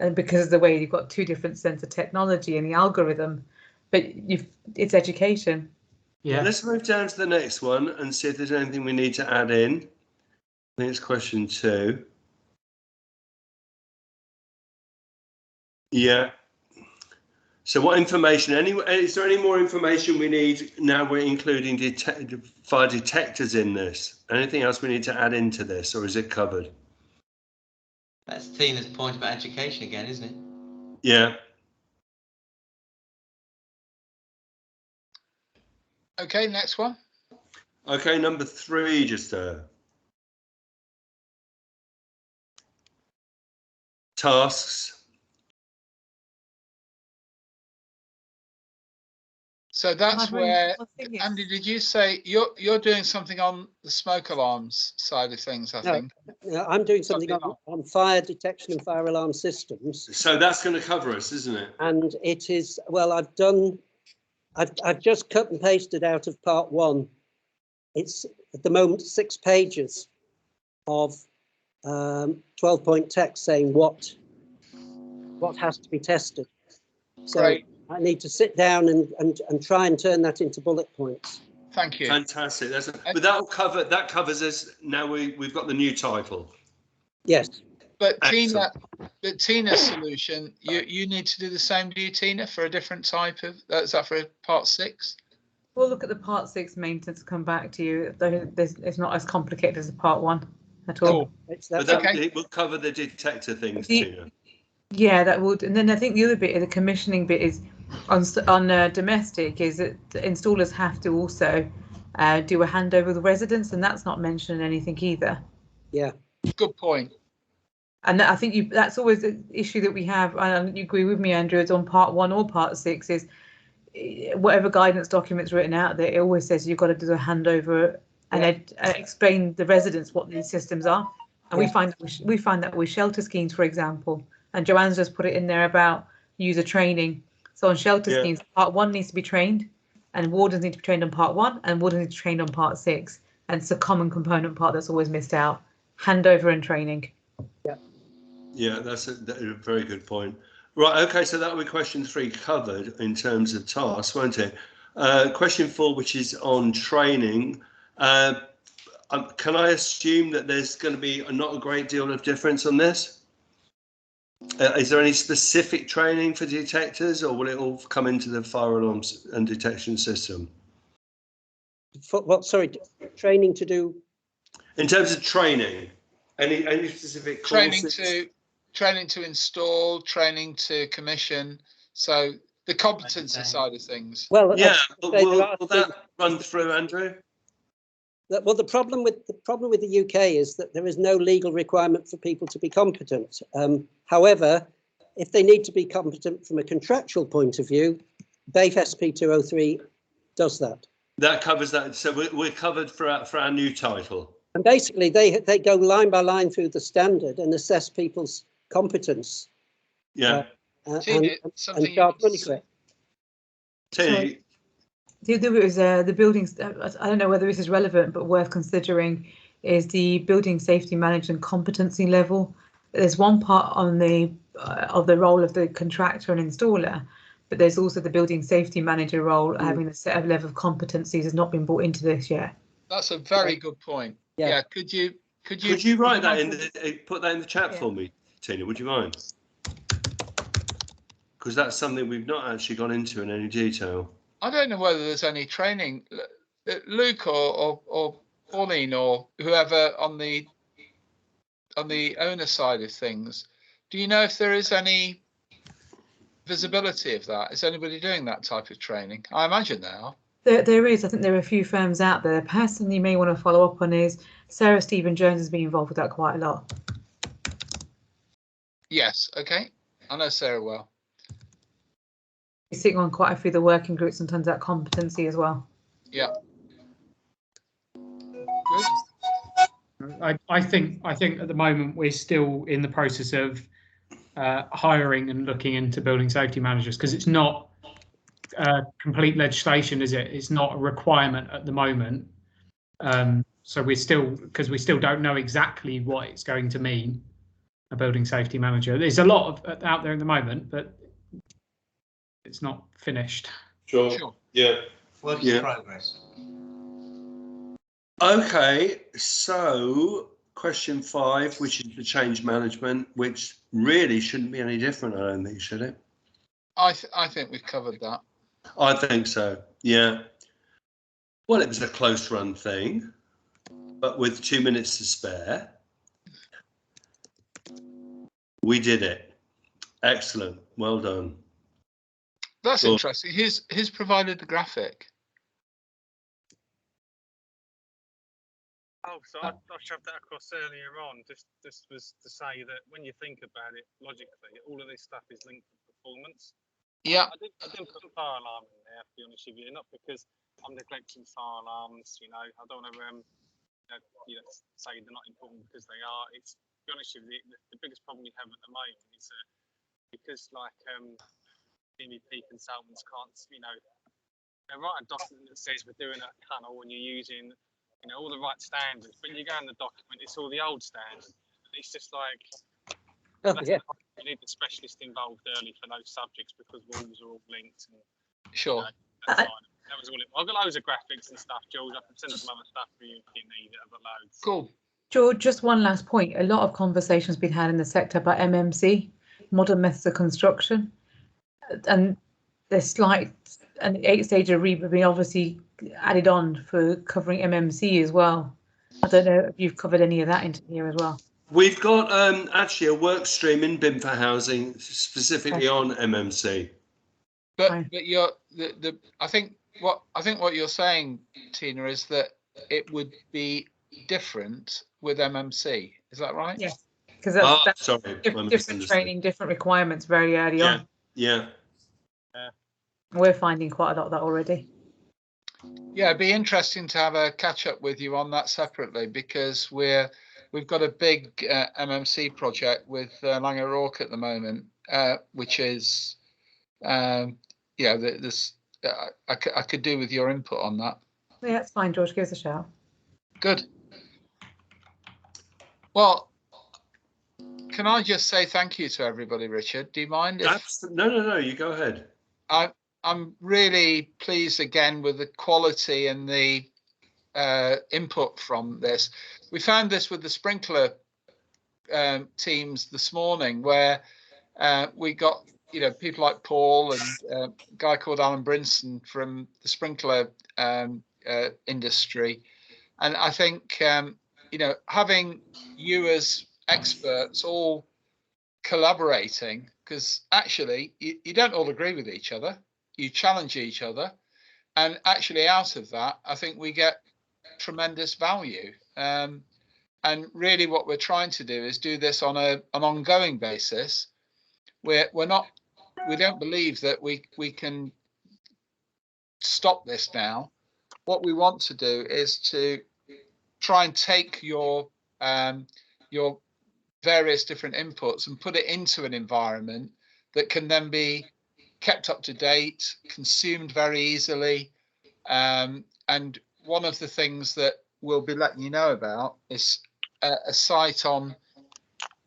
Speaker 5: and because of the way you've got two different sensor technology and the algorithm, but it's education.
Speaker 16: Yeah.
Speaker 2: Let's move down to the next one and see if there's anything we need to add in. I think it's question 2. Yeah. So what information, is there any more information we need now we're including fire detectors in this? Anything else we need to add into this, or is it covered?
Speaker 3: That's Tina's point about education again, isn't it?
Speaker 2: Yeah.
Speaker 9: Okay, next one.
Speaker 2: Okay, number 3, just tasks.
Speaker 9: So that's where, Andy, did you say you're doing something on the smoke alarms side of things, I think?
Speaker 7: No, I'm doing something on fire detection and fire alarm systems.
Speaker 2: So that's going to cover us, isn't it?
Speaker 7: And it is, well, I've just cut and pasted out of part 1. It's at the moment 6 pages of 12-point text saying what has to be tested. So
Speaker 9: Great.
Speaker 7: I need to sit down and try and turn that into bullet points.
Speaker 9: Thank you.
Speaker 2: Fantastic. But that covers us. Now we've got the new title.
Speaker 7: Yes.
Speaker 9: But Tina's solution, you need to do the same, do you, Tina, for a different type of, is that for part 6?
Speaker 5: We'll look at the part 6 maintenance and come back to you. It's not as complicated as the part 1 at all.
Speaker 9: Cool.
Speaker 2: But it will cover the detector things, Tina.
Speaker 5: Yeah, that would. And then I think the other bit, the commissioning bit, is on domestic, is that the installers have to also do a handover with the residents, and that's not mentioned in anything either.
Speaker 7: Yeah.
Speaker 9: Good point.
Speaker 5: And I think that's always the issue that we have, and you agree with me, Andrew, it's on part 1 or part 6, is whatever guidance document's written out there, it always says you've got to do a handover and explain the residents what these systems are. And we find that with shelter schemes, for example, and Joanne's just put it in there about user training. So on shelter schemes, part 1 needs to be trained, and wardens need to be trained on part 1, and wardens need to be trained on part 6. And it's a common component part that's always missed out: handover and training.
Speaker 2: Yeah, that's a very good point. Right, okay, so that will be question 3 covered in terms of tasks, won't it? Question 4, which is on training. Can I assume that there's going to be not a great deal of difference on this? Is there any specific training for detectors, or will it all come into the fire alarms and detection system?
Speaker 7: Sorry, training to do? In
Speaker 2: terms of training, any specific courses?
Speaker 9: Training to install, training to commission. So the competency side of things.
Speaker 7: Well,
Speaker 2: yeah, will that run through, Andrew?
Speaker 7: Well, the problem with the UK is that there is no legal requirement for people to be competent. However, if they need to be competent from a contractual point of view, BAFE SP 203 does that.
Speaker 2: That covers that. So we're covered for our new title.
Speaker 7: And basically, they go line by line through the standard and assess people's competence.
Speaker 2: Yeah.
Speaker 7: And charge money for it.
Speaker 5: Sorry. The other is the buildings. I don't know whether this is relevant, but worth considering is the building safety management competency level. There's one part on the of the role of the contractor and installer, but there's also the building safety manager role. Having a set of level of competencies has not been brought into this yet.
Speaker 9: That's a very good point. Yeah. Could you
Speaker 2: write that in put that in the chat for me, Tina? Would you mind? Because that's something we've not actually gone into in any detail.
Speaker 9: I don't know whether there's any training, Luke or Pauline or whoever on the owner side of things. Do you know if there is any visibility of that? Is anybody doing that type of training? I imagine they are.
Speaker 5: There is. I think there are a few firms out there. The person you may want to follow up on is Sarah Stephen Jones has been involved with that quite a lot.
Speaker 9: Yes. Okay. I know Sarah well.
Speaker 5: He's sitting on quite a few of the working groups in terms of that competency as well.
Speaker 9: Yeah.
Speaker 16: Good. I think at the moment we're still in the process of hiring and looking into building safety managers, because it's not complete legislation, is it? It's not a requirement at the moment. So we still don't know exactly what it's going to mean, a building safety manager. There's a lot of out there at the moment, but it's not finished.
Speaker 2: Sure. Yeah.
Speaker 3: Work in progress.
Speaker 2: Okay, so question 5, which is the change management, which really shouldn't be any different, I don't think, should it?
Speaker 9: I think we've covered that.
Speaker 2: I think so, yeah. Well, it was a close run thing, but with 2 minutes to spare, we did it. Excellent, well done.
Speaker 9: That's interesting. Who's provided the graphic?
Speaker 13: Oh, so I shoved that across earlier on. This was to say that when you think about it logically, all of this stuff is linked to performance.
Speaker 9: Yeah.
Speaker 13: I didn't put a fire alarm in there, to be honest with you, not because I'm neglecting fire alarms. You know, I don't want to say they're not important because they are. It's, to be honest with you, the biggest problem we have at the moment is because MEP consultants can't, they write a document that says we're doing a tunnel and you're using all the right standards, but you go in the document, it's all the old standards. It's just like, you need the specialist involved early for those subjects because rules are all linked. And,
Speaker 9: sure.
Speaker 13: That's fine. That was all it. I've got loads of graphics and stuff, George. I can send some other stuff for you if you need it. I've got loads.
Speaker 9: Cool.
Speaker 5: George, just one last point. A lot of conversations been had in the sector about MMC, modern methods of construction, and there's slight and 8-stage REBA being obviously added on for covering MMC as well. I don't know if you've covered any of that into here as well.
Speaker 2: We've got actually a work stream in BIM for housing specifically on MMC.
Speaker 9: But I think what you're saying, Tina, is that it would be different with MMC. Is that right?
Speaker 5: Yes, because that's different training, different requirements very early on.
Speaker 2: Yeah.
Speaker 5: We're finding quite a lot of that already.
Speaker 9: Yeah, it'd be interesting to have a catch up with you on that separately because we've got a big MMC project with Laing O'Rourke at the moment, which is I could do with your input on that.
Speaker 5: Yeah, that's fine, George. Give us a shout.
Speaker 9: Good. Well, can I just say thank you to everybody, Richard? Do you mind?
Speaker 2: No, you go ahead.
Speaker 9: I'm really pleased again with the quality and the input from this. We found this with the sprinkler teams this morning, where we got people like Paul and a guy called Alan Brinson from the sprinkler industry, and I think having you as experts all collaborating, because actually you don't all agree with each other, you challenge each other, and actually out of that I think we get tremendous value, and really what we're trying to do is do this on an ongoing basis. We don't believe that we can stop this now. What we want to do is to try and take your various different inputs and put it into an environment that can then be kept up to date, consumed very easily. And one of the things that we'll be letting you know about is a site on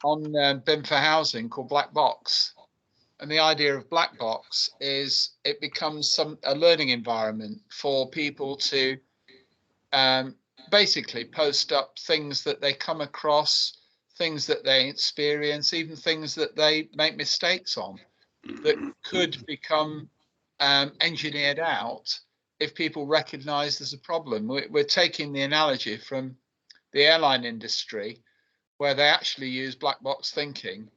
Speaker 9: BIM for housing called Black Box. And the idea of Black Box is it becomes a learning environment for people to basically post up things that they come across, things that they experience, even things that they make mistakes on that could become engineered out if people recognize there's a problem. We're taking the analogy from the airline industry, where they actually use black box thinking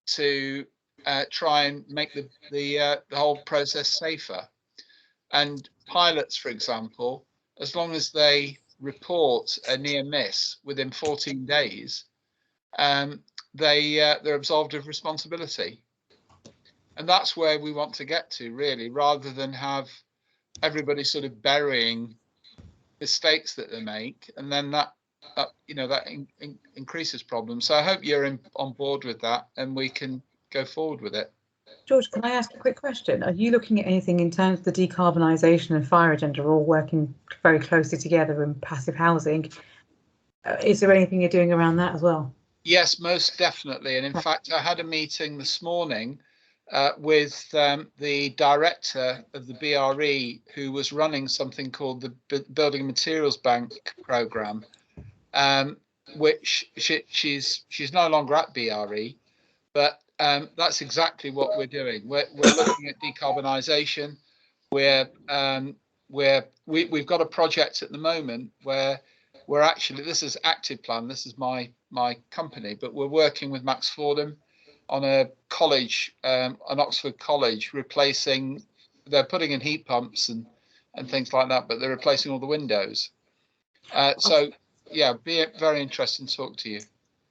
Speaker 9: to try and make the whole process safer. And pilots, for example, as long as they report a near miss within 14 days, they're absolved of responsibility. And that's where we want to get to, really, rather than have everybody sort of burying mistakes that they make, and then that increases problems. So I hope you're on board with that, and we can go forward with it.
Speaker 5: George, can I ask a quick question? Are you looking at anything in terms of the decarbonisation and fire agenda are all working very closely together in passive housing? Is there anything you're doing around that as well?
Speaker 9: Yes, most definitely. And in fact, I had a meeting this morning with the director of the BRE, who was running something called the Building Materials Bank program, which she's no longer at BRE, but that's exactly what we're doing. We're looking at decarbonisation. We've got a project at the moment where we're actually, this is Active Plan, this is my company, but we're working with Max Fordham on a college, an Oxford college, replacing, they're putting in heat pumps and things like that, but they're replacing all the windows. So yeah, be very interesting to talk to you.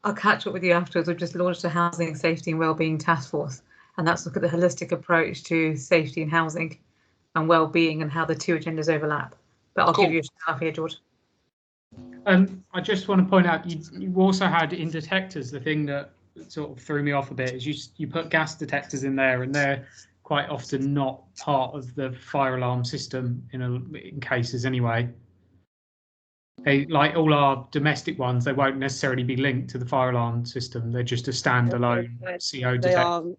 Speaker 5: I'll catch up with you afterwards. We've just launched a housing safety and wellbeing task force, and that's look at the holistic approach to safety and housing and well-being and how the two agendas overlap. But I'll give you a shout here, George.
Speaker 16: I just want to point out you also had in detectors, the thing that sort of threw me off a bit is you put gas detectors in there, and they're quite often not part of the fire alarm system in cases anyway. They, like all our domestic ones, they won't necessarily be linked to the fire alarm system. They're just a standalone CO detector.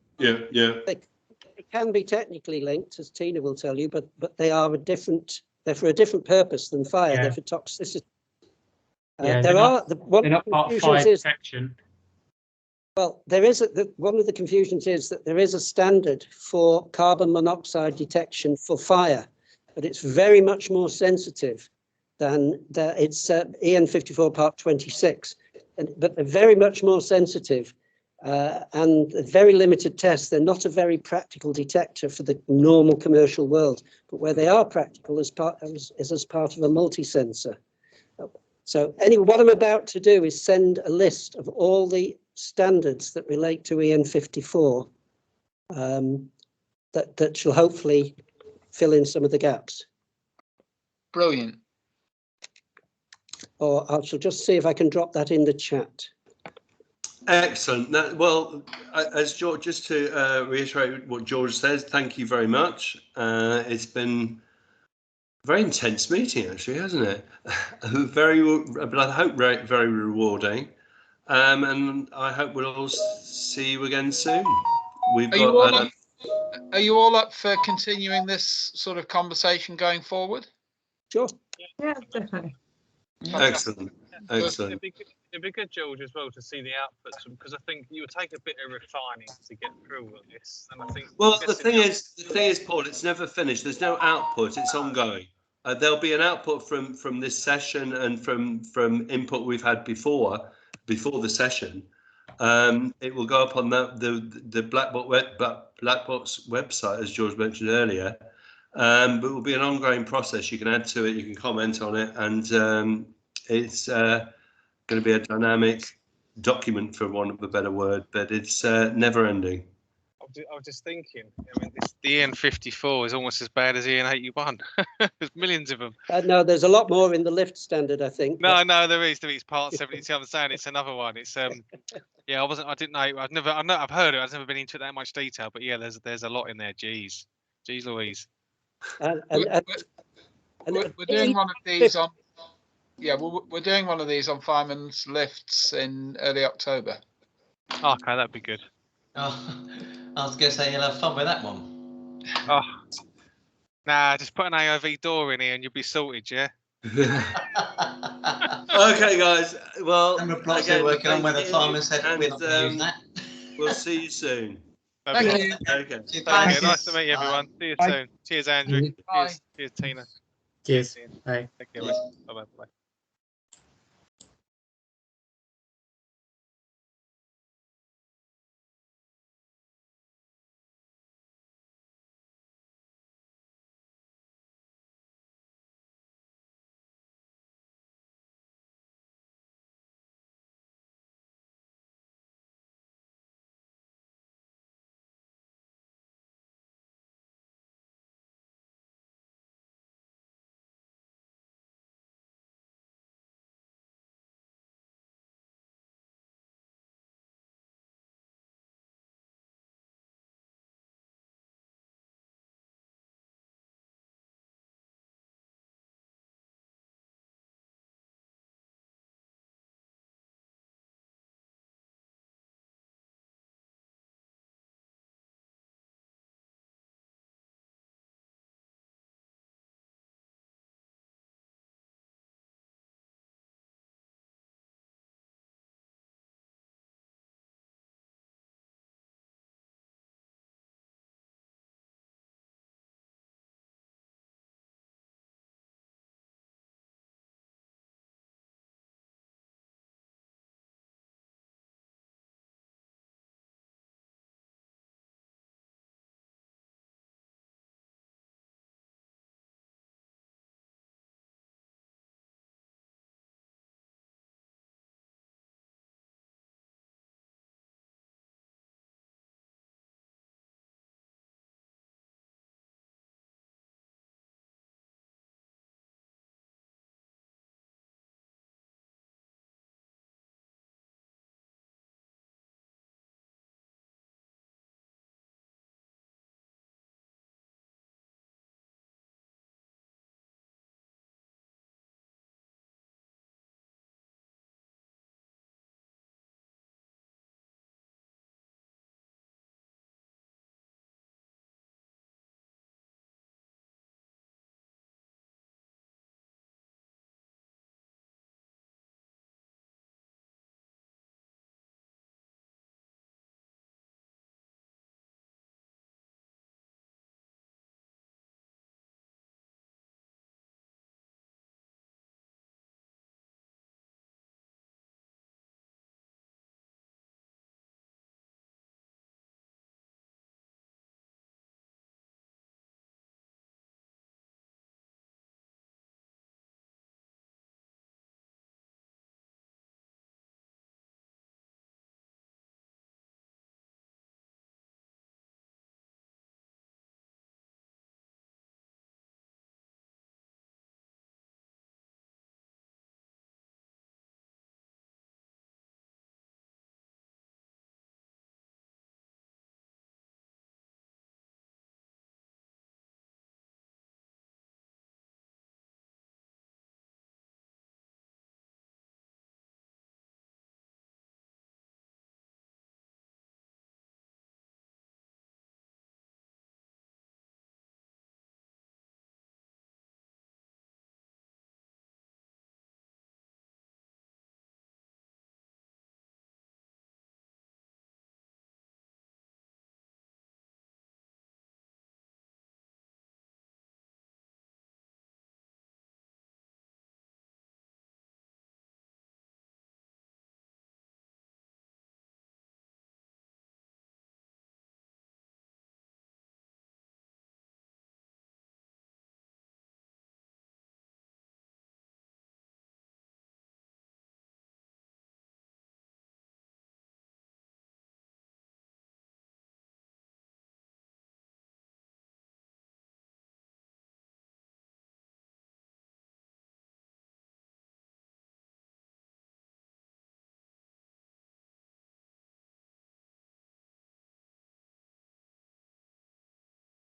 Speaker 7: They can be technically linked, as Tina will tell you, but they are they're for a different purpose than fire. They're for toxicity.
Speaker 16: They're not part of fire protection.
Speaker 7: Well, there is one of the confusions is that there is a standard for carbon monoxide detection for fire, but it's very much more sensitive than it's EN 54 Part 26, but they're very much more sensitive and very limited tests. They're not a very practical detector for the normal commercial world, but where they are practical is as part of a multi-sensor. So anyway, what I'm about to do is send a list of all the standards that relate to EN 54 that shall hopefully fill in some of the gaps.
Speaker 9: Brilliant.
Speaker 7: Or I shall just see if I can drop that in the chat.
Speaker 2: Excellent. Well, as George, just to reiterate what George says, thank you very much. It's been a very intense meeting, actually, hasn't it? But I hope very rewarding. And I hope we'll all see you again soon.
Speaker 9: Are you all up for continuing this sort of conversation going forward?
Speaker 7: Sure.
Speaker 5: Yeah, definitely.
Speaker 2: Excellent. Excellent.
Speaker 13: It'd be good, George, as well to see the outputs, because I think you would take a bit of refining to get through all this. And I think,
Speaker 2: well, the thing is, Paul, it's never finished. There's no output. It's ongoing. There'll be an output from this session and from input we've had before the session. It will go up on the Black Box website, as George mentioned earlier. But it will be an ongoing process. You can add to it, you can comment on it, and it's going to be a dynamic document, for want of a better word, but it's never ending.
Speaker 13: I was just thinking, I mean, the EN 54 is almost as bad as EN 81. There's millions of them.
Speaker 7: No, there's a lot more in the lift standard, I think.
Speaker 13: No, there is part 72. I'm saying it's another one. It's yeah, I didn't know. I've heard it. I've never been into that much detail, but yeah, there's a lot in there. Jeez Louise.
Speaker 9: We're doing one of these on. Yeah, we're doing one of these on firemen's lifts in early October.
Speaker 13: Okay, that'd be good.
Speaker 3: Oh, I was going to say you'll have fun with that one.
Speaker 13: Oh, nah, just put an AOV door in here and you'll be sorted, yeah?
Speaker 2: Okay, guys. Well,
Speaker 3: again, working on where the firemen said we're not going to use that.
Speaker 2: We'll see you soon.
Speaker 9: Thank you.
Speaker 2: Okay.
Speaker 13: Thank you. Nice to meet you, everyone. See you soon. Cheers, Andrew.
Speaker 9: Bye.
Speaker 13: Cheers, Tina.
Speaker 16: Cheers. Bye.
Speaker 13: Take care. Bye. Bye.